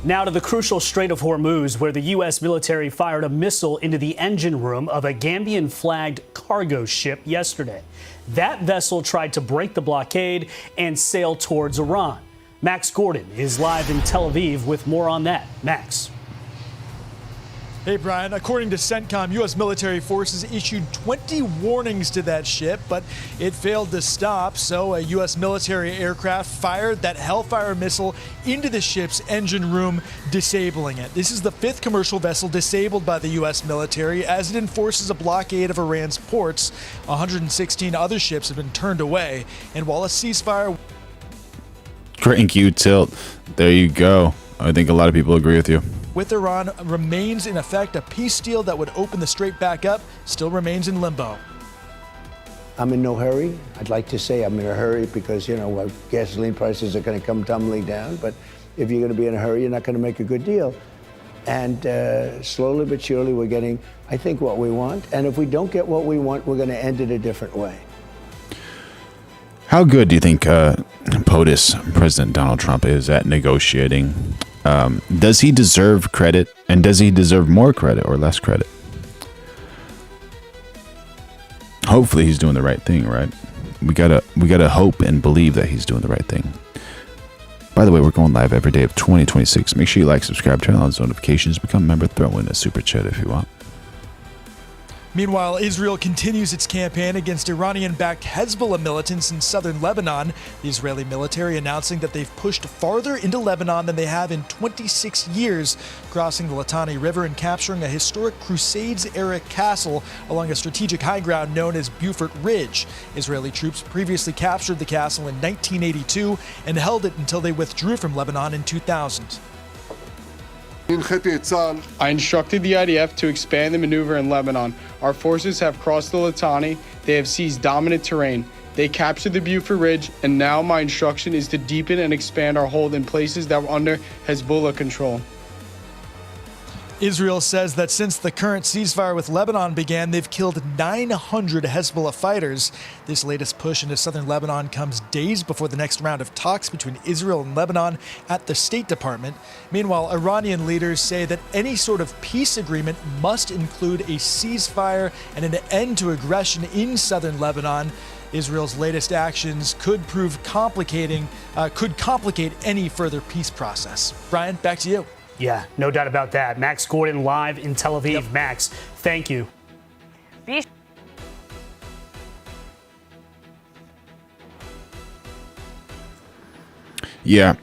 Speaker 22: Now to the crucial Strait of Hormuz, where the U.S. military fired a missile into the engine room of a Gambian-flagged cargo ship yesterday. That vessel tried to break the blockade and sail towards Iran. Max Gordon is live in Tel Aviv with more on that. Max.
Speaker 27: Hey, Brian. According to CENTCOM, U.S. military forces issued 20 warnings to that ship, but it failed to stop. So a U.S. military aircraft fired that Hellfire missile into the ship's engine room, disabling it. This is the fifth commercial vessel disabled by the U.S. military as it enforces a blockade of Iran's ports. 116 other ships have been turned away. And while a ceasefire...
Speaker 1: Thank you, Tilt. There you go. I think a lot of people agree with you.
Speaker 27: With Iran remains in effect. A peace deal that would open the strait back up still remains in limbo.
Speaker 24: I'm in no hurry. I'd like to say I'm in a hurry because, you know, gasoline prices are going to come tumbling down. But if you're going to be in a hurry, you're not going to make a good deal. And slowly but surely, we're getting, I think, what we want. And if we don't get what we want, we're going to end it a different way.
Speaker 1: How good do you think POTUS, President Donald Trump, is at negotiating? Does he deserve credit, and does he deserve more credit or less credit? Hopefully he's doing the right thing, right? We gotta hope and believe that he's doing the right thing. By the way, we're going live every day of 2026. Make sure you like, subscribe, turn on those notifications, become a member, throw in a super chat if you want.
Speaker 27: Meanwhile, Israel continues its campaign against Iranian-backed Hezbollah militants in southern Lebanon. The Israeli military announcing that they've pushed farther into Lebanon than they have in 26 years, crossing the Litani River and capturing a historic Crusades-era castle along a strategic high ground known as Beaufort Ridge. Israeli troops previously captured the castle in 1982 and held it until they withdrew from Lebanon in 2000.
Speaker 11: I instructed the IDF to expand the maneuver in Lebanon. Our forces have crossed the Litani. They have seized dominant terrain. They captured the Beaufort Ridge, and now my instruction is to deepen and expand our hold in places that were under Hezbollah control.
Speaker 27: Israel says that since the current ceasefire with Lebanon began, they've killed 900 Hezbollah fighters. This latest push into southern Lebanon comes days before the next round of talks between Israel and Lebanon at the State Department. Meanwhile, Iranian leaders say that any sort of peace agreement must include a ceasefire and an end to aggression in southern Lebanon. Israel's latest actions could complicate any further peace process. Brian, back to you.
Speaker 22: Yeah, no doubt about that. Max Gordon live in Tel Aviv. Yep. Max, thank you.
Speaker 1: Yeah.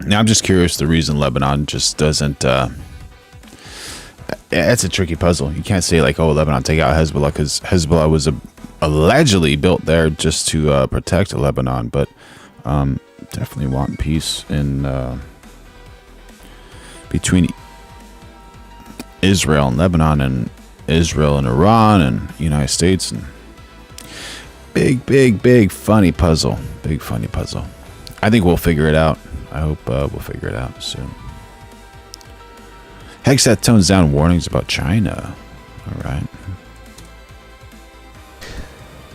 Speaker 1: Now I'm just curious the reason Lebanon just doesn't. That's a tricky puzzle. You can't say like, oh, Lebanon, take out Hezbollah, because Hezbollah was allegedly built there just to protect Lebanon, but definitely want peace in between Israel and Lebanon, and Israel and Iran and United States, and big funny puzzle. Big funny puzzle. I think we'll figure it out. I hope we'll figure it out soon. Hegseth tones down warnings about China. All right.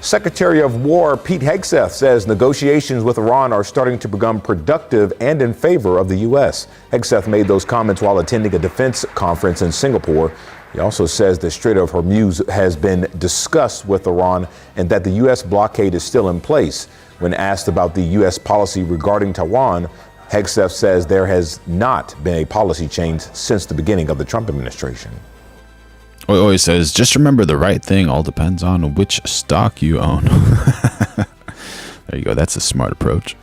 Speaker 14: Secretary of War Pete Hegseth says negotiations with Iran are starting to become productive and in favor of the U.S. Hegseth made those comments while attending a defense conference in Singapore. He also says the Strait of Hormuz has been discussed with Iran and that the U.S. blockade is still in place. When asked about the U.S. policy regarding Taiwan, Hegseth says there has not been a policy change since the beginning of the Trump administration.
Speaker 1: He always says, just remember the right thing all depends on which stock you own. There you go. That's a smart approach.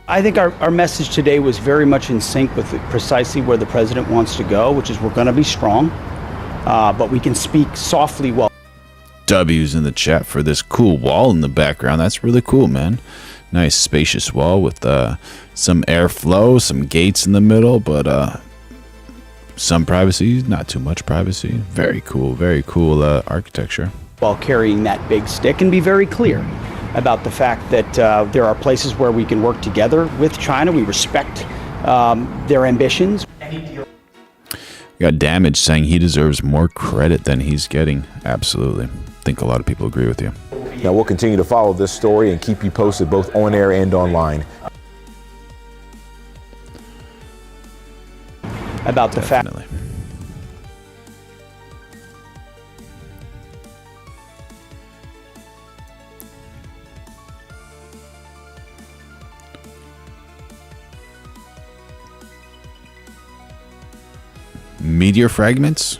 Speaker 15: I think our message today was very much in sync with precisely where the president wants to go, which is we're going to be strong, but we can speak softly while.
Speaker 1: W's in the chat for this cool wall in the background. That's really cool, man. Nice spacious wall with some airflow, some gates in the middle, but some privacy, not too much privacy. Very cool architecture.
Speaker 15: While carrying that big stick, and be very clear about the fact that there are places where we can work together with China. We respect their ambitions.
Speaker 1: We got Damage saying he deserves more credit than he's getting. Absolutely. I think a lot of people agree with you.
Speaker 14: Now we'll continue to follow this story and keep you posted both on air and online.
Speaker 15: About the fact.
Speaker 1: Meteor fragments,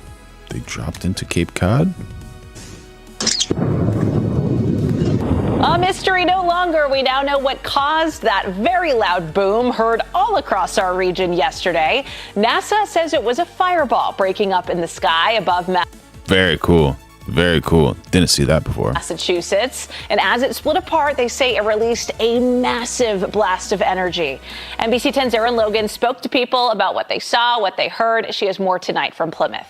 Speaker 1: they dropped into Cape Cod.
Speaker 2: A mystery no longer. We now know what caused that very loud boom heard all across our region yesterday. NASA says it was a fireball breaking up in the sky above
Speaker 1: Very cool. Very cool. Didn't see that before.
Speaker 2: Massachusetts. And as it split apart, they say it released a massive blast of energy. NBC 10's Erin Logan spoke to people about what they saw, what they heard. She has more tonight from Plymouth.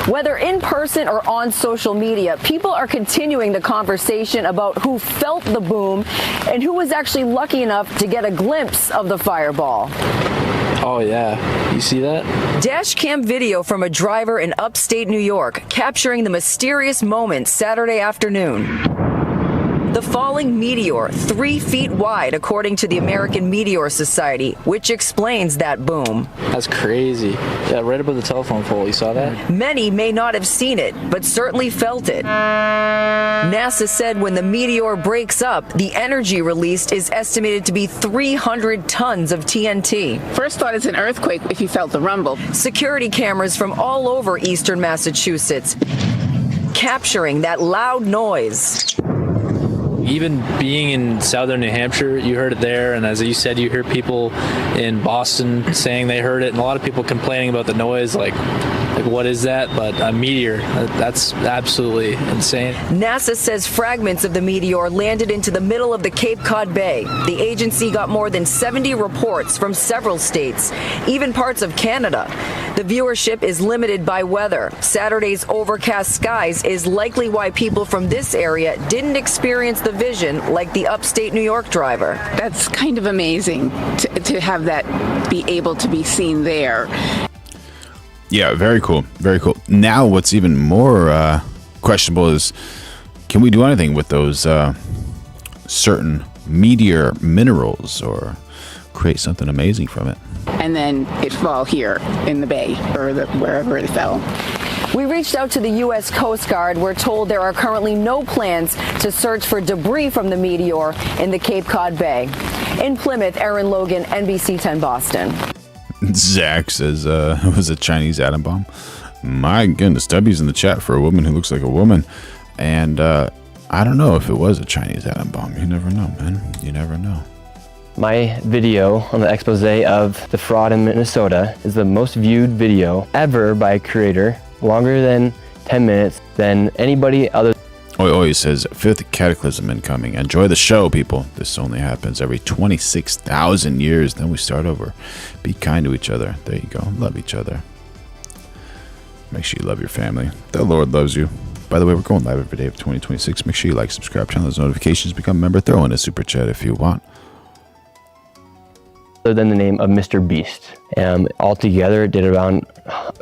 Speaker 16: Whether in person or on social media, people are continuing the conversation about who felt the boom and who was actually lucky enough to get a glimpse of the fireball.
Speaker 4: Oh yeah, you see that?
Speaker 16: Dash cam video from a driver in upstate New York capturing the mysterious moment Saturday afternoon. The falling meteor, 3 feet wide, according to the American Meteor Society, which explains that boom.
Speaker 4: That's crazy. Yeah, right above the telephone pole. You saw that?
Speaker 16: Many may not have seen it, but certainly felt it. NASA said when the meteor breaks up, the energy released is estimated to be 300 tons of TNT.
Speaker 17: First thought it's an earthquake if you felt the rumble.
Speaker 16: Security cameras from all over eastern Massachusetts capturing that loud noise.
Speaker 4: Even being in southern New Hampshire, you heard it there, and as you said, you hear people in Boston saying they heard it, and a lot of people complaining about the noise, like what is that? But a meteor, that's absolutely insane.
Speaker 16: NASA says fragments of the meteor landed into the middle of the Cape Cod Bay. The agency got more than 70 reports from several states, even parts of Canada. The viewership is limited by weather. Saturday's overcast skies is likely why people from this area didn't experience the vision like the upstate New York driver.
Speaker 17: That's kind of amazing to have that be able to be seen there.
Speaker 1: Yeah, very cool. Very cool. Now, what's even more questionable is, can we do anything with those certain meteor minerals or create something amazing from it?
Speaker 17: And then it fall here in the bay or wherever it fell.
Speaker 16: We reached out to the U.S. Coast Guard. We're told there are currently no plans to search for debris from the meteor in the Cape Cod Bay. In Plymouth, Aaron Logan, NBC 10 Boston.
Speaker 1: Zach says it was a Chinese atom bomb. My goodness, W's in the chat for a woman who looks like a woman. And I don't know if it was a Chinese atom bomb. You never know, man. You never know.
Speaker 18: My video on the expose of the fraud in Minnesota is the most viewed video ever by a creator, longer than 10 minutes than anybody other.
Speaker 1: Oi Oi says, 5th cataclysm incoming. Enjoy the show, people. This only happens every 26,000 years. Then we start over. Be kind to each other. There you go. Love each other. Make sure you love your family. The Lord loves you. By the way, we're going live every day of 2026. Make sure you like, subscribe, turn on those notifications, become a member, throw in a super chat if you want.
Speaker 18: Other than the name of Mr. Beast. Altogether, it did around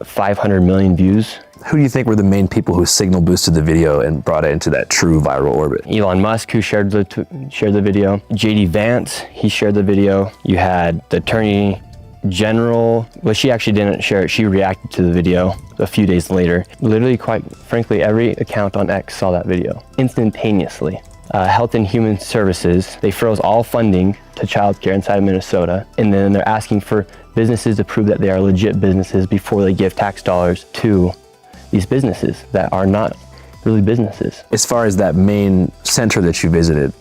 Speaker 18: 500 million views.
Speaker 19: Who do you think were the main people who signal boosted the video and brought it into that true viral orbit?
Speaker 18: Elon Musk, who shared the video. JD Vance, he shared the video. You had the Attorney General. Well, she actually didn't share it. She reacted to the video a few days later. Literally, quite frankly, every account on X saw that video instantaneously. Health and Human Services, they froze all funding to childcare inside of Minnesota, and then they're asking for businesses to prove that they are legit businesses before they give tax dollars to these businesses that are not really businesses.
Speaker 19: As far as that main center that you visited,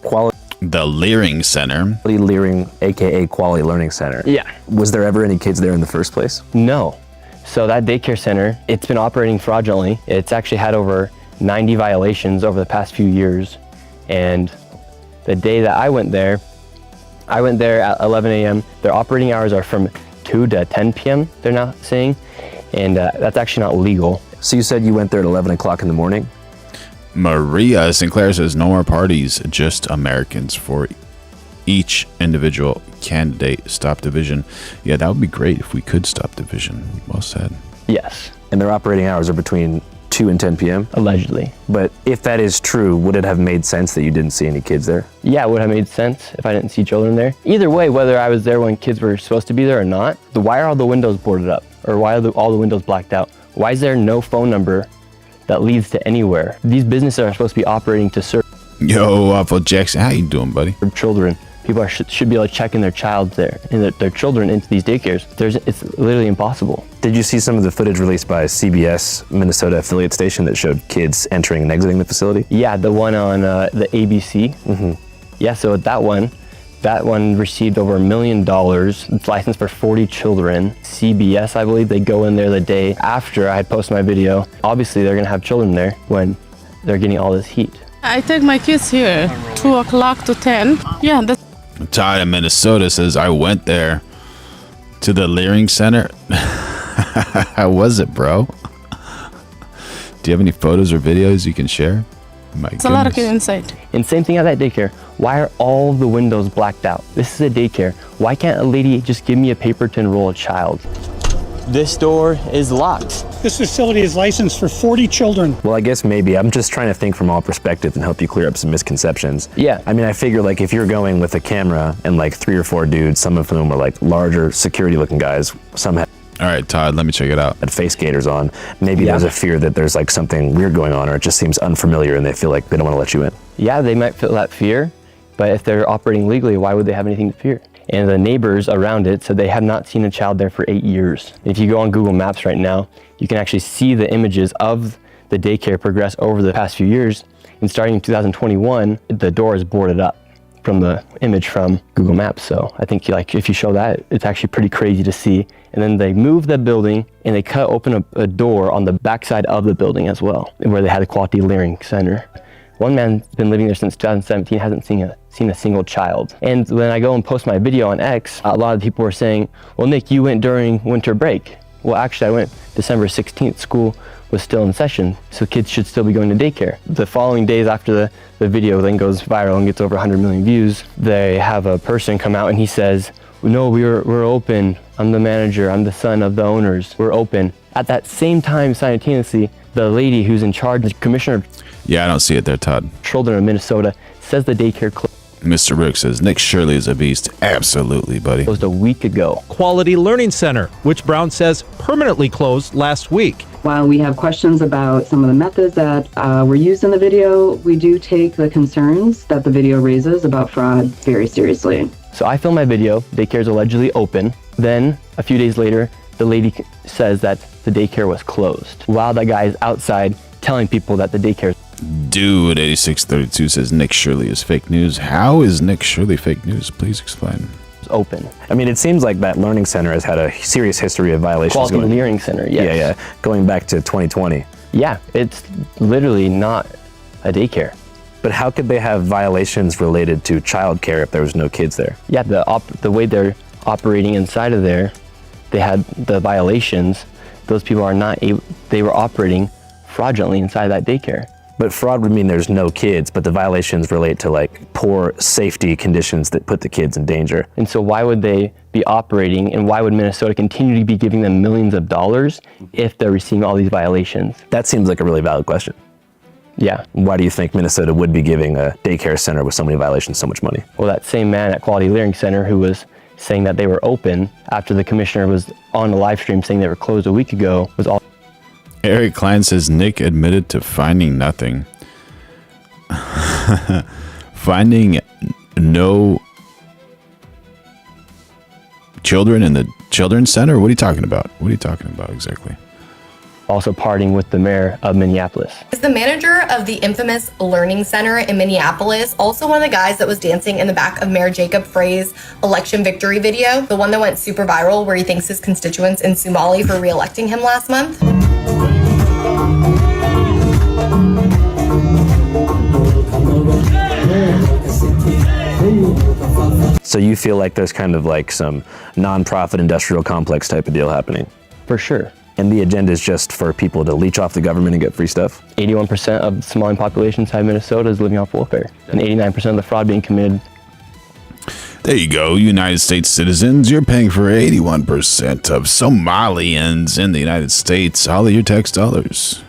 Speaker 1: the Leering Center.
Speaker 19: Leering, aka Quality Learning Center.
Speaker 18: Yeah.
Speaker 19: Was there ever any kids there in the first place?
Speaker 18: No. So that daycare center, it's been operating fraudulently. It's actually had over 90 violations over the past few years. And the day that I went there at 11 a.m. Their operating hours are from 2 to 10 p.m. they're now saying, and that's actually not legal.
Speaker 19: So you said you went there at 11 o'clock in the morning?
Speaker 1: Maria Sinclair says, no more parties, just Americans for each individual candidate. Stop division. Yeah, that would be great if we could stop division. Well said.
Speaker 18: Yes.
Speaker 19: And their operating hours are between 2 and 10 p.m.?
Speaker 18: Allegedly.
Speaker 19: But if that is true, would it have made sense that you didn't see any kids there?
Speaker 18: Yeah, it would have made sense if I didn't see children there. Either way, whether I was there when kids were supposed to be there or not, why are all the windows boarded up? Or why are all the windows blacked out? Why is there no phone number that leads to anywhere? These businesses are supposed to be operating to serve.
Speaker 1: Yo, Waffle Jackson, how you doing, buddy?
Speaker 18: Children. People should be able to check in their child there and their children into these daycares. It's literally impossible.
Speaker 19: Did you see some of the footage released by CBS Minnesota affiliate station that showed kids entering and exiting the facility?
Speaker 18: Yeah, the one on the ABC.
Speaker 19: Mm-hmm.
Speaker 18: Yeah, so that one received over $1 million. It's licensed for 40 children. CBS, I believe, they go in there the day after I had posted my video. Obviously, they're gonna have children there when they're getting all this heat.
Speaker 20: I take my kids here, 2 o'clock to 10. Yeah, that's.
Speaker 1: Todd in Minnesota says, I went there to the Leering Center. How was it, bro? Do you have any photos or videos you can share?
Speaker 20: It's a lot of kids inside.
Speaker 18: And same thing at that daycare. Why are all the windows blacked out? This is a daycare. Why can't a lady just give me a paper to enroll a child? This door is locked.
Speaker 5: This facility is licensed for 40 children.
Speaker 19: Well, I guess maybe I'm just trying to think from all perspectives and help you clear up some misconceptions.
Speaker 18: Yeah.
Speaker 19: I mean, I figure like if you're going with a camera and like 3 or 4 dudes, some of whom are like larger security looking guys, some have
Speaker 1: all right, Todd, let me check it out.
Speaker 19: Had face gaiters on. Maybe there's a fear that there's like something weird going on, or it just seems unfamiliar and they feel like they don't want to let you in.
Speaker 18: Yeah, they might feel that fear, but if they're operating legally, why would they have anything to fear? And the neighbors around it said they have not seen a child there for 8 years. If you go on Google Maps right now, you can actually see the images of the daycare progress over the past few years. And starting in 2021, the door is boarded up from the image from Google Maps. So I think like if you show that, it's actually pretty crazy to see. And then they moved the building and they cut open a door on the backside of the building as well, where they had a quality learning center. One man's been living there since 2017, hasn't seen a single child. And when I go and post my video on X, a lot of people were saying, well, Nick, you went during winter break. Well, actually I went December 16th, school was still in session, so kids should still be going to daycare. The following days after the video then goes viral and gets over 100 million views, they have a person come out and he says, no, we're open. I'm the manager, I'm the son of the owners, we're open. At that same time, simultaneously, the lady who's in charge, the commissioner.
Speaker 1: Yeah, I don't see it there, Todd.
Speaker 18: Children of Minnesota says the daycare closed.
Speaker 1: Mr. Rick says, Nick Shirley is a beast. Absolutely, buddy.
Speaker 18: Closed a week ago.
Speaker 7: Quality Learning Center, which Brown says permanently closed last week.
Speaker 8: While we have questions about some of the methods that were used in the video, we do take the concerns that the video raises about fraud very seriously.
Speaker 18: So I filmed my video, daycare is allegedly open. Then a few days later, the lady says that the daycare was closed, while that guy is outside telling people that the daycare.
Speaker 1: Dude 8632 says Nick Shirley is fake news. How is Nick Shirley fake news? Please explain.
Speaker 18: Open.
Speaker 19: I mean, it seems like that learning center has had a serious history of violations.
Speaker 18: Quality Learning Center, yes.
Speaker 19: Yeah, going back to 2020.
Speaker 18: Yeah, it's literally not a daycare.
Speaker 19: But how could they have violations related to childcare if there was no kids there?
Speaker 18: Yeah, the way they're operating inside of there, they had the violations. Those people are not able, they were operating fraudulently inside that daycare.
Speaker 19: But fraud would mean there's no kids, but the violations relate to like poor safety conditions that put the kids in danger.
Speaker 18: And so why would they be operating, and why would Minnesota continue to be giving them millions of dollars if they're receiving all these violations?
Speaker 19: That seems like a really valid question.
Speaker 18: Yeah.
Speaker 19: Why do you think Minnesota would be giving a daycare center with so many violations so much money?
Speaker 18: Well, that same man at Quality Learning Center who was saying that they were open after the commissioner was on a live stream saying they were closed a week ago was all.
Speaker 1: Eric Klein says Nick admitted to finding nothing. Finding no children in the children's center? What are you talking about? What are you talking about exactly?
Speaker 18: Also partying with the mayor of Minneapolis.
Speaker 9: Is the manager of the infamous Learning Center in Minneapolis also one of the guys that was dancing in the back of Mayor Jacob Frey's election victory video? The one that went super viral where he thanks his constituents in Somali for re-electing him last month?
Speaker 19: So you feel like there's kind of like some nonprofit industrial complex type of deal happening?
Speaker 18: For sure.
Speaker 19: And the agenda is just for people to leech off the government and get free stuff?
Speaker 18: 81% of the Somali population inside Minnesota is living off welfare, and 89% of the fraud being committed.
Speaker 1: There you go, United States citizens. You're paying for 81% of Somalians in the United States. All of your tax dollars.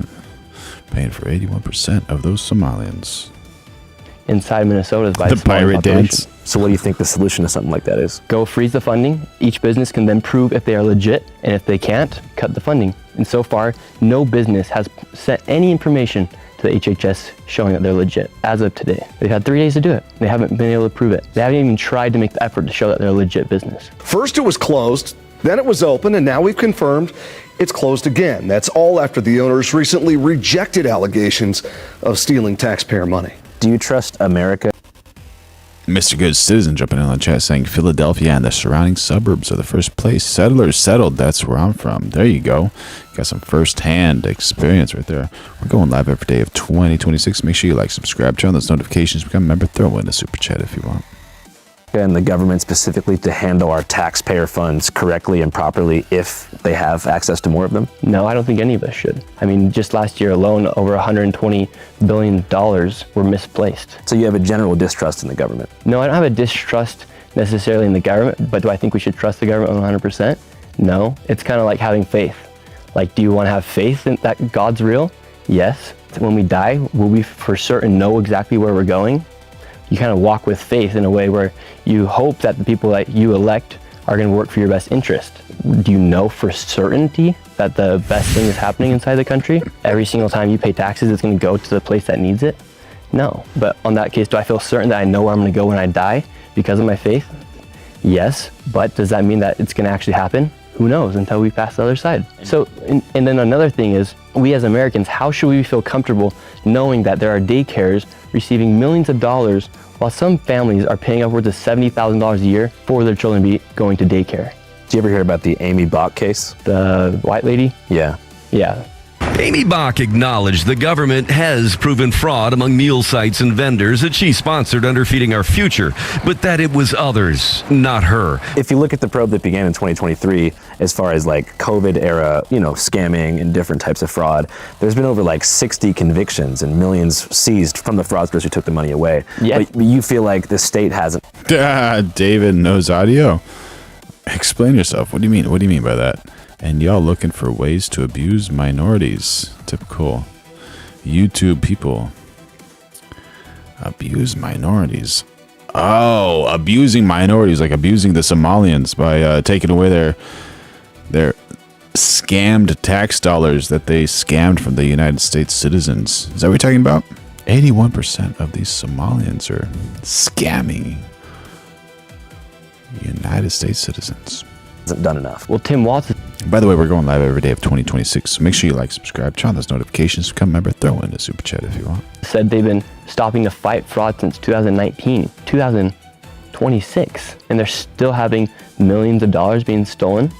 Speaker 1: Paying for 81% of those Somalians.
Speaker 18: Inside Minnesota is by
Speaker 1: the pirate dance.
Speaker 19: So what do you think the solution to something like that is?
Speaker 18: Go freeze the funding. Each business can then prove if they are legit, and if they can't, cut the funding. And so far, no business has sent any information to the HHS showing that they're legit as of today. They've had 3 days to do it. They haven't been able to prove it. They haven't even tried to make the effort to show that they're a legit business.
Speaker 10: First it was closed, then it was open, and now we've confirmed it's closed again. That's all after the owners recently rejected allegations of stealing taxpayer money.
Speaker 19: Do you trust America?
Speaker 1: Mr. Good Citizen jumping in on chat saying Philadelphia and the surrounding suburbs are the first place settlers settled. That's where I'm from. There you go. Got some first-hand experience right there. We're going live every day of 2026. Make sure you like, subscribe, turn on those notifications, become a member, throw in a super chat if you want.
Speaker 19: America and the government specifically to handle our taxpayer funds correctly and properly if they have access to more of them?
Speaker 18: No, I don't think any of us should. I mean, just last year alone, over $120 billion were misplaced.
Speaker 19: So you have a general distrust in the government?
Speaker 18: No, I don't have a distrust necessarily in the government, but do I think we should trust the government 100%? No. It's kind of like having faith. Like, do you want to have faith in that God's real? Yes. When we die, will we for certain know exactly where we're going? You kind of walk with faith in a way where you hope that the people that you elect are going to work for your best interest. Do you know for certainty that the best thing is happening inside the country? Every single time you pay taxes, it's going to go to the place that needs it? No. But on that case, do I feel certain that I know where I'm going to go when I die because of my faith? Yes. But does that mean that it's going to actually happen? Who knows until we pass the other side. So, and then another thing is, we as Americans, how should we feel comfortable knowing that there are daycares receiving millions of dollars while some families are paying upwards of $70,000 a year for their children to be going to daycare?
Speaker 19: Did you ever hear about the Amy Bach case?
Speaker 18: The white lady?
Speaker 19: Yeah.
Speaker 18: Yeah.
Speaker 3: Amy Bach acknowledged the government has proven fraud among meal sites and vendors that she sponsored under Feeding Our Future, but that it was others, not her.
Speaker 19: If you look at the probe that began in 2023, as far as like COVID era, scamming and different types of fraud, there's been over like 60 convictions and millions seized from the fraudsters who took the money away.
Speaker 18: Yeah.
Speaker 19: But you feel like the state hasn't.
Speaker 1: David knows audio. Explain yourself. What do you mean? What do you mean by that? And y'all looking for ways to abuse minorities. Typical YouTube people. Abuse minorities. Oh, abusing minorities, like abusing the Somalians by taking away their scammed tax dollars that they scammed from the United States citizens. Is that what you're talking about? 81% of these Somalians are scamming United States citizens.
Speaker 19: Hasn't done enough.
Speaker 18: Well, Tim Watson.
Speaker 1: By the way, we're going live every day of 2026, so make sure you like, subscribe, turn on those notifications, become a member, throw in a super chat if you want.
Speaker 18: Said they've been stopping the fight fraud since 2019, 2026, and they're still having millions of dollars being stolen,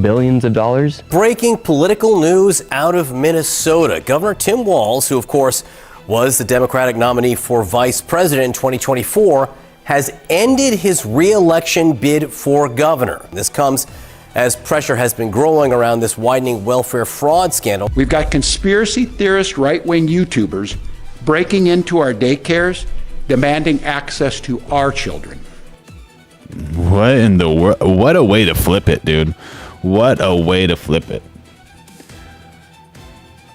Speaker 18: billions of dollars.
Speaker 6: Breaking political news out of Minnesota. Governor Tim Walz, who of course was the Democratic nominee for vice president in 2024, has ended his re-election bid for governor. This comes as pressure has been growing around this widening welfare fraud scandal.
Speaker 12: We've got conspiracy theorist right-wing YouTubers breaking into our daycares, demanding access to our children.
Speaker 1: What in the world? What a way to flip it, dude. What a way to flip it.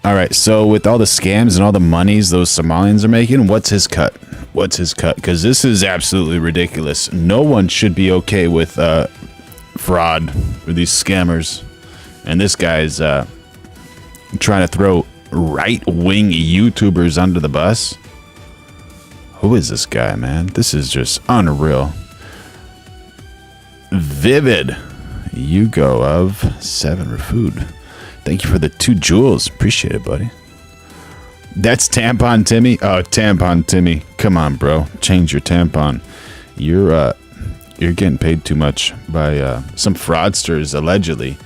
Speaker 1: All right, so with all the scams and all the monies those Somalians are making, what's his cut? What's his cut? Because this is absolutely ridiculous. No one should be okay with fraud with these scammers. And this guy's trying to throw right-wing YouTubers under the bus. Who is this guy, man? This is just unreal. Vivid. You go of 7 for food. Thank you for the 2 jewels. Appreciate it, buddy. That's Tampon Timmy. Oh, Tampon Timmy. Come on, bro. Change your tampon. You're getting paid too much by some fraudsters, allegedly,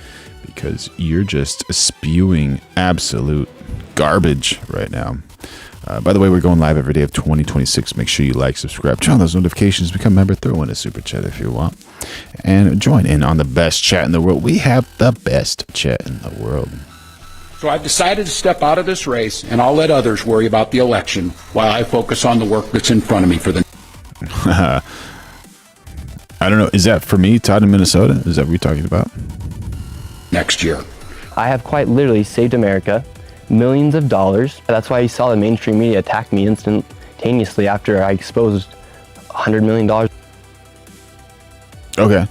Speaker 1: because you're just spewing absolute garbage right now. By the way, we're going live every day of 2026. Make sure you like, subscribe, turn on those notifications, become a member, throw in a super chat if you want, and join in on the best chat in the world. We have the best chat in the world.
Speaker 12: So I've decided to step out of this race, and I'll let others worry about the election while I focus on the work that's in front of me for the...
Speaker 1: I don't know. Is that for me, Todd in Minnesota? Is that what you're talking about?
Speaker 12: Next year.
Speaker 18: I have quite literally saved America millions of dollars. That's why you saw the mainstream media attack me instantaneously after I exposed $100 million.
Speaker 1: Okay.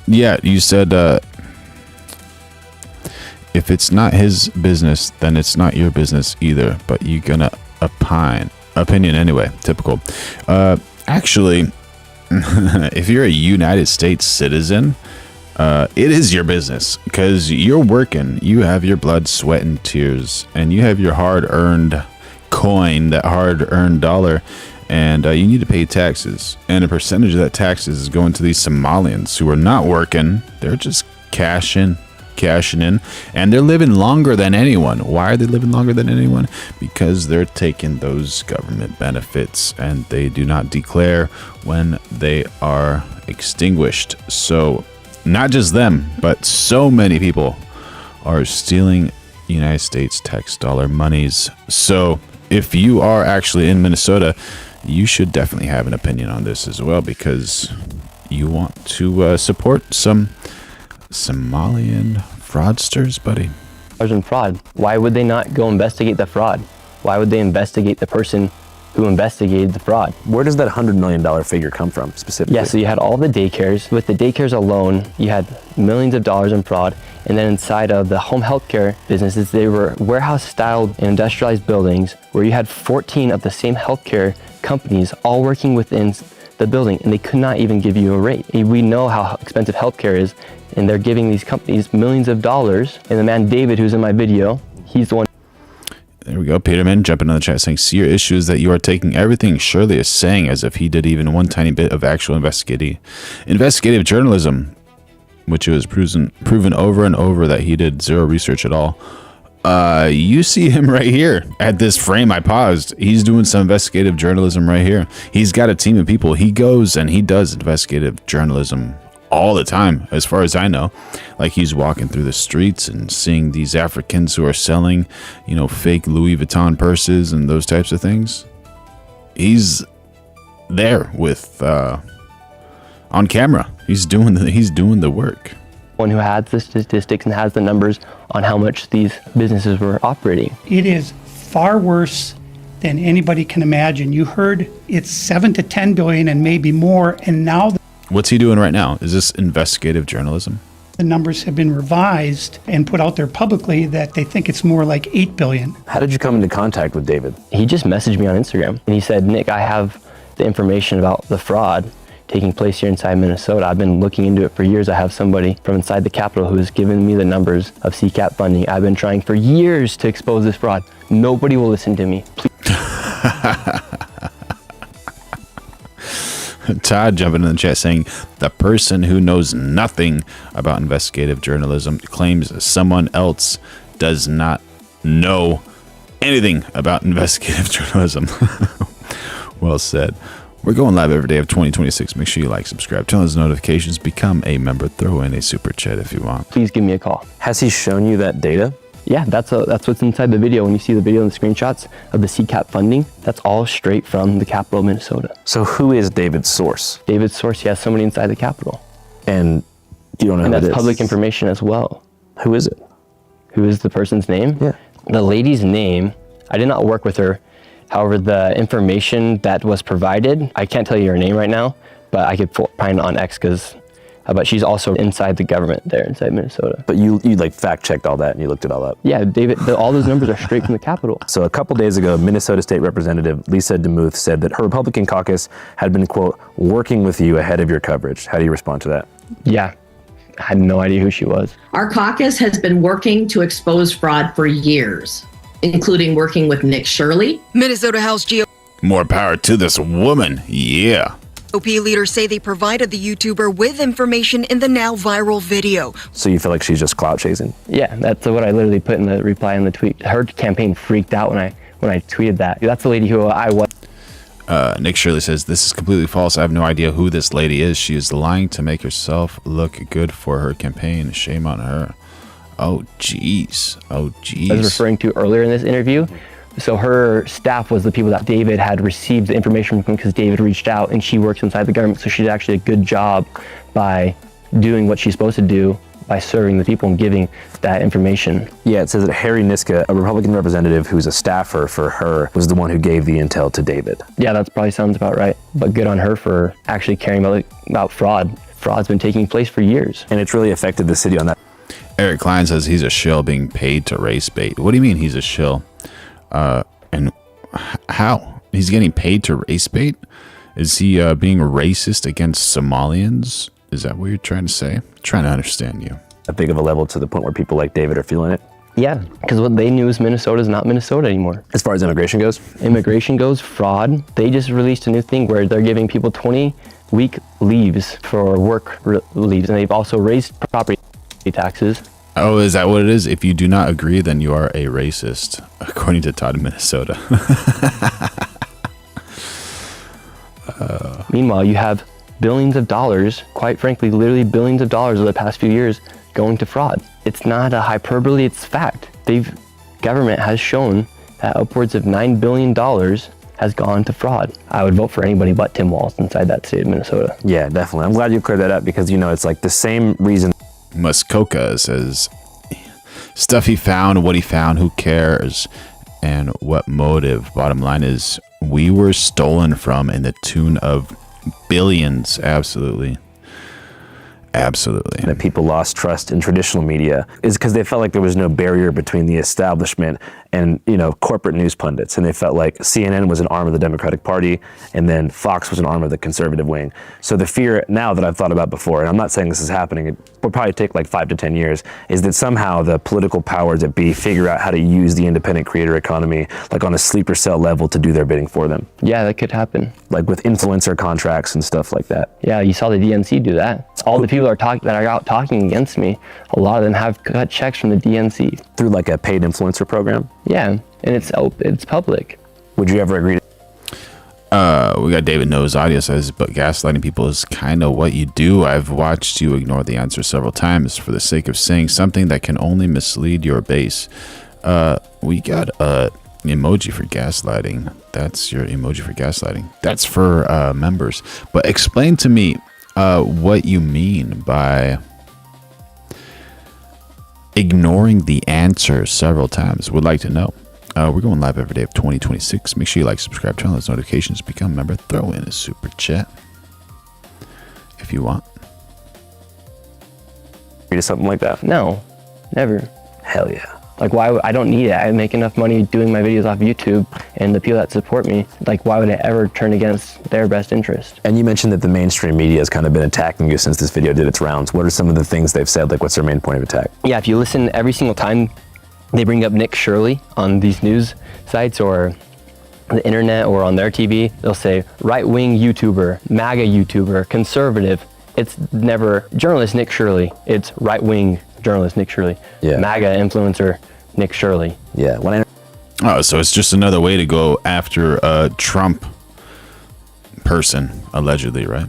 Speaker 1: Yeah, you said if it's not his business, then it's not your business either. But you're gonna opinion anyway. Typical. Actually, if you're a United States citizen, it is your business because you're working. You have your blood, sweat, and tears, and you have your hard-earned coin, that hard-earned dollar, and you need to pay taxes. And a percentage of that taxes is going to these Somalians who are not working. They're just cashing cashing in, and they're living longer than anyone. Why are they living longer than anyone? Because they're taking those government benefits, and they do not declare when they are extinguished. So not just them, but so many people are stealing United States tax dollar monies. So if you are actually in Minnesota, you should definitely have an opinion on this as well, because you want to support some Somalian fraudsters, buddy.
Speaker 18: In fraud. Why would they not go investigate the fraud? Why would they investigate the person who investigated the fraud?
Speaker 19: Where does that $100 million figure come from specifically?
Speaker 18: Yeah, so you had all the daycares. With the daycares alone, you had millions of dollars in fraud. And then inside of the home healthcare businesses, they were warehouse-styled and industrialized buildings where you had 14 of the same healthcare companies all working within the building, and they could not even give you a rate. We know how expensive healthcare is, and they're giving these companies millions of dollars. And the man David, who's in my video, he's the one.
Speaker 1: There we go. Peterman jumping in the chat saying, see your issue is that you are taking everything Shirley is saying as if he did even one tiny bit of actual investigative journalism, which was proven over and over that he did zero research at all. You see him right here at this frame I paused. He's doing some investigative journalism right here. He's got a team of people. He goes and he does investigative journalism all the time, as far as I know. Like, he's walking through the streets and seeing these Africans who are selling, you know, fake Louis Vuitton purses and those types of things. He's there with on camera. He's doing the work.
Speaker 18: One who has the statistics and has the numbers on how much these businesses were operating.
Speaker 5: It is far worse than anybody can imagine. You heard it's 7 to 10 billion and maybe more, and now
Speaker 1: what's he doing right now? Is this investigative journalism?
Speaker 5: The numbers have been revised and put out there publicly that they think it's more like 8 billion.
Speaker 19: How did you come into contact with David?
Speaker 18: He just messaged me on Instagram, and he said, Nick, I have the information about the fraud taking place here inside Minnesota. I've been looking into it for years. I have somebody from inside the Capitol who has given me the numbers of CCAP funding. I've been trying for years to expose this fraud. Nobody will listen to me.
Speaker 1: Todd jumping in the chat saying, the person who knows nothing about investigative journalism claims someone else does not know anything about investigative journalism. Well said. We're going live every day of 2026. Make sure you like, subscribe, turn on those notifications, become a member, throw in a super chat if you want.
Speaker 18: Please give me a call.
Speaker 19: Has he shown you that data?
Speaker 18: Yeah, that's what's inside the video. When you see the video and the screenshots of the CCAP funding, that's all straight from the Capitol of Minnesota.
Speaker 19: So who is David's source?
Speaker 18: David's source, he has somebody inside the Capitol.
Speaker 19: And you don't know
Speaker 18: and
Speaker 19: who it is?
Speaker 18: that's public information as well.
Speaker 19: Who is it?
Speaker 18: Who is the person's name?
Speaker 19: Yeah.
Speaker 18: The lady's name, I did not work with her. However, the information that was provided, I can't tell you her name right now, but I could find it on X but she's also inside the government there inside Minnesota.
Speaker 19: But you like fact checked all that and you looked it all up?
Speaker 18: Yeah, David, all those numbers are straight from the Capitol.
Speaker 19: So a couple days ago, Minnesota State Representative Lisa DeMuth said that her Republican caucus had been, quote, working with you ahead of your coverage. How do you respond to that?
Speaker 18: Yeah, I had no idea who she was.
Speaker 11: Our caucus has been working to expose fraud for years, including working with Nick Shirley.
Speaker 13: Minnesota House GOP
Speaker 1: More power to this woman. Yeah.
Speaker 13: leaders say they provided the YouTuber with information in the now viral video.
Speaker 19: So you feel like she's just clout chasing?
Speaker 18: Yeah, that's what I literally put in the reply in the tweet. Her campaign freaked out when I tweeted that. That's the lady who I was.
Speaker 1: Nick Shirley says, this is completely false. I have no idea who this lady is. She is lying to make herself look good for her campaign. Shame on her. Oh, jeez. Oh, jeez.
Speaker 18: I was referring to earlier in this interview. So her staff was the people that David had received the information from because David reached out, and she works inside the government. So she did actually a good job by doing what she's supposed to do by serving the people and giving that information.
Speaker 19: Yeah, it says that Harry Niska, a Republican representative who's a staffer for her, was the one who gave the intel to David.
Speaker 18: Yeah, that probably sounds about right. But good on her for actually caring about fraud. Fraud's been taking place for years.
Speaker 19: And it's really affected the city on that.
Speaker 1: Eric Klein says he's a shill being paid to race bait. What do you mean he's a shill? And how? He's getting paid to race bait? Is he being racist against Somalians? Is that what you're trying to say? I'm trying to understand you.
Speaker 19: A big of a level to the point where people like David are feeling it?
Speaker 18: Yeah, because what they knew is Minnesota is not Minnesota anymore.
Speaker 19: As far as immigration goes?
Speaker 18: Immigration goes, fraud. They just released a new thing where they're giving people 20-week leaves for work leaves, and they've also raised property taxes.
Speaker 1: Oh, is that what it is? If you do not agree, then you are a racist, according to Todd in Minnesota.
Speaker 18: Meanwhile, you have billions of dollars, quite frankly, literally billions of dollars over the past few years going to fraud. It's not a hyperbole, it's fact. Government has shown that upwards of $9 billion has gone to fraud. I would vote for anybody but Tim Walz inside that state of Minnesota.
Speaker 19: Yeah, definitely. I'm glad you cleared that up because, you know, it's like the same reason.
Speaker 1: Muskoka says, stuff he found, what he found, who cares, and what motive. Bottom line is, we were stolen from in the tune of billions. Absolutely. Absolutely.
Speaker 19: That people lost trust in traditional media is because they felt like there was no barrier between the establishment and, you know, corporate news pundits. And they felt like CNN was an arm of the Democratic Party and then Fox was an arm of the conservative wing. So the fear now that I've thought about before, and I'm not saying this is happening, it will probably take like 5 to 10 years, is that somehow the political powers that be figure out how to use the independent creator economy like on a sleeper cell level to do their bidding for them.
Speaker 18: Yeah, that could happen.
Speaker 19: Like with influencer contracts and stuff like that.
Speaker 18: Yeah, you saw the DNC do that. All the people that are out talking against me, a lot of them have cut checks from the DNC.
Speaker 19: Through like a paid influencer program?
Speaker 18: Yeah, and it's public.
Speaker 19: Would you ever agree to?
Speaker 1: We got David Knows Audio says, but gaslighting people is kind of what you do. I've watched you ignore the answer several times for the sake of saying something that can only mislead your base. We got a emoji for gaslighting. That's your emoji for gaslighting. That's for members. But explain to me what you mean by ignoring the answer several times. Would like to know. We're going live every day of 2026. Make sure you like, subscribe, turn on those notifications, become a member, throw in a super chat if you want.
Speaker 19: Agree to something like that?
Speaker 18: No, never.
Speaker 19: Hell yeah.
Speaker 18: Like, why? I don't need it. I make enough money doing my videos off YouTube, and the people that support me, like, why would I ever turn against their best interest?
Speaker 19: And you mentioned that the mainstream media has kind of been attacking you since this video did its rounds. What are some of the things they've said? Like, what's their main point of attack?
Speaker 18: Yeah, if you listen every single time they bring up Nick Shirley on these news sites or the internet or on their TV, they'll say right-wing YouTuber, MAGA YouTuber, conservative. It's never journalist Nick Shirley. It's right-wing journalist Nick Shirley.
Speaker 19: Yeah.
Speaker 18: MAGA influencer Nick Shirley.
Speaker 19: Yeah.
Speaker 1: So it's just another way to go after a Trump person, allegedly, right?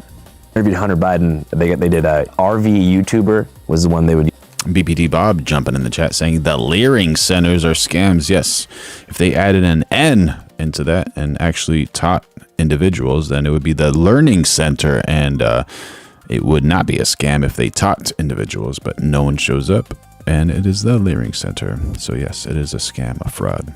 Speaker 19: Interviewed Hunter Biden. They did a RV YouTuber was the one they would.
Speaker 1: BPD Bob jumping in the chat saying the Leering centers are scams. Yes, if they added an N into that and actually taught individuals, then it would be the Learning Center, and it would not be a scam if they taught individuals, but no one shows up, and it is the Leering Center. So yes, it is a scam, a fraud.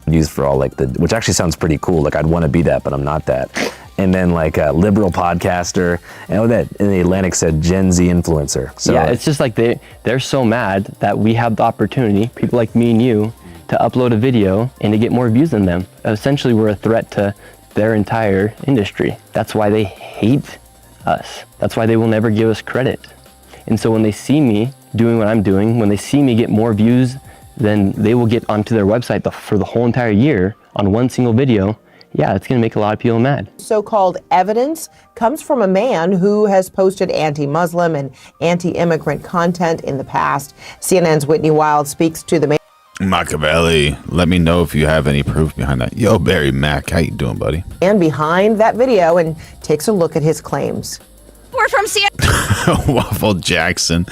Speaker 19: Used for all like which actually sounds pretty cool. Like I'd want to be that, but I'm not that. And then like a liberal podcaster, and that in the Atlantic said Gen Z influencer. So
Speaker 18: yeah, it's just like they're so mad that we have the opportunity, people like me and you, to upload a video and to get more views than them. Essentially, we're a threat to their entire industry. That's why they hate us. That's why they will never give us credit. And so when they see me doing what I'm doing, when they see me get more views than they will get onto their website for the whole entire year on one single video, yeah, it's going to make a lot of people mad.
Speaker 21: So-called evidence comes from a man who has posted anti-Muslim and anti-immigrant content in the past. CNN's Whitney Wild speaks to the man.
Speaker 1: Machiavelli, let me know if you have any proof behind that. Yo, Barry Mack, how you doing, buddy?
Speaker 21: And behind that video and takes a look at his claims.
Speaker 22: We're from CNN.
Speaker 1: Waffle Jackson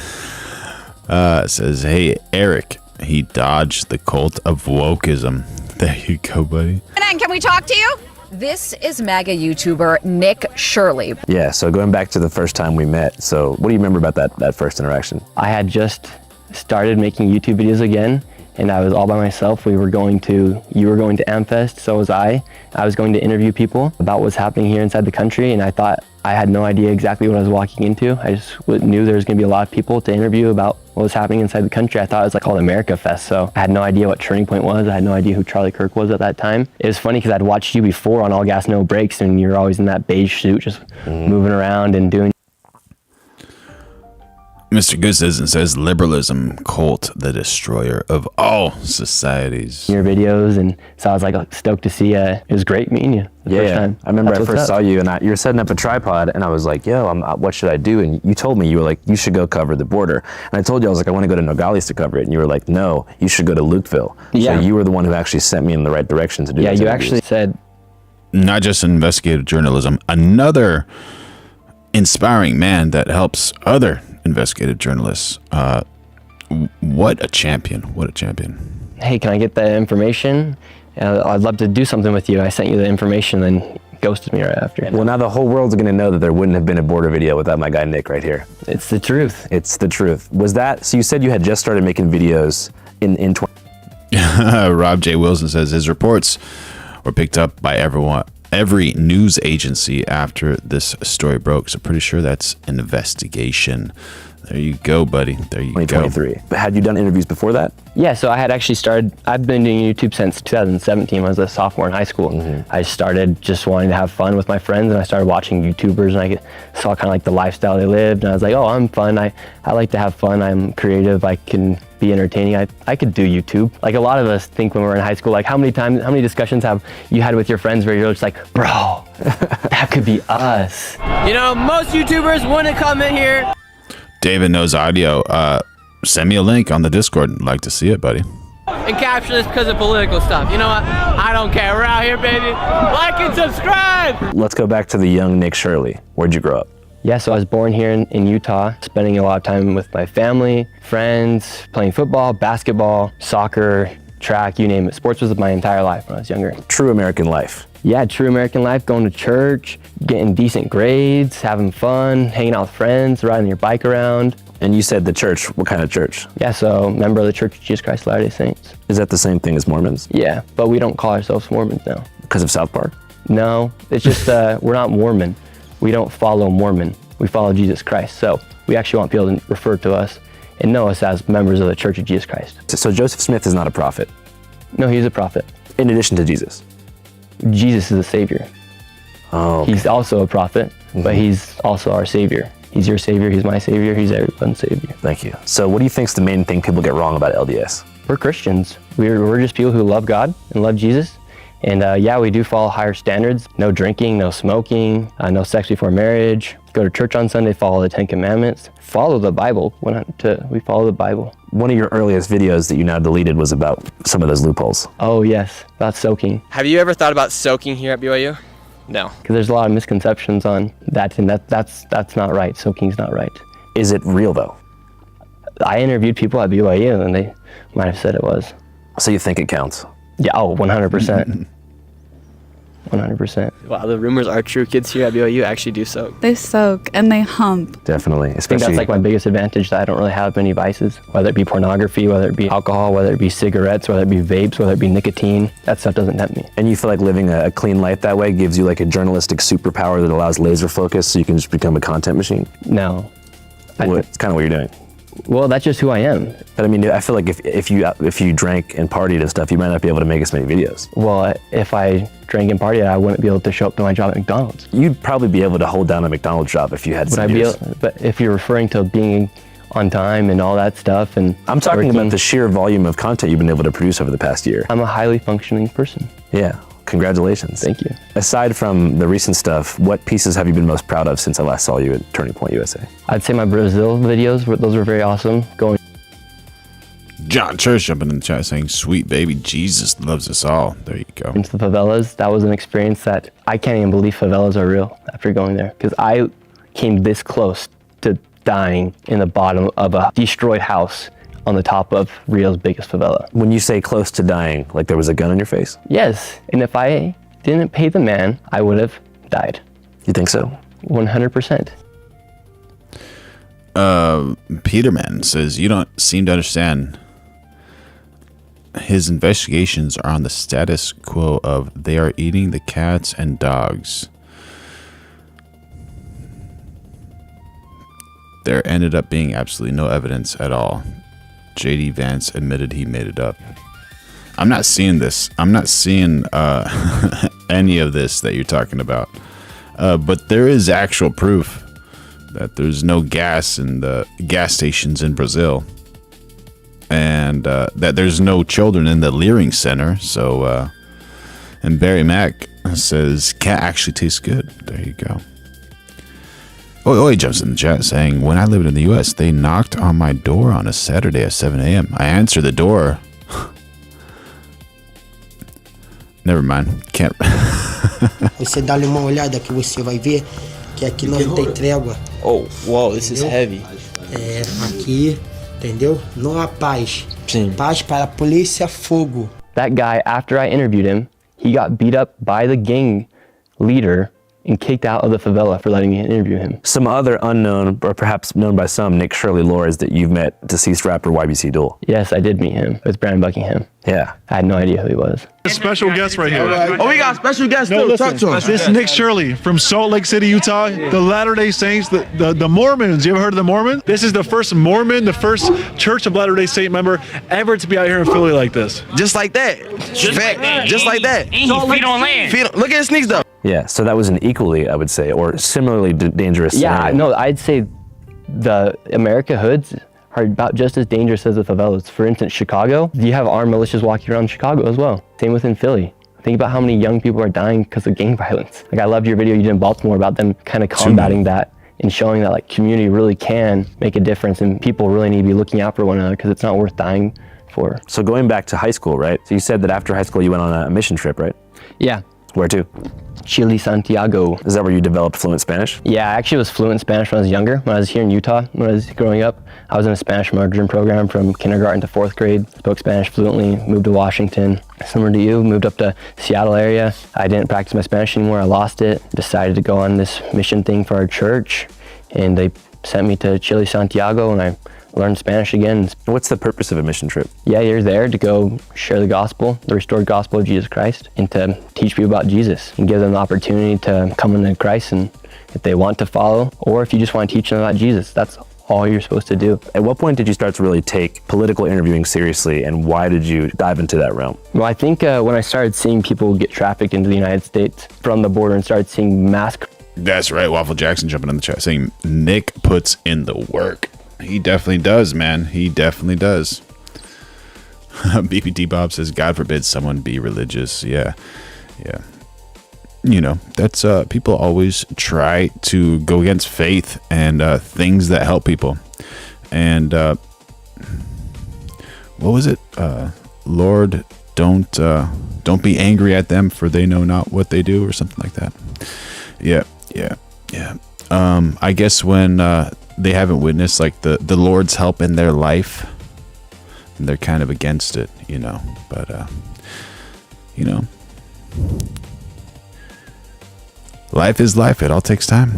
Speaker 1: says, hey, Eric, he dodged the cult of wokeism. There you go, buddy.
Speaker 22: Can we talk to you? This is MAGA YouTuber Nick Shirley.
Speaker 19: Yeah, so going back to the first time we met, so what do you remember about that first interaction?
Speaker 18: I had just started making YouTube videos again, and I was all by myself. You were going to Amfest, so was I. I was going to interview people about what's happening here inside the country, and I thought I had no idea exactly what I was walking into. I just knew there was going to be a lot of people to interview about what was happening inside the country. I thought it was like called America Fest, so I had no idea what Turning Point was. I had no idea who Charlie Kirk was at that time. It was funny because I'd watched you before on All Gas No Brakes, and you're always in that beige suit, just moving around and doing.
Speaker 1: Mr. Goose says liberalism, cult, the destroyer of all societies.
Speaker 18: Your videos, and so I was like stoked to see. It was great meeting you.
Speaker 19: Yeah, I remember I first saw you, and you were setting up a tripod, and I was like, "Yo, what should I do?" And you told me, you were like, "You should go cover the border." And I told you, I was like, "I want to go to Nogales to cover it," and you were like, "No, you should go to Lukeville."
Speaker 18: Yeah.
Speaker 19: So you were the one who actually sent me in the right direction to do.
Speaker 18: Yeah,
Speaker 19: those
Speaker 18: you
Speaker 19: interviews.
Speaker 18: actually said,
Speaker 1: not just investigative journalism, another inspiring man that helps other investigative journalists. What a champion. What a champion.
Speaker 18: "Hey, can I get that information? I'd love to do something with you." I sent you the information, then ghosted me right after.
Speaker 19: Well, now the whole world's going to know that there wouldn't have been a border video without my guy Nick right here.
Speaker 18: It's the truth.
Speaker 19: It's the truth. Was that, so you said you had just started making videos in 20...
Speaker 1: Rob J. Wilson says his reports were picked up by every news agency after this story broke. So pretty sure that's an investigation. There you go, buddy. There you
Speaker 19: 2023. But had you done interviews before that?
Speaker 18: Yeah, so I had actually started, I've been doing YouTube since 2017 when I was a sophomore in high school. I started just wanting to have fun with my friends, and I started watching YouTubers, and I saw kind of like the lifestyle they lived, and I was like, oh, I'm fun. I like to have fun. I'm creative. I can be entertaining. I could do YouTube. Like a lot of us think when we're in high school, like how many discussions have you had with your friends where you're just like, bro, that could be us.
Speaker 14: You know, most YouTubers wouldn't come in here.
Speaker 1: David knows audio. Send me a link on the Discord. I'd like to see it, buddy.
Speaker 14: And capture this because of political stuff. You know what? I don't care. We're out here, baby. Like and subscribe.
Speaker 19: Let's go back to the young Nick Shirley. Where'd you grow up?
Speaker 18: Yeah, so I was born here in Utah, spending a lot of time with my family, friends, playing football, basketball, soccer, track, you name it. Sports was my entire life when I was younger.
Speaker 19: True American life.
Speaker 18: Yeah, true American life, going to church, getting decent grades, having fun, hanging out with friends, riding your bike around.
Speaker 19: And you said the church, what kind of church?
Speaker 18: Yeah, so member of the Church of Jesus Christ of Latter-day Saints.
Speaker 19: Is that the same thing as Mormons?
Speaker 18: Yeah, but we don't call ourselves Mormons now.
Speaker 19: Because of South Park?
Speaker 18: No, it's just we're not Mormon. We don't follow Mormon. We follow Jesus Christ. So we actually want people to refer to us and know us as members of the Church of Jesus Christ.
Speaker 19: So Joseph Smith is not a prophet?
Speaker 18: No, he's a prophet.
Speaker 19: In addition to Jesus?
Speaker 18: Jesus is a savior.
Speaker 19: Oh. Okay.
Speaker 18: He's also a prophet, but he's also our savior. He's your savior, he's my savior, he's everyone's savior.
Speaker 19: Thank you. So what do you think is the main thing people get wrong about LDS?
Speaker 18: We're Christians. We're just people who love God and love Jesus. And yeah, we do follow higher standards. No drinking, no smoking, no sex before marriage. Go to church on Sunday, follow the 10 Commandments. Follow the Bible. We follow the Bible.
Speaker 19: One of your earliest videos that you now deleted was about some of those loopholes.
Speaker 18: Oh yes, about soaking.
Speaker 14: Have you ever thought about soaking here at BYU? No.
Speaker 18: Because there's a lot of misconceptions on that, and that's not right. Soaking's not right.
Speaker 19: Is it real though?
Speaker 18: I interviewed people at BYU, and they might have said it was.
Speaker 19: So you think it counts?
Speaker 18: Yeah, oh, 100%. 100%.
Speaker 14: Wow, the rumors are true. Kids here at BYU actually do soak.
Speaker 20: They soak and they hump.
Speaker 19: Definitely.
Speaker 18: I think that's like my biggest advantage, that I don't really have many vices, whether it be pornography, whether it be alcohol, whether it be cigarettes, whether it be vapes, whether it be nicotine. That stuff doesn't tempt me.
Speaker 19: And you feel like living a clean life that way gives you like a journalistic superpower that allows laser focus so you can just become a content machine?
Speaker 18: No.
Speaker 19: It's kind of what you're doing.
Speaker 18: Well, that's just who I am.
Speaker 19: But I mean, I feel like if you drank and partied and stuff, you might not be able to make as many videos.
Speaker 18: Well, if I drank and partied, I wouldn't be able to show up to my job at McDonald's.
Speaker 19: You'd probably be able to hold down a McDonald's job if you had some years.
Speaker 18: But if you're referring to being on time and all that stuff, and
Speaker 19: I'm talking about the sheer volume of content you've been able to produce over the past year.
Speaker 18: I'm a highly functioning person.
Speaker 19: Yeah. Congratulations.
Speaker 18: Thank you.
Speaker 19: Aside from the recent stuff, what pieces have you been most proud of since I last saw you at Turning Point USA?
Speaker 18: I'd say my Brazil videos, those were very awesome.
Speaker 1: John Church jumping in the chat saying, sweet baby Jesus loves us all. There you go.
Speaker 18: Into the favelas, that was an experience that I can't even believe favelas are real after going there. Because I came this close to dying in the bottom of a destroyed house on the top of Rio's biggest favela.
Speaker 19: When you say close to dying, like there was a gun in your face?
Speaker 18: Yes, and if I didn't pay the man, I would have died.
Speaker 19: You think so?
Speaker 18: 100%.
Speaker 1: Peterman says, you don't seem to understand. His investigations are on the status quo of they are eating the cats and dogs. There ended up being absolutely no evidence at all. JD Vance admitted he made it up. I'm not seeing this. I'm not seeing any of this that you're talking about. But there is actual proof that there's no gas in the gas stations in Brazil, and that there's no children in the Leering Center. So, and Barry Mack says cat actually tastes good. There you go. Oi jumps in the chat saying, when I lived in the U.S., they knocked on my door on a Saturday at 7 a.m. I answered the door. Never mind. Can't.
Speaker 2: Você dá-lhe uma olhada que você vai ver que aqui não tem trégua.
Speaker 15: Oh, wow, this is heavy.
Speaker 2: É, aqui, entendeu? Não há paz.
Speaker 15: Sim.
Speaker 2: Paz para a polícia, fogo.
Speaker 18: That guy, after I interviewed him, he got beat up by the gang leader and kicked out of the favela for letting me interview him.
Speaker 19: Some other unknown, or perhaps known by some, Nick Shirley lores that you've met deceased rapper YBC Duel.
Speaker 18: Yes, I did meet him. It was Brandon Buckingham.
Speaker 19: Yeah.
Speaker 18: I had no idea who he was.
Speaker 23: A special guest right here.
Speaker 15: Oh, we got a special guest
Speaker 23: No,
Speaker 15: too.
Speaker 23: listen,
Speaker 15: Talk to us.
Speaker 23: this is Nick Shirley from Salt Lake City, Utah. The Latter-day Saints, the Mormons. You ever heard of the Mormons? This is the first Mormon, the first Church of Latter-day Saint member ever to be out here in Philly like this.
Speaker 15: Just like that. Just like that.
Speaker 24: And he feet on land.
Speaker 15: Look at his sneaks though.
Speaker 19: Yeah, so that was an equally, I would say, or similarly dangerous
Speaker 18: Yeah,
Speaker 19: scenario.
Speaker 18: no, I'd say the America hoods are about just as dangerous as the favelas. For instance, Chicago, you have armed militias walking around Chicago as well. Same within Philly. Think about how many young people are dying because of gang violence. Like, I loved your video you did in Baltimore about them kind of combating that and showing that like community really can make a difference and people really need to be looking out for one another because it's not worth dying for.
Speaker 19: So going back to high school, right? So you said that after high school you went on a mission trip, right?
Speaker 18: Yeah.
Speaker 19: Where to?
Speaker 18: Chile, Santiago.
Speaker 19: Is that where you developed fluent Spanish?
Speaker 18: Yeah, I actually was fluent in Spanish when I was younger. When I was here in Utah, when I was growing up, I was in a Spanish margarine program from kindergarten to 4th grade. Spoke Spanish fluently, moved to Washington. Similar to you, moved up to Seattle area. I didn't practice my Spanish anymore, I lost it. Decided to go on this mission thing for our church, and they sent me to Chile, Santiago, and I learn Spanish again.
Speaker 19: What's the purpose of a mission trip?
Speaker 18: Yeah, you're there to go share the gospel, the restored gospel of Jesus Christ, and to teach people about Jesus and give them the opportunity to come into Christ, and if they want to follow, or if you just want to teach them about Jesus, that's all you're supposed to do.
Speaker 19: At what point did you start to really take political interviewing seriously, and why did you dive into that realm?
Speaker 18: Well, I think when I started seeing people get trafficked into the United States from the border and started seeing mass.
Speaker 1: That's right, Waffle Jackson jumping in the chat saying Nick puts in the work. He definitely does, man. He definitely does. BPT Bob says, God forbid someone be religious. Yeah. You know, that's people always try to go against faith and things that help people. And what was it? Lord, don't be angry at them, for they know not what they do, or something like that. Yeah. I guess when they haven't witnessed like the Lord's help in their life, and they're kind of against it, you know. But life is life. It all takes time.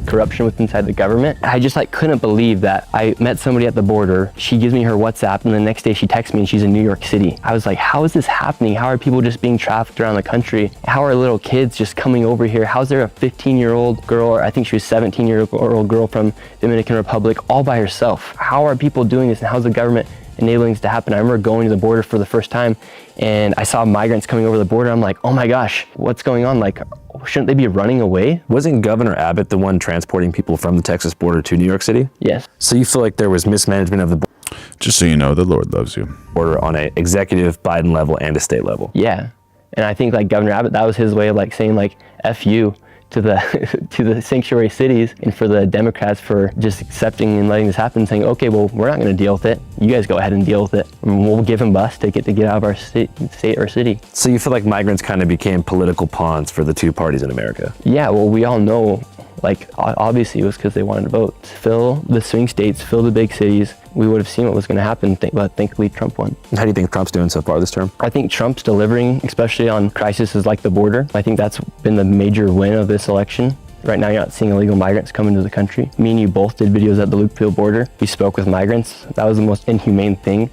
Speaker 18: Corruption with inside the government. I just like couldn't believe that I met somebody at the border. She gives me her WhatsApp, and the next day she texts me and she's in New York City. I was like, how is this happening? How are people just being trafficked around the country? How are little kids just coming over here? How's there a 15-year-old girl, or I think she was 17-year-old girl from Dominican Republic, all by herself? How are people doing this, and how's the government enabling this to happen? I remember going to the border for the first time, and I saw migrants coming over the border. I'm like, oh my gosh, what's going on? Like, shouldn't they be running away?
Speaker 19: Wasn't Governor Abbott the one transporting people from the Texas border to New York City?
Speaker 18: Yes.
Speaker 19: So you feel like there was mismanagement of the border?
Speaker 1: Just so you know, the Lord loves you.
Speaker 19: Border on a executive Biden level and a state level.
Speaker 18: Yeah. And I think like Governor Abbott, that was his way of like saying like, F you to the sanctuary cities, and for the Democrats for just accepting and letting this happen, saying, okay, well, we're not going to deal with it. You guys go ahead and deal with it. And we'll give them bus ticket to get out of our state or city.
Speaker 19: So you feel like migrants kind of became political pawns for the two parties in America?
Speaker 18: Yeah, well, we all know, like, obviously it was because they wanted to vote. Fill the swing states, fill the big cities. We would have seen what was going to happen, but thankfully Trump won.
Speaker 19: And how do you think Trump's doing so far this term?
Speaker 18: I think Trump's delivering, especially on crises like the border. I think that's been the major win of this election. Right now, you're not seeing illegal migrants come into the country. Me and you both did videos at the Lukeville border. We spoke with migrants. That was the most inhumane thing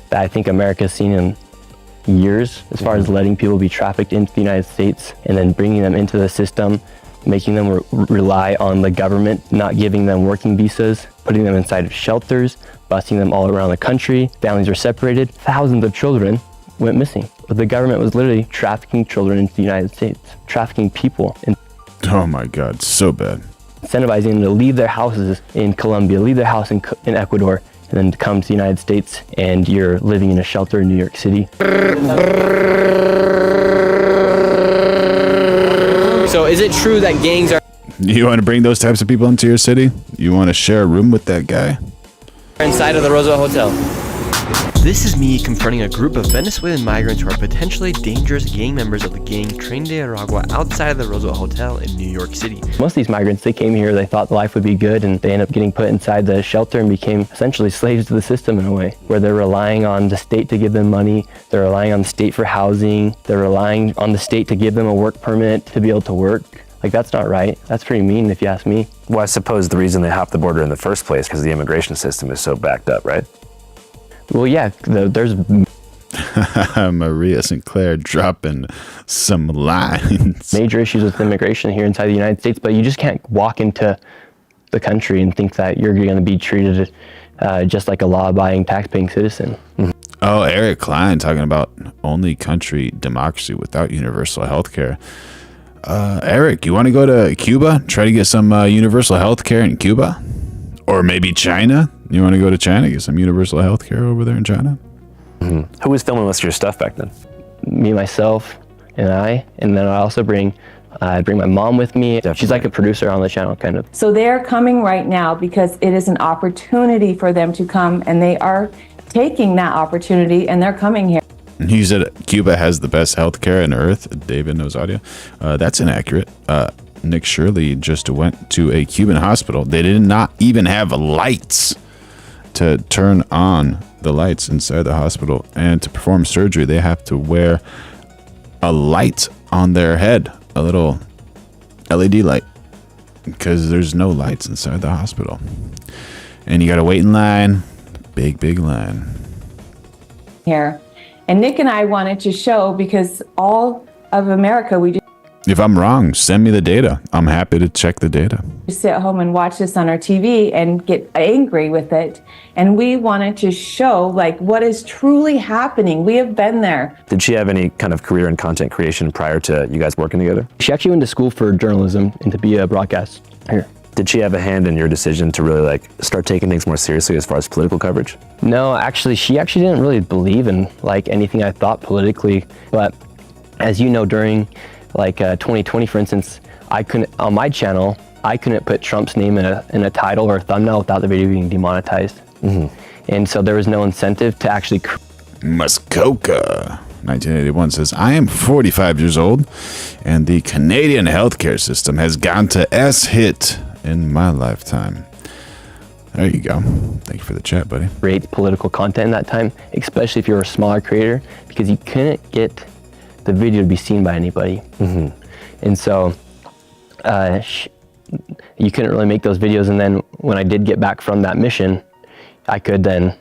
Speaker 18: that I think America's seen in years, as far as letting people be trafficked into the United States and then bringing them into the system, making them rely on the government, not giving them working visas, putting them inside of shelters, busing them all around the country. Families were separated. Thousands of children went missing. But the government was literally trafficking children into the United States, trafficking people.
Speaker 1: Oh my God, so bad.
Speaker 18: incentivizing them to leave their houses in Colombia, leave their house in Ecuador, and then to come to the United States, and you're living in a shelter in New York City.
Speaker 15: So is it true that gangs are
Speaker 1: You want to bring those types of people into your city? You want to share a room with that guy?
Speaker 15: inside of the Roosevelt Hotel?
Speaker 4: This is me confronting a group of Venezuelan migrants who are potentially dangerous gang members of the gang Tren de Aragua outside of the Roosevelt Hotel in New York City.
Speaker 18: Most of these migrants, they came here, they thought life would be good, and they end up getting put inside the shelter and became essentially slaves to the system in a way, where they're relying on the state to give them money, they're relying on the state for housing, they're relying on the state to give them a work permit to be able to work. Like, that's not right. That's pretty mean if you ask me.
Speaker 19: Well, I suppose the reason they hopped the border in the first place because the immigration system is so backed up, right?
Speaker 18: Well, yeah, there's...
Speaker 1: Maria Sinclair dropping some lines.
Speaker 18: Major issues with immigration here inside the United States, but you just can't walk into the country and think that you're going to be treated just like a law-abiding, tax-paying citizen.
Speaker 1: Oh, Eric Klein talking about only country democracy without universal health care. Eric, you want to go to Cuba? Try to get some universal health care in Cuba? Or maybe China? You want to go to China, get some universal health care over there in China?
Speaker 19: Who was filming most of your stuff back then?
Speaker 18: Me, myself, and then I also bring my mom with me. Definitely. She's like a producer on the channel, kind of.
Speaker 16: So they're coming right now because it is an opportunity for them to come, and they are taking that opportunity, and they're coming here.
Speaker 1: He said Cuba has the best healthcare on earth. David knows audio. That's inaccurate. Nick Shirley just went to a Cuban hospital. They did not even have lights to turn on the lights inside the hospital. And to perform surgery, they have to wear a light on their head, a little LED light, because there's no lights inside the hospital. And you got to wait in line. Big line.
Speaker 16: Here. And Nick and I wanted to show, because all of America, we just
Speaker 1: If I'm wrong, send me the data. I'm happy to check the data.
Speaker 16: sit home and watch this on our TV and get angry with it. And we wanted to show like what is truly happening. We have been there.
Speaker 19: Did she have any kind of career in content creation prior to you guys working together?
Speaker 18: She actually went to school for journalism and to be a broadcast here.
Speaker 19: Did she have a hand in your decision to really like start taking things more seriously as far as political coverage?
Speaker 18: No, actually, she didn't really believe in like anything I thought politically. But as you know, during like 2020, for instance, I couldn't, on my channel, I couldn't put Trump's name in a title or a thumbnail without the video being demonetized. And so there was no incentive to actually...
Speaker 1: Muskoka 1981 says, I am 45 years old and the Canadian healthcare system has gone to S-hit in my lifetime. There you go. Thank you for the chat, buddy.
Speaker 18: Create political content in that time, especially if you're a smaller creator, because you couldn't get the video to be seen by anybody. And so you couldn't really make those videos. And then when I did get back from that mission, I could then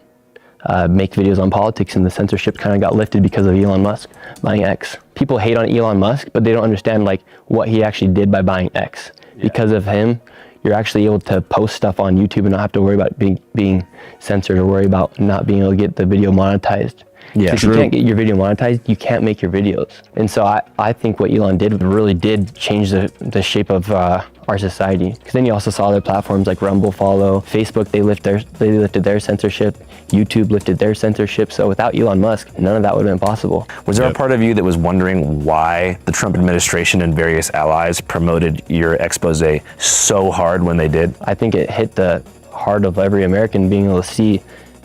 Speaker 18: make videos on politics, and the censorship kind of got lifted because of Elon Musk buying X. People hate on Elon Musk, but they don't understand like what he actually did by buying X. Because of him, you're actually able to post stuff on YouTube and not have to worry about being censored or worry about not being able to get the video monetized.
Speaker 19: Yeah,
Speaker 18: if you can't get your video monetized, you can't make your videos. And so I think what Elon did really did change the shape of our society. Because then you also saw other platforms like Rumble follow, Facebook, they lifted their censorship, YouTube lifted their censorship. So without Elon Musk, none of that would have been possible.
Speaker 19: Was there a part of you that was wondering why the Trump administration and various allies promoted your expose so hard when they did?
Speaker 18: I think it hit the heart of every American being able to see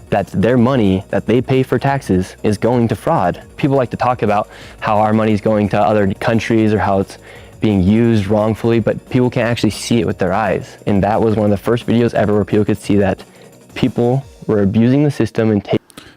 Speaker 18: that their money that they pay for taxes is going to fraud. People like to talk about how our money is going to other countries or how it's being used wrongfully, but people can't actually see it with their eyes. And that was one of the first videos ever where people could see that people were abusing the system and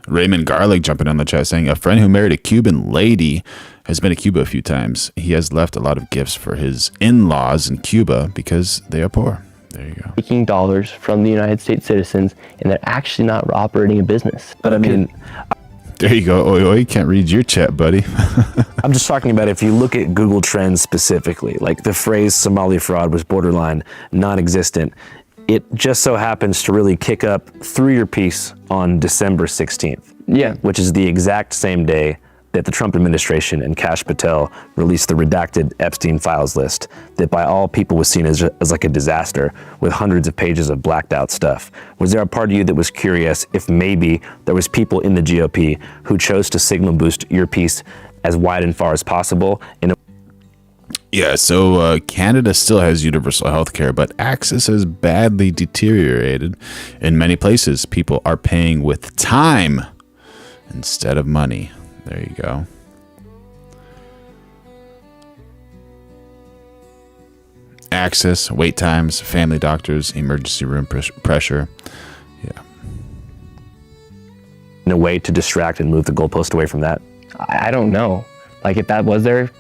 Speaker 1: Raymond Garlic jumping on the chat saying, a friend who married a Cuban lady has been to Cuba a few times. He has left a lot of gifts for his in-laws in Cuba because they are poor. There you go.
Speaker 18: Taking dollars from the United States citizens, and they're actually not operating a business.
Speaker 19: But I mean,
Speaker 1: there you go. Oi, can't read your chat, buddy.
Speaker 19: I'm just talking about if you look at Google Trends specifically, like the phrase Somali fraud was borderline non-existent. It just so happens to really kick up through your piece on December 16th.
Speaker 18: Yeah.
Speaker 19: Which is the exact same day that the Trump administration and Kash Patel released the redacted Epstein files list that by all people was seen as like a disaster with hundreds of pages of blacked out stuff. Was there a part of you that was curious if maybe there was people in the GOP who chose to signal boost your piece as wide and far as possible?
Speaker 1: Yeah, so Canada still has universal health care, but access has badly deteriorated. In many places, people are paying with time instead of money. There you go. Access, wait times, family doctors, emergency room pressure. Yeah.
Speaker 19: In a way to distract and move the goalpost away from that?
Speaker 18: I don't know. Like, if that was there.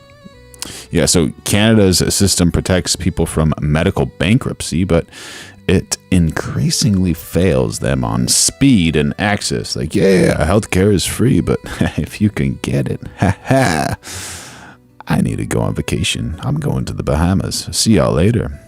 Speaker 1: Yeah, so Canada's system protects people from medical bankruptcy, but it increasingly fails them on speed and access. Like, yeah, healthcare is free, but if you can get it, I need to go on vacation. I'm going to the Bahamas. See y'all later.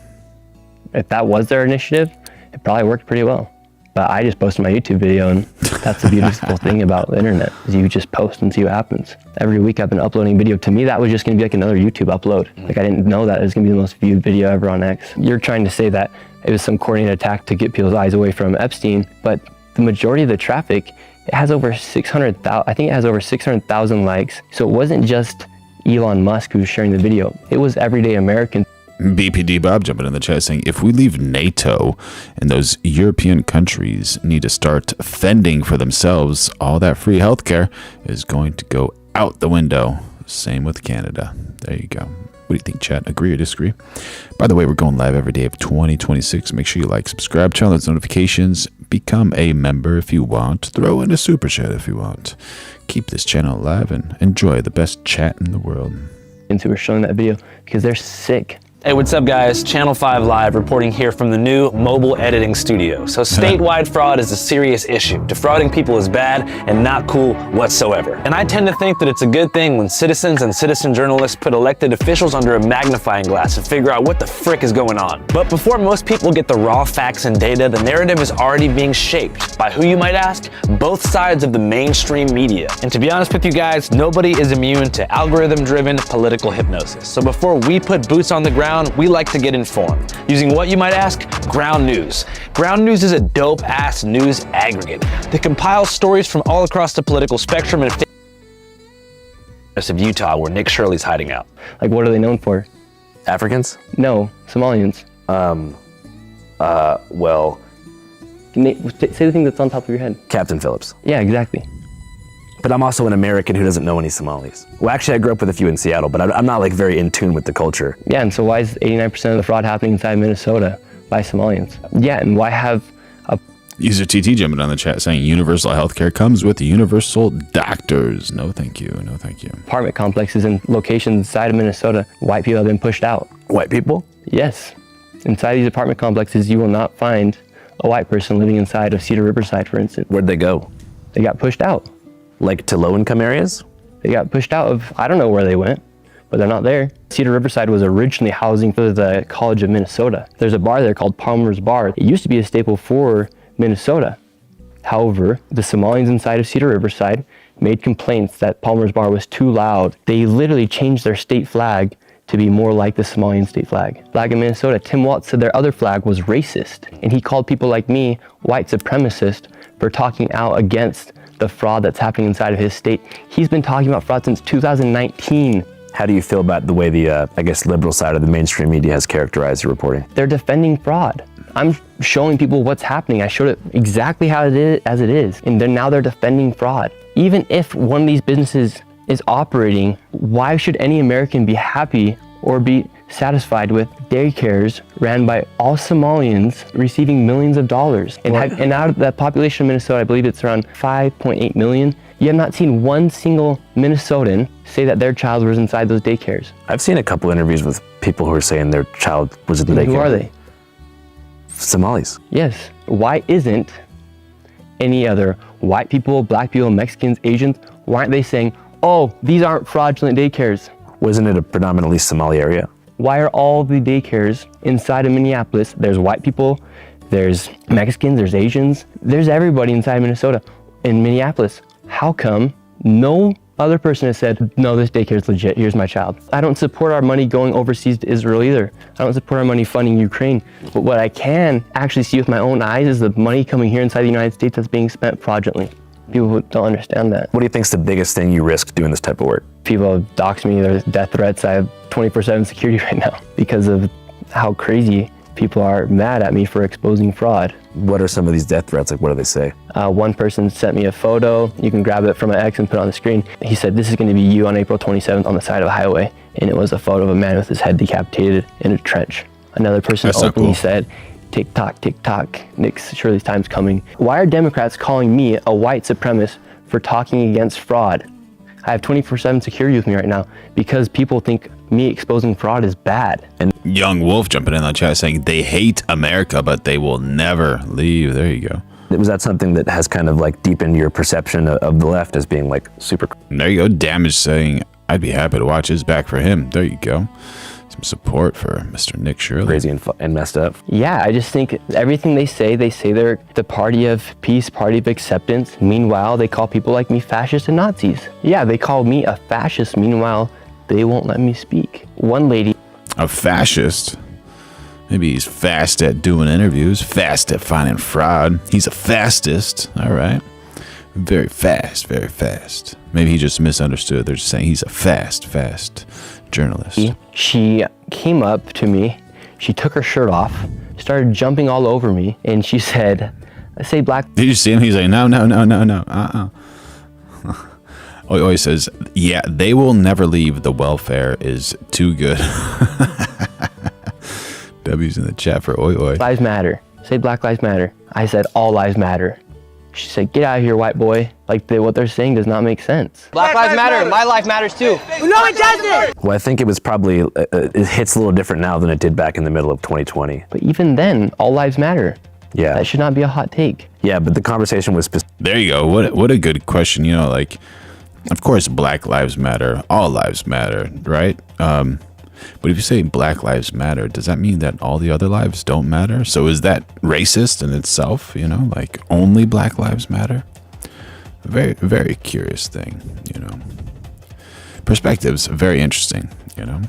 Speaker 18: If that was their initiative, it probably worked pretty well. But I just posted my YouTube video, and that's the beautiful thing about the internet, is you just post and see what happens. Every week I've been uploading video. To me, that was just going to be like another YouTube upload. Like, I didn't know that it was going to be the most viewed video ever on X. You're trying to say that it was some coordinated attack to get people's eyes away from Epstein, but the majority of the traffic, it has over 600,000, I think it has over 600,000 likes. So it wasn't just Elon Musk who was sharing the video. It was everyday Americans.
Speaker 1: BPD Bob jumping in the chat saying, if we leave NATO and those European countries need to start fending for themselves, all that free healthcare is going to go out the window. Same with Canada. There you go. What do you think, chat? Agree or disagree? By the way, we're going live every day of 2026. Make sure you like, subscribe, turn on those notifications, become a member if you want, throw in a super chat if you want. Keep this channel alive and enjoy the best chat in the world.
Speaker 18: And who were showing that video because they're sick.
Speaker 7: Hey, what's up guys? Channel 5 Live reporting here from the new mobile editing studio. So statewide fraud is a serious issue. Defrauding people is bad and not cool whatsoever. And I tend to think that it's a good thing when citizens and citizen journalists put elected officials under a magnifying glass and figure out what the frick is going on. But before most people get the raw facts and data, the narrative is already being shaped. By who, you might ask? Both sides of the mainstream media. And to be honest with you guys, nobody is immune to algorithm-driven political hypnosis. So before we put boots on the ground, we like to get informed. Using what, you might ask? Ground News. Ground News is a dope-ass news aggregate that compiles stories from all across the political spectrum and of Utah, where Nick Shirley's hiding out.
Speaker 18: Like, what are they known for?
Speaker 19: Africans?
Speaker 18: No, Somalians.
Speaker 19: Well...
Speaker 18: Say the thing that's on top of your head.
Speaker 19: Captain Phillips.
Speaker 18: Yeah, exactly.
Speaker 19: But I'm also an American who doesn't know any Somalis. Well, actually, I grew up with a few in Seattle, but I'm not like very in tune with the culture.
Speaker 18: Yeah, and so why is 89% of the fraud happening inside Minnesota by Somalians? Yeah, and why have a...
Speaker 1: User TT jumping on the chat saying universal healthcare comes with universal doctors. No, thank you. No, thank you.
Speaker 18: Apartment complexes in locations inside of Minnesota, white people have been pushed out.
Speaker 19: White people?
Speaker 18: Yes. Inside these apartment complexes, you will not find a white person living inside of Cedar Riverside, for instance.
Speaker 19: Where'd they go?
Speaker 18: They got pushed out.
Speaker 19: Like to low-income areas?
Speaker 18: They got pushed out of, I don't know where they went, but they're not there. Cedar Riverside was originally housing for the College of Minnesota. There's a bar there called Palmer's Bar. It used to be a staple for Minnesota. However, the Somalians inside of Cedar Riverside made complaints that Palmer's Bar was too loud. They literally changed their state flag to be more like the Somalian state flag. Flag in Minnesota, Tim Walz said their other flag was racist, and he called people like me white supremacist for talking out against the fraud that's happening inside of his state. He's been talking about fraud since 2019.
Speaker 19: How do you feel about the way the, I guess, liberal side of the mainstream media has characterized the reporting?
Speaker 18: They're defending fraud. I'm showing people what's happening. I showed it exactly how it is, as it is, and then now they're defending fraud. Even if one of these businesses is operating, why should any American be happy or be satisfied with daycares ran by all Somalians receiving millions of dollars? And out of the population of Minnesota, I believe it's around 5.8 million. You have not seen one single Minnesotan say that their child was inside those daycares.
Speaker 19: I've seen a couple interviews with people who are saying their child was in the daycare.
Speaker 18: Who are they?
Speaker 19: Somalis.
Speaker 18: Yes. Why isn't any other white people, black people, Mexicans, Asians, why aren't they saying, oh, these aren't fraudulent daycares?
Speaker 19: Wasn't it a predominantly Somali area?
Speaker 18: Why are all the daycares inside of Minneapolis? There's white people, there's Mexicans, there's Asians, there's everybody inside Minnesota. In Minneapolis, how come no Other person has said, no, this daycare is legit, here's my child. I don't support our money going overseas to Israel either. I don't support our money funding Ukraine. But what I can actually see with my own eyes is the money coming here inside the United States that's being spent fraudulently. People don't understand that.
Speaker 19: What do you think is the biggest thing you risk doing this type of work?
Speaker 18: People dox me, there's death threats. I have 24/7 security right now because of how crazy people are mad at me for exposing fraud.
Speaker 19: What are some of these death threats? Like, what do they say?
Speaker 18: One person sent me a photo. You can grab it from my ex and put it on the screen. He said, this is going to be you on April 27th on the side of a highway. And it was a photo of a man with his head decapitated in a trench. Another person openly said, tick tock, Nick's Shirley's time's coming. Why are Democrats calling me a white supremacist for talking against fraud? I have 24/7 security with me right now because people think me exposing fraud is bad.
Speaker 1: And Young Wolf jumping in the chat saying they hate America, but they will never leave. There you go.
Speaker 19: Was that something that has kind of like deepened your perception of the left as being like super?
Speaker 1: There you go. Damage saying I'd be happy to watch his back for him. There you go. Some support for Mr. Nick Shirley.
Speaker 19: Crazy and messed up.
Speaker 18: Yeah, I just think everything they say they're the party of peace, party of acceptance. Meanwhile, they call people like me fascists and Nazis. Yeah, they call me a fascist. Meanwhile, they won't let me speak. One lady.
Speaker 1: A fascist? Maybe he's fast at doing interviews, fast at finding fraud. He's a fastest. All right. Very fast, very fast. Maybe he just misunderstood. They're just saying he's a fast journalist.
Speaker 18: She came up to me, she took her shirt off, started jumping all over me, and she said, I say black.
Speaker 1: Did you see him? He's like, no. Oi says, yeah, they will never leave. The welfare is too good. W's in the chat for oi.
Speaker 18: Lives matter. Say Black Lives Matter. I said all lives matter. She said, get out of here, white boy. Like, what they're saying does not make sense.
Speaker 15: Black Lives Matter. My life matters too.
Speaker 21: No, it doesn't.
Speaker 19: Well, I think it was probably, it hits a little different now than it did back in the middle of 2020.
Speaker 18: But even then, all lives matter.
Speaker 19: Yeah.
Speaker 18: That should not be a hot take.
Speaker 19: Yeah, but the conversation was...
Speaker 1: There you go. What a good question. You know, like, of course, Black Lives Matter. All lives matter, right? But if you say Black Lives Matter, does that mean that all the other lives don't matter? So is that racist in itself? You know, like only Black Lives Matter? Very, very curious thing, you know. Perspectives, very interesting, you know.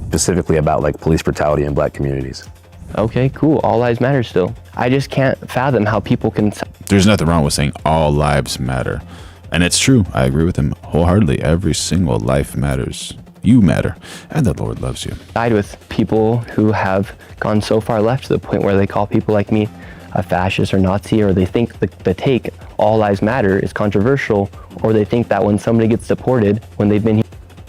Speaker 19: Specifically about like police brutality in black communities.
Speaker 18: Okay, cool. All lives matter still. I just can't fathom how people can...
Speaker 1: There's nothing wrong with saying all lives matter. And it's true. I agree with him wholeheartedly. Every single life matters. You matter, and the Lord loves you.
Speaker 18: Side with people who have gone so far left to the point where they call people like me a fascist or Nazi, or they think the take all lives matter is controversial, or they think that when somebody gets deported, when they've been here.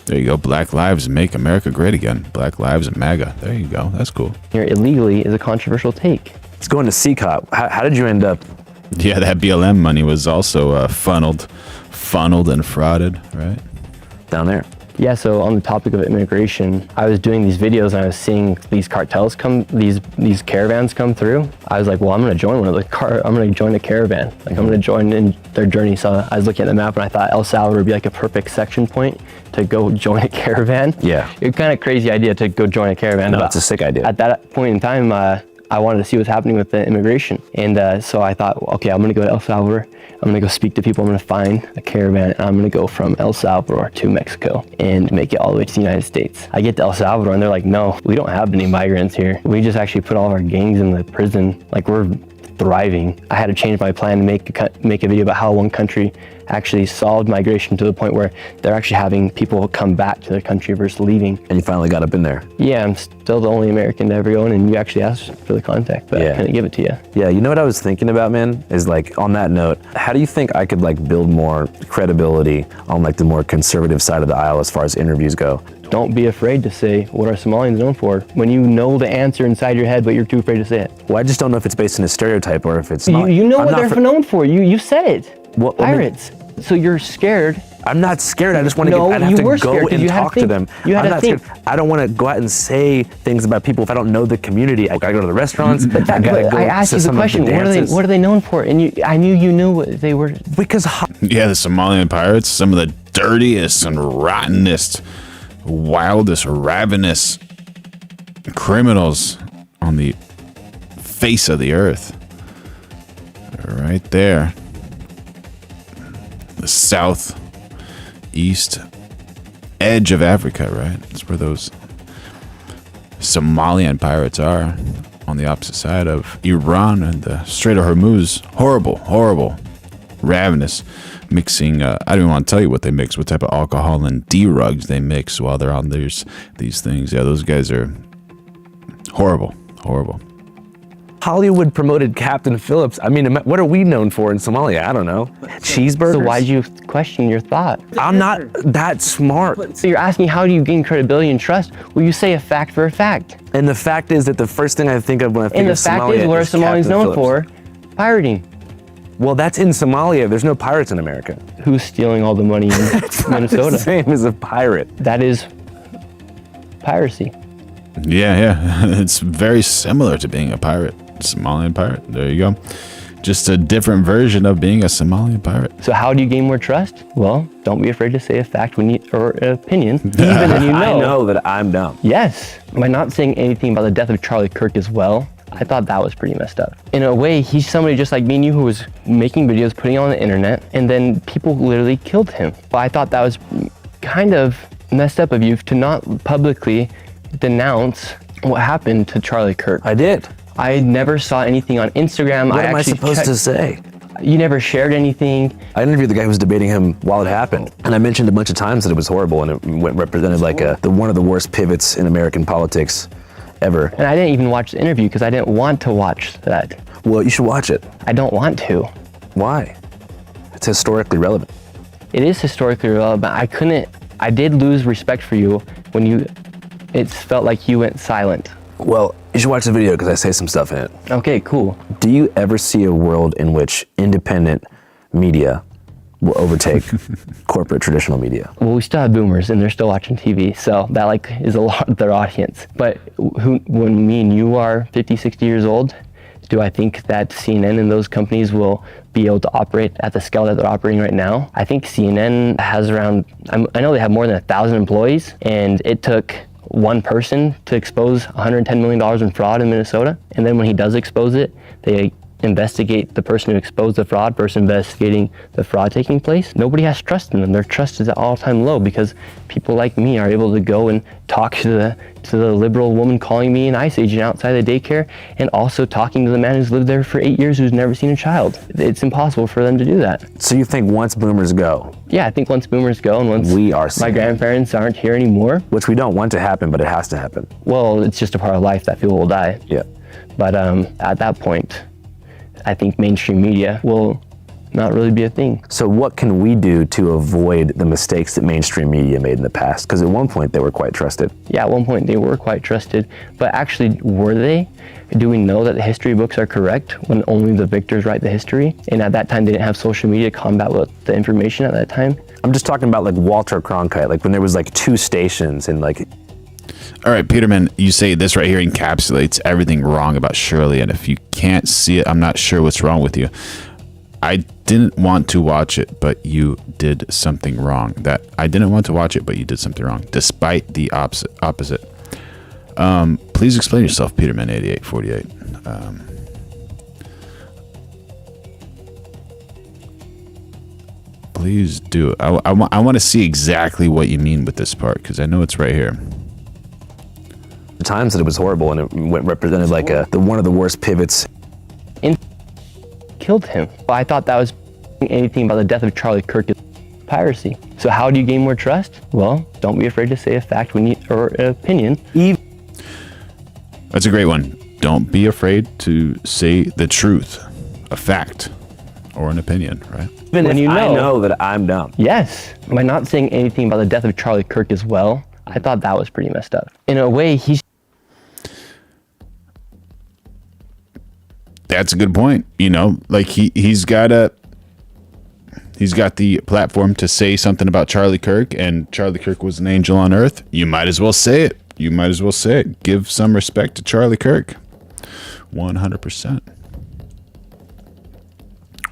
Speaker 1: There you go. Black lives make America great again. Black lives and MAGA. There you go. That's cool.
Speaker 18: Here illegally is a controversial take.
Speaker 19: It's going to CCOP. How did you end up?
Speaker 1: Yeah, that BLM money was also funneled and frauded, right?
Speaker 19: Down there.
Speaker 18: Yeah, so on the topic of immigration, I was doing these videos and I was seeing these cartels these caravans come through. I was like, well, I'm gonna join I'm gonna join a caravan. Like I'm gonna join in their journey. So I was looking at the map and I thought El Salvador would be like a perfect section point to go join a caravan.
Speaker 19: Yeah.
Speaker 18: It's kind of crazy idea to go join a caravan.
Speaker 19: No, it's a sick idea.
Speaker 18: At that point in time, I wanted to see what's happening with the immigration. And so I thought, okay, I'm gonna go to El Salvador. I'm gonna go speak to people. I'm gonna find a caravan and I'm gonna go from El Salvador to Mexico and make it all the way to the United States. I get to El Salvador and they're like, no, we don't have any migrants here. We just actually put all of our gangs in the prison. Like we're thriving. I had to change my plan to make a video about how one country actually solved migration to the point where they're actually having people come back to their country versus leaving.
Speaker 19: And you finally got up in there.
Speaker 18: Yeah, I'm still the only American to ever go in, and you actually asked for the contact, but I couldn't give it to you.
Speaker 19: Yeah, you know what I was thinking about, man, is like on that note, how do you think I could like build more credibility on like the more conservative side of the aisle as far as interviews go?
Speaker 18: Don't be afraid to say, what are Somalians known for? When you know the answer inside your head, but you're too afraid to say it.
Speaker 19: Well, I just don't know if it's based on a stereotype or if it's not.
Speaker 18: You know what they're known for. You said it.
Speaker 19: What,
Speaker 18: Pirates. So you're scared.
Speaker 19: I'm not scared. I just want to I'd have to go and talk to them.
Speaker 18: You had to think.
Speaker 19: I don't want to go out and say things about people if I don't know the community. I gotta go to the restaurants.
Speaker 18: But I asked you the question, what are they known for? And I knew you knew what they were.
Speaker 19: Because
Speaker 1: yeah, the Somalian pirates, some of the dirtiest and rottenest, wildest, ravenous criminals on the face of the earth. Right there. The southeast northeast edge of Africa, right? That's where those Somalian pirates are, on the opposite side of Iran and the Strait of Hormuz. Horrible, ravenous, mixing. I don't even want to tell you what they mix, what type of alcohol and D-rugs they mix while they're on these things. Yeah, those guys are horrible.
Speaker 19: Hollywood promoted Captain Phillips. I mean, what are we known for in Somalia? I don't know. Cheeseburgers?
Speaker 18: So why'd you question your thought?
Speaker 19: I'm not that smart.
Speaker 18: So you're asking how do you gain credibility and trust? Well, you say a fact for a fact.
Speaker 19: And the fact is that the first thing I think of when I think of Somalia
Speaker 18: And the fact is, what are Somalians known for? Pirating.
Speaker 19: Well, that's in Somalia. There's no pirates in America.
Speaker 18: Who's stealing all the money in Minnesota?
Speaker 19: The same as a pirate.
Speaker 18: That is piracy.
Speaker 1: Yeah. It's very similar to being a pirate. Somalian pirate. There you go. Just a different version of being a Somalian pirate.
Speaker 18: So how do you gain more trust? Well, don't be afraid to say a fact or an opinion, even when you know.
Speaker 19: I know that I'm dumb.
Speaker 18: Yes. By not saying anything about the death of Charlie Kirk as well, I thought that was pretty messed up. In a way, he's somebody just like me and you who was making videos, putting it on the internet, and then people literally killed him. But I thought that was kind of messed up of you to not publicly denounce what happened to Charlie Kirk.
Speaker 19: I did.
Speaker 18: I never saw anything on Instagram.
Speaker 19: What am I supposed to say?
Speaker 18: You never shared anything.
Speaker 19: I interviewed the guy who was debating him while it happened. And I mentioned a bunch of times that it was horrible and it represented like one of the worst pivots in American politics ever.
Speaker 18: And I didn't even watch the interview because I didn't want to watch that.
Speaker 19: Well, you should watch it.
Speaker 18: I don't want to.
Speaker 19: Why? It's historically relevant.
Speaker 18: It is historically relevant. I did lose respect for you when it felt like you went silent.
Speaker 19: Well, you should watch the video because I say some stuff in it.
Speaker 18: Okay, cool.
Speaker 19: Do you ever see a world in which independent media will overtake corporate traditional media?
Speaker 18: Well, we still have boomers and they're still watching TV, so that is a lot of their audience. But when me and you are 50, 60 years old, do I think that CNN and those companies will be able to operate at the scale that they're operating right now? I think CNN has around, I know they have more than 1,000 employees, and it took one person to expose $110 million in fraud in Minnesota. And then when he does expose it, they investigate the person who exposed the fraud versus investigating the fraud taking place. Nobody has trust in them. Their trust is at all-time low because people like me are able to go and talk to the liberal woman calling me an ICE agent outside the daycare, and also talking to the man who's lived there for 8 years who's never seen a child. It's impossible for them to do that.
Speaker 19: So you think once boomers go?
Speaker 18: Yeah, I think once boomers go and once my grandparents aren't here anymore.
Speaker 19: Which we don't want to happen, but it has to happen.
Speaker 18: Well, it's just a part of life that people will die.
Speaker 19: Yeah.
Speaker 18: But at that point, I think mainstream media will not really be a thing.
Speaker 19: So what can we do to avoid the mistakes that mainstream media made in the past? Because at one point they were quite trusted.
Speaker 18: Yeah, at one point they were quite trusted, but actually were they? Do we know that the history books are correct when only the victors write the history? And at that time they didn't have social media to combat with the information at that time?
Speaker 19: I'm just talking about like Walter Cronkite, like when there was like 2 stations and like...
Speaker 1: All right, Peterman, you say this right here encapsulates everything wrong about Shirley, and if you can't see it, I'm not sure what's wrong with you. I didn't want to watch it, but you did something wrong. I didn't want to watch it, but you did something wrong, despite the opposite. Please explain yourself, Peterman 8848. Please do. I want to see exactly what you mean with this part, because I know it's right here.
Speaker 19: The times that it was horrible, and it represented like one of the worst pivots.
Speaker 18: Killed him. I thought that was anything about the death of Charlie Kirk is piracy. So how do you gain more trust? Well, don't be afraid to say a fact or an opinion.
Speaker 1: That's a great one. Don't be afraid to say the truth, a fact, or an opinion, right?
Speaker 18: Even when you know,
Speaker 19: I know that I'm dumb.
Speaker 18: Yes. By not saying anything about the death of Charlie Kirk as well, I thought that was pretty messed up. In a way,
Speaker 1: That's a good point. You know, like he's got the platform to say something about Charlie Kirk, and Charlie Kirk was an angel on earth. You might as well say it. Give some respect to Charlie Kirk. 100%.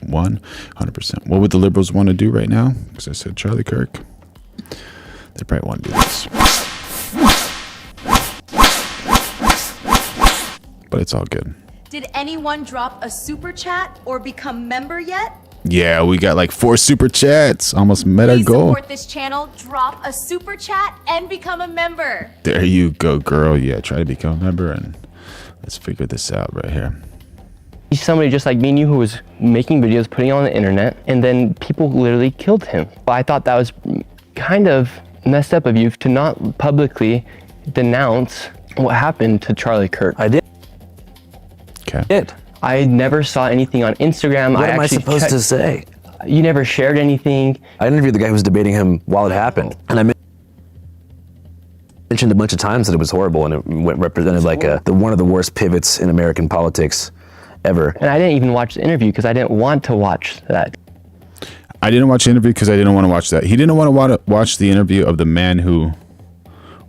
Speaker 1: 100%. What would the liberals want to do right now? Because I said Charlie Kirk. They probably want to do this. But it's all good.
Speaker 8: Did anyone drop a super chat or become member yet?
Speaker 1: Yeah, we got like 4 super chats. Almost met our
Speaker 8: Please
Speaker 1: goal.
Speaker 8: support this channel, drop a super chat, and become a member.
Speaker 1: There you go, girl. Yeah, try to become a member and let's figure this out right here.
Speaker 18: He's somebody just like me and you who was making videos, putting it on the internet, and then people literally killed him. I thought that was kind of messed up of you to not publicly denounce what happened to Charlie Kirk.
Speaker 19: I did.
Speaker 1: Okay.
Speaker 18: I never saw anything on Instagram.
Speaker 19: What am I supposed to say?
Speaker 18: You never shared anything.
Speaker 19: I interviewed the guy who was debating him while it happened, and I mentioned a bunch of times that it was horrible, and it represented like one of the worst pivots in American politics ever.
Speaker 18: And I didn't even watch the interview because I didn't want to watch that.
Speaker 1: I didn't watch the interview because I didn't want to watch that. He didn't want to watch the interview of the man who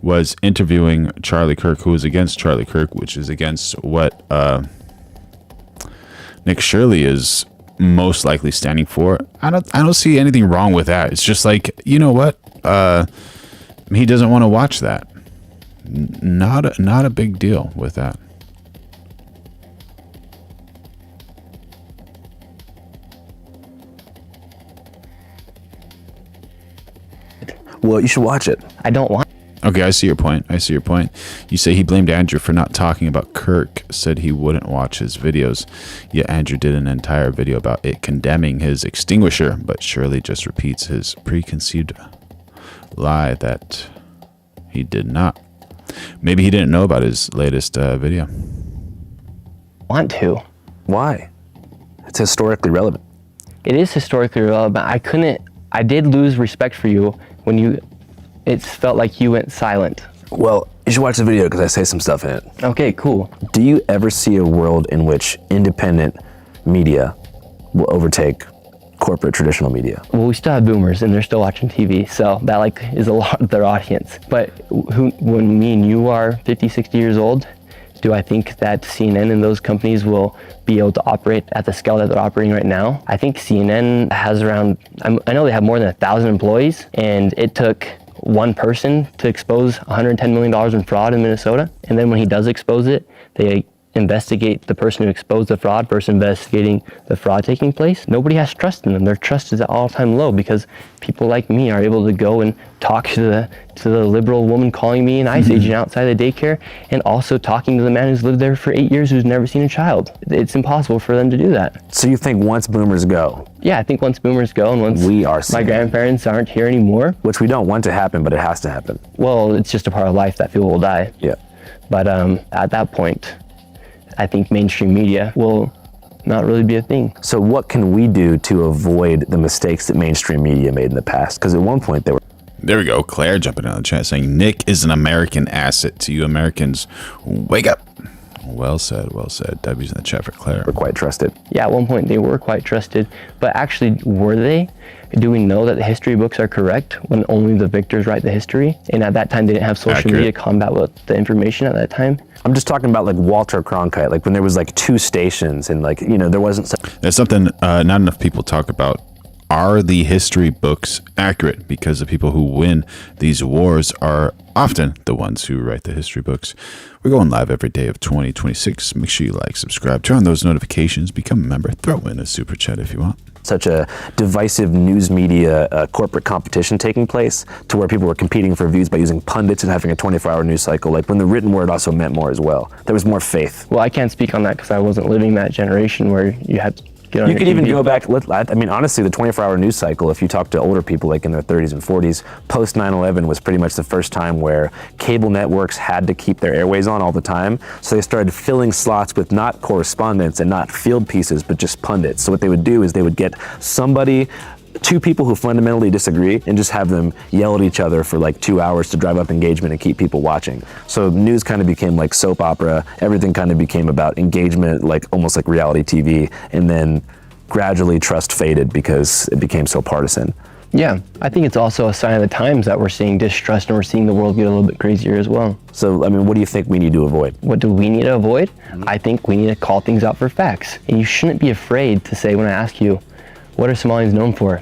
Speaker 1: was interviewing Charlie Kirk, who was against Charlie Kirk, which is against what Nick Shirley is most likely standing for. I don't see anything wrong with that. It's just like, you know what? He doesn't want to watch that. Not a big deal with that.
Speaker 19: Well, you should watch it.
Speaker 18: I don't want.
Speaker 1: Okay, I see your point. You say he blamed Andrew for not talking about Kirk, said he wouldn't watch his videos. Yet Andrew did an entire video about it condemning his extinguisher, but Shirley just repeats his preconceived lie that he did not. Maybe he didn't know about his latest video.
Speaker 18: Want to.
Speaker 19: Why? It's historically relevant.
Speaker 18: It is historically relevant. I did lose respect for you when it felt like you went silent.
Speaker 19: Well, you should watch the video because I say some stuff in it.
Speaker 18: Okay, cool.
Speaker 19: Do you ever see a world in which independent media will overtake corporate traditional media?
Speaker 18: Well, we still have boomers and they're still watching TV, so that like is a lot of their audience. But when me and you are 50, 60 years old, do I think that CNN and those companies will be able to operate at the scale that they're operating right now? I think CNN has around, I know they have more than 1,000 employees, and it took one person to expose $110 million in fraud in Minnesota. And then when he does expose it, they investigate the person who exposed the fraud versus investigating the fraud taking place. Nobody has trust in them. Their trust is at all-time low because people like me are able to go and talk to the liberal woman calling me an ICE agent outside the daycare, and also talking to the man who's lived there for 8 years who's never seen a child. It's impossible for them to do that.
Speaker 19: So you think once boomers go?
Speaker 18: Yeah, I think once boomers go and once my grandparents aren't here anymore.
Speaker 19: Which we don't want to happen, but it has to happen.
Speaker 18: Well, it's just a part of life that people will die.
Speaker 19: Yeah.
Speaker 18: But at that point, I think mainstream media will not really be a thing.
Speaker 19: So what can we do to avoid the mistakes that mainstream media made in the past? Because at one point they were...
Speaker 1: There we go. Claire jumping in the chat saying, Nick is an American asset to you Americans. Wake up. Well said, well said. W's in the chat for Claire.
Speaker 19: We're quite trusted.
Speaker 18: Yeah, at one point they were quite trusted. But actually, were they? Do we know that the history books are correct when only the victors write the history? And at that time, they didn't have social media to combat with the information at that time?
Speaker 19: I'm just talking about like Walter Cronkite, like when there was like 2 stations and like, you know, there wasn't...
Speaker 1: That's something not enough people talk about. Are the history books accurate? Because the people who win these wars are often the ones who write the history books. We're going live every day of 2026. Make sure you like, subscribe, turn on those notifications, become a member, throw in a super chat if you want.
Speaker 19: Such a divisive news media corporate competition taking place to where people were competing for views by using pundits and having a 24-hour news cycle, like when the written word also meant more as well. There was more faith.
Speaker 18: Well, I can't speak on that because I wasn't living that generation where you had to get on
Speaker 19: You
Speaker 18: your
Speaker 19: could even
Speaker 18: TV.
Speaker 19: go back, I mean, honestly, the 24-hour news cycle, if you talk to older people like in their 30s and 40s, post 9/11 was pretty much the first time where cable networks had to keep their airways on all the time. So they started filling slots with not correspondents and not field pieces, but just pundits. So what they would do is they would get somebody, 2 people who fundamentally disagree, and just have them yell at each other for like 2 hours to drive up engagement and keep people watching. So news kind of became like soap opera. Everything kind of became about engagement, like almost like reality TV. And then gradually trust faded because it became so partisan.
Speaker 18: Yeah, I think it's also a sign of the times that we're seeing distrust and we're seeing the world get a little bit crazier as well.
Speaker 19: So, I mean, what do you think we need to avoid?
Speaker 18: What do we need to avoid? I think we need to call things out for facts. And you shouldn't be afraid to say when I ask you, what are Somalians known for?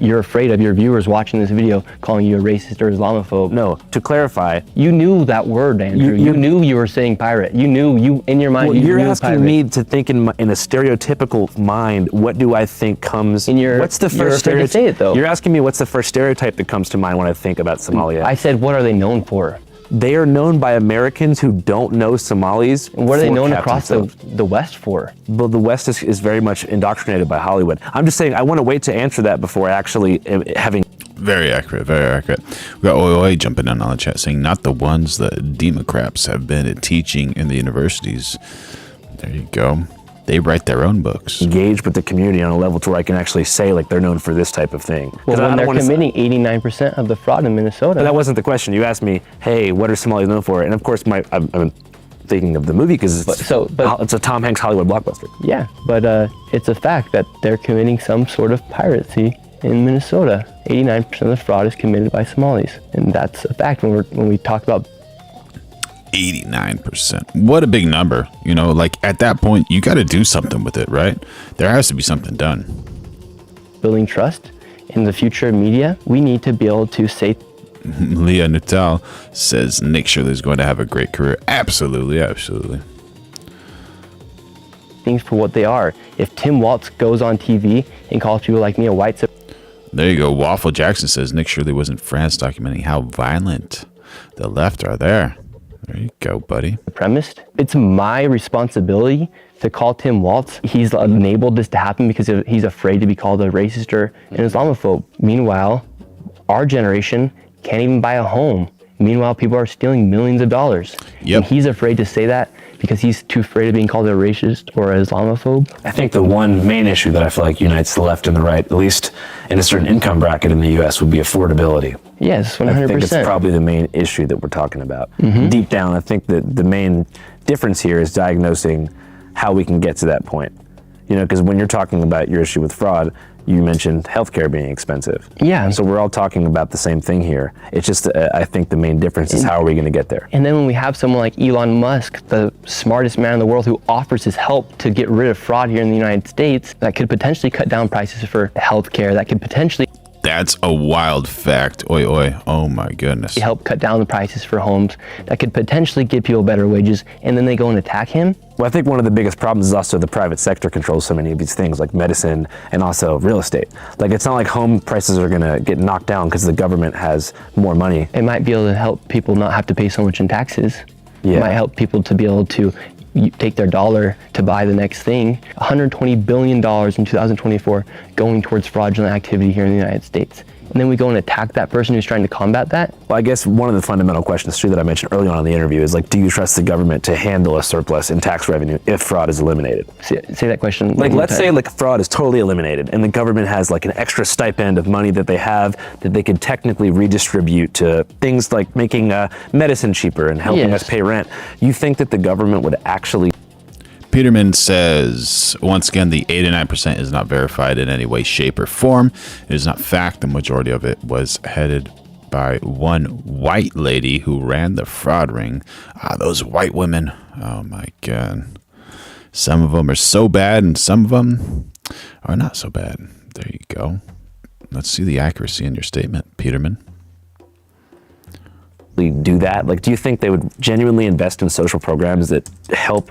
Speaker 18: you're afraid of your viewers watching this video calling you a racist or Islamophobe.
Speaker 19: No, to clarify,
Speaker 18: you knew that word, Andrew. You knew you were saying pirate. You knew in your mind.
Speaker 19: Well, you're asking
Speaker 18: pirate.
Speaker 19: me to think in a stereotypical mind. What do I think comes? What's the first stereotype?
Speaker 18: Say it though.
Speaker 19: You're asking me what's the first stereotype that comes to mind when I think about Somalia?
Speaker 18: I said, what are they known for?
Speaker 19: They are known by Americans who don't know Somalis.
Speaker 18: And what are they known across the West for?
Speaker 19: Well, the West is very much indoctrinated by Hollywood. I'm just saying, I want to wait to answer that before actually having...
Speaker 1: Very accurate, very accurate. We got Oi jumping in on the chat saying, not the ones that Democrats have been teaching in the universities. There you go. They write their own books.
Speaker 19: Engage with the community on a level to where I can actually say, like, they're known for this type of thing.
Speaker 18: Well, when they're committing 89% of the fraud in Minnesota.
Speaker 19: But that wasn't the question. You asked me, hey, what are Somalis known for? And of course, I'm thinking of the movie because it's a Tom Hanks Hollywood blockbuster.
Speaker 18: Yeah, but it's a fact that they're committing some sort of piracy in Minnesota. 89% of the fraud is committed by Somalis. And that's a fact when we talk about
Speaker 1: 89%. What a big number. You know, like at that point, you got to do something with it, right? There has to be something done.
Speaker 18: Building trust in the future of media, we need to be able to say.
Speaker 1: Leah Nuttall says Nick Shirley is going to have a great career. Absolutely, absolutely.
Speaker 18: Things for what they are. If Tim Walz goes on TV and calls people like me a white.
Speaker 1: There you go. Waffle Jackson says Nick Shirley was in France documenting how violent the left are there. There you go, buddy.
Speaker 18: Premised. It's my responsibility to call Tim Walz. He's enabled this to happen because he's afraid to be called a racist or an Islamophobe. Meanwhile, our generation can't even buy a home. Meanwhile, people are stealing millions of dollars.
Speaker 1: Yep.
Speaker 18: And he's afraid to say that because he's too afraid of being called a racist or an Islamophobe.
Speaker 19: I think the one main issue that I feel like unites the left and the right, at least in a certain income bracket in the U.S., would be affordability.
Speaker 18: Yes, 100%.
Speaker 19: I think it's probably the main issue that we're talking about. Mm-hmm. Deep down, I think that the main difference here is diagnosing how we can get to that point. You know, because when you're talking about your issue with fraud, you mentioned healthcare being expensive.
Speaker 18: Yeah.
Speaker 19: So we're all talking about the same thing here. It's just, I think the main difference is how are we going to get there?
Speaker 18: And then when we have someone like Elon Musk, the smartest man in the world, who offers his help to get rid of fraud here in the United States, that could potentially cut down prices for healthcare, that could potentially...
Speaker 1: That's a wild fact. Oi, oi. Oh my goodness.
Speaker 18: Help cut down the prices for homes, that could potentially give people better wages, and then they go and attack him.
Speaker 19: Well, I think one of the biggest problems is also the private sector controls so many of these things, like medicine and also real estate. Like, it's not like home prices are gonna get knocked down because the government has more money.
Speaker 18: It might be able to help people not have to pay so much in taxes.
Speaker 19: Yeah.
Speaker 18: It might help people to be able to take their dollar to buy the next thing. $120 billion in 2024 going towards fraudulent activity here in the United States. And then we go and attack that person who's trying to combat that.
Speaker 19: Well, I guess one of the fundamental questions too that I mentioned early on in the interview is, like, do you trust the government to handle a surplus in tax revenue if fraud is eliminated?
Speaker 18: Say that question.
Speaker 19: Like, let's say like fraud is totally eliminated and the government has like an extra stipend of money that they have that they could technically redistribute to things like making medicine cheaper and helping us pay rent. You think that the government would actually...
Speaker 1: Peterman says, once again, the 89% is not verified in any way, shape, or form. It is not fact. The majority of it was headed by one white lady who ran the fraud ring. Ah, those white women. Oh, my God. Some of them are so bad, and some of them are not so bad. There you go. Let's see the accuracy in your statement, Peterman.
Speaker 19: Do that? Like, do you think they would genuinely invest in social programs that help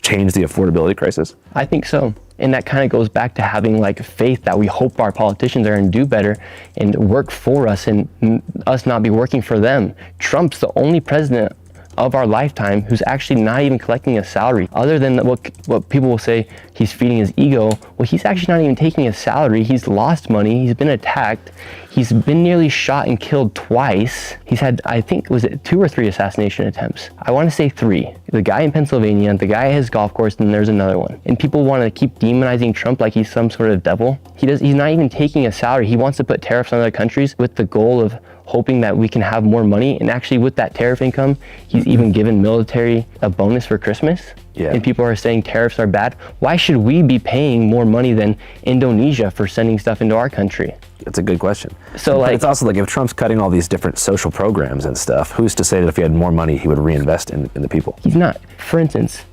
Speaker 19: change the affordability crisis?
Speaker 18: I think so. And that kind of goes back to having like faith that we hope our politicians are going to do better and work for us and us not be working for them. Trump's the only president of our lifetime who's actually not even collecting a salary. Other than what people will say, he's feeding his ego. Well, he's actually not even taking a salary. He's lost money. He's been attacked. He's been nearly shot and killed twice. He's had, I think, was it 2 or 3 assassination attempts? I want to say 3. The guy in Pennsylvania, the guy at his golf course, and there's another one. And people want to keep demonizing Trump like he's some sort of devil. He's not even taking a salary. He wants to put tariffs on other countries with the goal of hoping that we can have more money. And actually with that tariff income, he's even given military a bonus for Christmas.
Speaker 19: Yeah.
Speaker 18: And people are saying tariffs are bad. Why should we be paying more money than Indonesia for sending stuff into our country?
Speaker 19: That's a good question.
Speaker 18: So,
Speaker 19: but it's also like, if Trump's cutting all these different social programs and stuff, who's to say that if he had more money, he would reinvest in the people?
Speaker 18: He's not. For instance,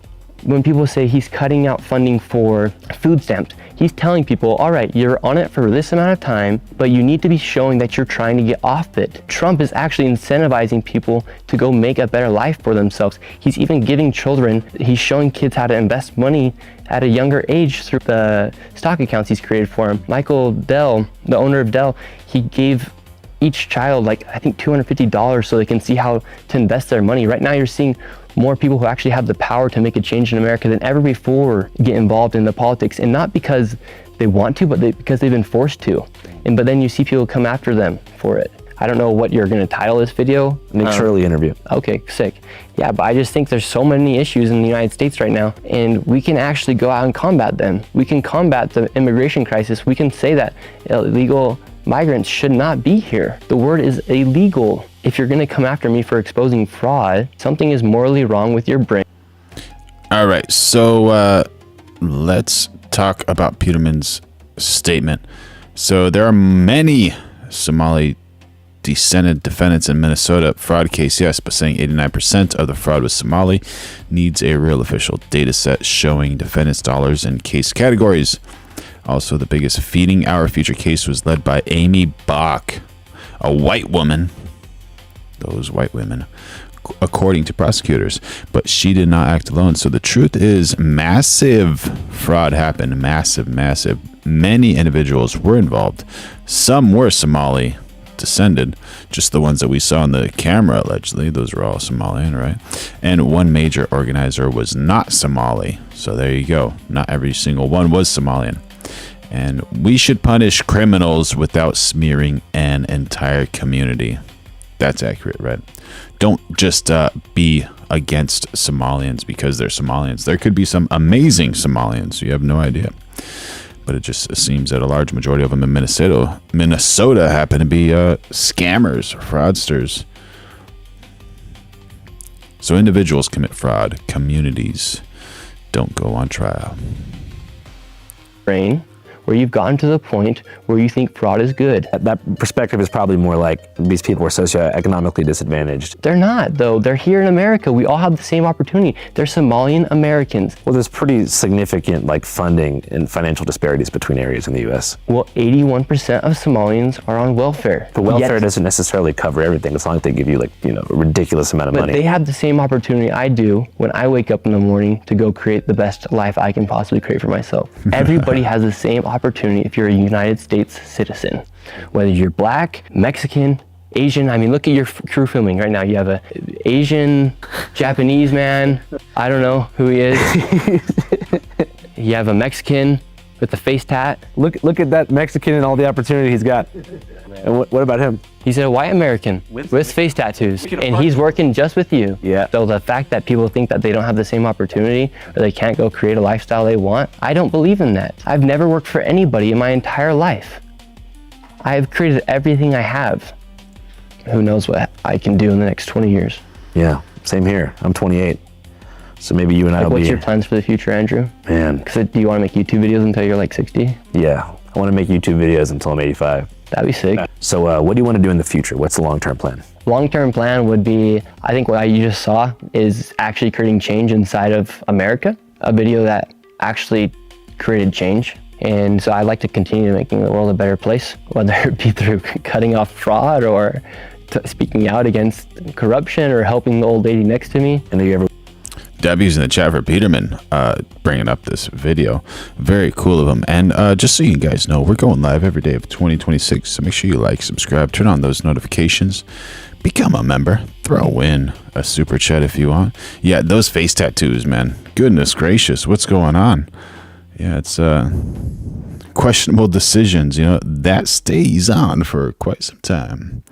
Speaker 18: when people say he's cutting out funding for food stamps, he's telling people, all right, you're on it for this amount of time, but you need to be showing that you're trying to get off it. Trump is actually incentivizing people to go make a better life for themselves. He's even giving children, he's showing kids how to invest money at a younger age through the stock accounts he's created for them. Michael Dell, the owner of Dell, he gave each child like, I think $250 so they can see how to invest their money. Right now you're seeing more people who actually have the power to make a change in America than ever before get involved in the politics, and not because they want to, but because they've been forced to. But then you see people come after them for it. I don't know what you're gonna title this video.
Speaker 19: Nick Shirley interview.
Speaker 18: Okay, sick. Yeah, but I just think there's so many issues in the United States right now, and we can actually go out and combat them. We can combat the immigration crisis. We can say that illegal migrants should not be here. The word is illegal. If you're gonna come after me for exposing fraud, something is morally wrong with your brain.
Speaker 1: All right, so let's talk about Peterman's statement. So there are many Somali descended defendants in Minnesota fraud case, yes, but saying 89% of the fraud was Somali needs a real official data set showing defendants' dollars in case categories. Also, the biggest Feeding Our Future case was led by Amy Bach, a white woman. Those white women, according to prosecutors. But she did not act alone. So the truth is, massive fraud happened. Massive. Many individuals were involved. Some were Somali descended, just the ones that we saw on the camera, allegedly. Those were all Somalian, right? And one major organizer was not Somali. So there you go. Not every single one was Somalian. And we should punish criminals without smearing an entire community. That's accurate, right? Don't just be against Somalians because they're Somalians. There could be some amazing Somalians. You have no idea. But it just seems that a large majority of them in Minnesota happen to be scammers, fraudsters. So individuals commit fraud. Communities don't go on trial.
Speaker 18: Where you've gotten to the point where you think fraud is good.
Speaker 19: That perspective is probably more like these people are socioeconomically disadvantaged.
Speaker 18: They're not, though. They're here in America. We all have the same opportunity. They're Somalian Americans.
Speaker 19: Well, there's pretty significant funding and financial disparities between areas in the U.S.
Speaker 18: Well, 81% of Somalians are on welfare.
Speaker 19: But welfare doesn't necessarily cover everything. It's not like they give you a ridiculous amount of money.
Speaker 18: But they have the same opportunity I do when I wake up in the morning to go create the best life I can possibly create for myself. Everybody has the same opportunity if you're a United States citizen. Whether you're black, Mexican, Asian. I mean, look at your crew filming right now. You have a Asian, Japanese man. I don't know who he is. You have a Mexican with the face tat.
Speaker 19: Look at that Mexican and all the opportunity he's got. And what about him?
Speaker 18: He's a white American with face tattoos, and he's working just with you.
Speaker 19: Yeah.
Speaker 18: So the fact that people think that they don't have the same opportunity or they can't go create a lifestyle they want, I don't believe in that. I've never worked for anybody in my entire life. I've created everything I have. Who knows what I can do in the next 20 years.
Speaker 19: Yeah, same here. I'm 28. So maybe you and I will be...
Speaker 18: What's your plans for the future, Andrew?
Speaker 19: Man.
Speaker 18: Because do you want to make YouTube videos until you're like 60?
Speaker 19: Yeah, I want to make YouTube videos until I'm 85.
Speaker 18: That'd be sick.
Speaker 19: So what do you want to do in the future? What's the long-term plan?
Speaker 18: Long-term plan would be, I think what you just saw is actually creating change inside of America. A video that actually created change. And so I'd like to continue making the world a better place, whether it be through cutting off fraud or speaking out against corruption or helping the old lady next to me.
Speaker 19: And have you ever...
Speaker 1: Debbie's in the chat for Peterman, bringing up this video. Very cool of him. And just so you guys know, we're going live every day of 2026. So make sure you like, subscribe, turn on those notifications, become a member, throw in a super chat if you want. Yeah, those face tattoos, man. Goodness gracious, what's going on? Yeah, it's questionable decisions. That stays on for quite some time.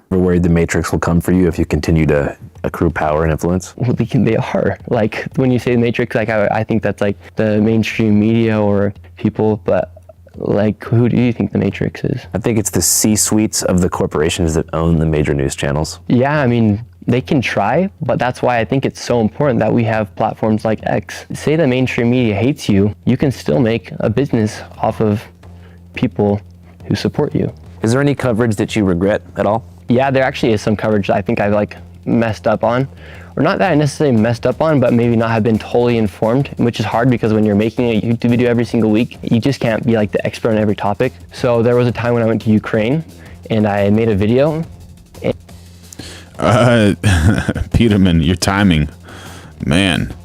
Speaker 19: Ever worried the Matrix will come for you if you continue to accrue power and influence?
Speaker 18: Well, they are. Like, when you say Matrix, like I think that's like the mainstream media or people, but like, who do you think the Matrix is?
Speaker 19: I think it's the C-suites of the corporations that own the major news channels.
Speaker 18: Yeah, I mean, they can try, but that's why I think it's so important that we have platforms like X. Say the mainstream media hates you, you can still make a business off of people who support you.
Speaker 19: Is there any coverage that you regret at all?
Speaker 18: Yeah, there actually is some coverage that I think I've messed up on, or not that I necessarily messed up on, but maybe not have been totally informed, which is hard because when you're making a YouTube video every single week, you just can't be like the expert on every topic. So there was a time when I went to Ukraine and I made a video.
Speaker 1: Peterman, your timing, man,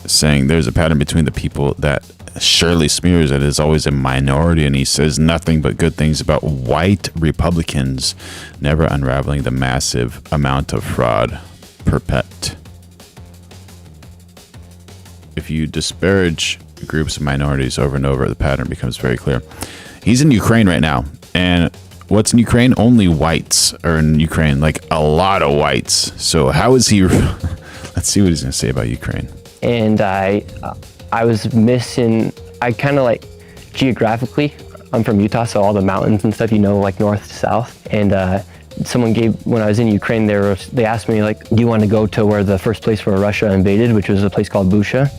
Speaker 1: saying there's a pattern between the people that Shirley smears that is always a minority, and he says nothing but good things about white Republicans, never unraveling the massive amount of fraud perpet. If you disparage groups of minorities over and over, the pattern becomes very clear. He's in Ukraine right now, and what's in Ukraine? Only whites are in Ukraine, like a lot of whites. So how is he? Let's see what he's going to say about Ukraine.
Speaker 18: And I was missing, I kind of like geographically, I'm from Utah, so all the mountains and stuff, you know, like north to south. And someone when I was in Ukraine, they asked me like, do you want to go to where the first place where Russia invaded, which was a place called Busha?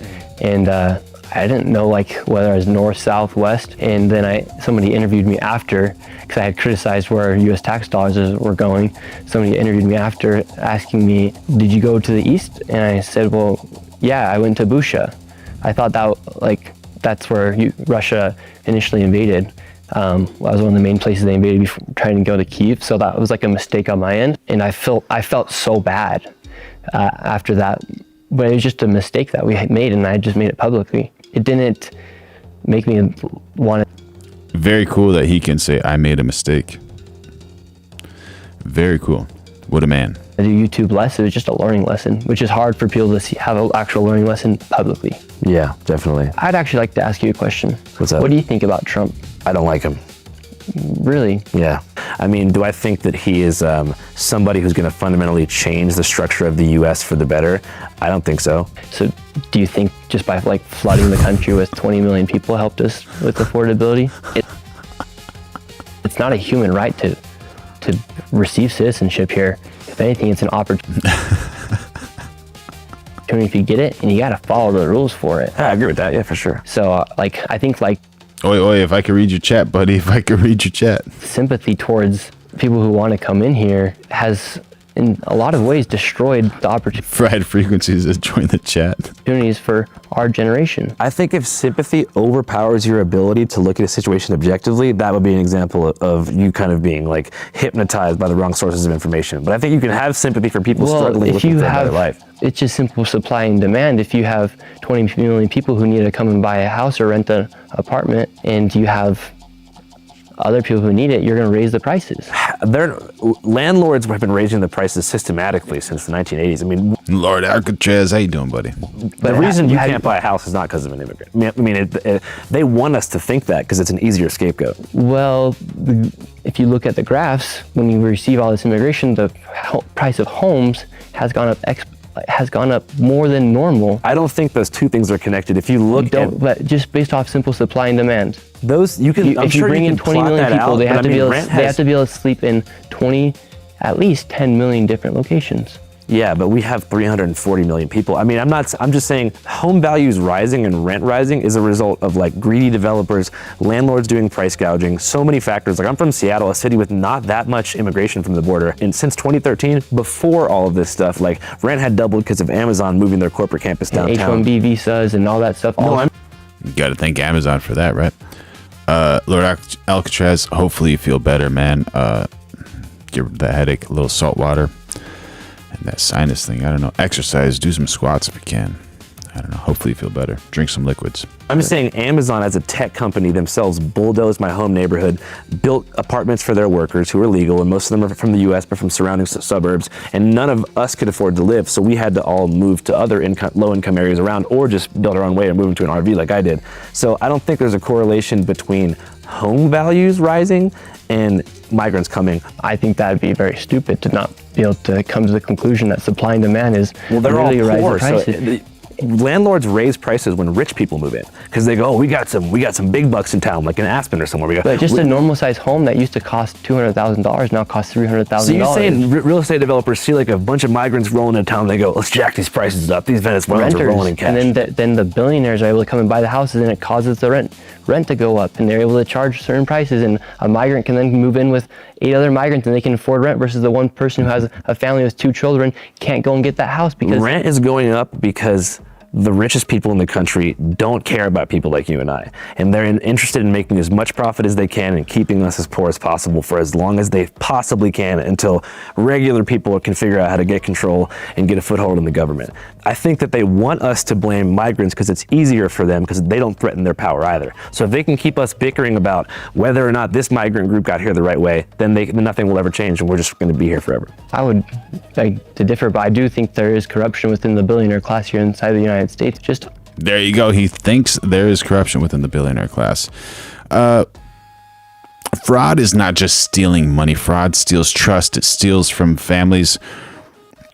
Speaker 18: And I didn't know like whether I was north, south, west. And then somebody interviewed me after, because I had criticized where US tax dollars were going. Somebody interviewed me after asking me, did you go to the east? And I said, well, yeah, I went to Busha. I thought that's where Russia initially invaded. That was one of the main places they invaded before trying to go to Kyiv. So that was like a mistake on my end. And I felt so bad after that. But it was just a mistake that we had made, and I just made it publicly. It didn't make me want to.
Speaker 1: Very cool that he can say, I made a mistake. Very cool. What a man.
Speaker 18: I do YouTube less. It was just a learning lesson, which is hard for people to have an actual learning lesson publicly.
Speaker 19: Yeah, definitely.
Speaker 18: I'd actually like to ask you a question.
Speaker 19: What's up?
Speaker 18: What do you think about Trump?
Speaker 19: I don't like him.
Speaker 18: Really?
Speaker 19: Yeah. I mean, do I think that he is somebody who's going to fundamentally change the structure of the U.S. for the better? I don't think so.
Speaker 18: So do you think just by like flooding the country with 20 million people helped us with affordability? It's not a human right to receive citizenship here. If anything, it's an opportunity if you get it, and you got to follow the rules for it.
Speaker 19: I agree with that. Yeah, for sure.
Speaker 18: So I think
Speaker 1: Oi, if I could read your chat, buddy, if I could read your chat.
Speaker 18: Sympathy towards people who want to come in here has, in a lot of ways, destroyed the opportunity.
Speaker 1: Fried frequencies that join the chat.
Speaker 18: Opportunities for our generation.
Speaker 19: I think if sympathy overpowers your ability to look at a situation objectively, that would be an example of you kind of being like hypnotized by the wrong sources of information. But I think you can have sympathy for people struggling looking for a better life.
Speaker 18: It's just simple supply and demand. If you have 20 million people who need to come and buy a house or rent an apartment, and you have other people who need it, you're going to raise the prices.
Speaker 19: Landlords have been raising the prices systematically since the 1980s. I mean,
Speaker 1: Lord Alcatraz, how you doing, buddy?
Speaker 19: The reason you can't buy a house is not because of an immigrant. I mean, they want us to think that because it's an easier scapegoat.
Speaker 18: Well, if you look at the graphs, when you receive all this immigration, the price of homes has gone up more than normal.
Speaker 19: I don't think those two things are connected. If you look
Speaker 18: but just based off simple supply and demand.
Speaker 19: Those you can.
Speaker 18: If you bring in 20 million people, they have to be able to sleep in at least 10 million different locations.
Speaker 19: Yeah, but we have 340 million people. I mean, I'm just saying home values rising and rent rising is a result of like greedy developers, landlords doing price gouging, so many factors. Like I'm from Seattle, a city with not that much immigration from the border. And since 2013, before all of this stuff, like rent had doubled because of Amazon moving their corporate campus downtown.
Speaker 18: And H-1B visas and all that stuff.
Speaker 1: You got to thank Amazon for that, right? Lord Alcatraz, hopefully you feel better, man. Get rid of that headache, a little salt water. And that sinus thing, I don't know. Exercise, do some squats if you can. I don't know. Hopefully you feel better. Drink some liquids.
Speaker 19: I'm just saying Amazon as a tech company themselves bulldozed my home neighborhood, built apartments for their workers who are legal, and most of them are from the US, but from surrounding suburbs, and none of us could afford to live, so we had to all move to other low-income areas around, or just build our own way or move into an RV like I did. So I don't think there's a correlation between home values rising and migrants coming.
Speaker 18: I think that'd be very stupid to not be able to come to the conclusion that supply and demand is
Speaker 19: they're
Speaker 18: really
Speaker 19: all poor,
Speaker 18: rising prices.
Speaker 19: landlords raise prices when rich people move in because they go, oh, we got some big bucks in town, like in Aspen or somewhere.
Speaker 18: But just a normal size home that used to cost $200,000 now costs $300,000.
Speaker 19: So you're saying real estate developers see like a bunch of migrants rolling into town, they go, let's jack these prices up. These Venezuelans are rolling in cash.
Speaker 18: And then the billionaires are able to come and buy the houses, and it causes the rent to go up, and they're able to charge certain prices, and a migrant can then move in with 8 other migrants and they can afford rent, versus the one person who has a family with 2 children can't go and get that house because
Speaker 19: rent is going up because the richest people in the country don't care about people like you and I. And they're interested in making as much profit as they can and keeping us as poor as possible for as long as they possibly can until regular people can figure out how to get control and get a foothold in the government. I think that they want us to blame migrants because it's easier for them because they don't threaten their power either. So if they can keep us bickering about whether or not this migrant group got here the right way, then nothing will ever change and we're just going to be here forever.
Speaker 18: I would beg to differ, but I do think there is corruption within the billionaire class here inside the United States. Just
Speaker 1: there you go. He thinks there is corruption within the billionaire class. Fraud is not just stealing money. Fraud steals trust. It steals from families,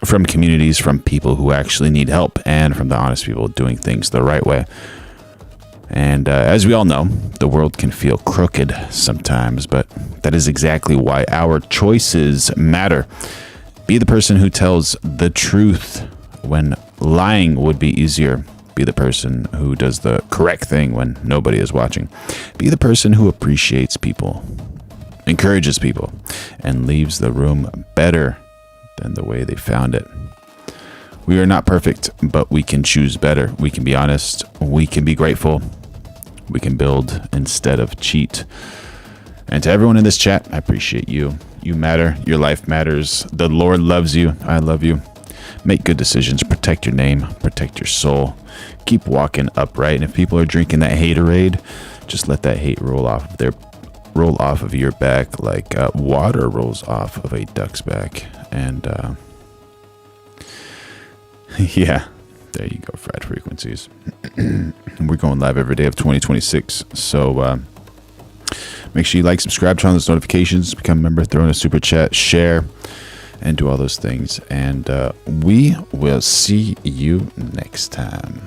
Speaker 1: from communities, from people who actually need help, and from the honest people doing things the right way. And as we all know, the world can feel crooked sometimes, but that is exactly why our choices matter. Be the person who tells the truth when lying would be easier. Be the person who does the correct thing when nobody is watching. Be the person who appreciates people, encourages people, and leaves the room better than the way they found it. We are not perfect, but we can choose better. We can be honest. We can be grateful. We can build instead of cheat. And to everyone in this chat, I appreciate you. You matter. Your life matters. The Lord loves you. I love you. Make good decisions. Protect your name. Protect your soul. Keep walking upright. And if people are drinking that haterade, just let that hate roll off of your back like water rolls off of a duck's back. And yeah, there you go. Fried frequencies. We're going live every day of 2026. So make sure you like, subscribe, turn on those notifications, become a member, throw in a super chat, share, and do all those things. And we will see you next time.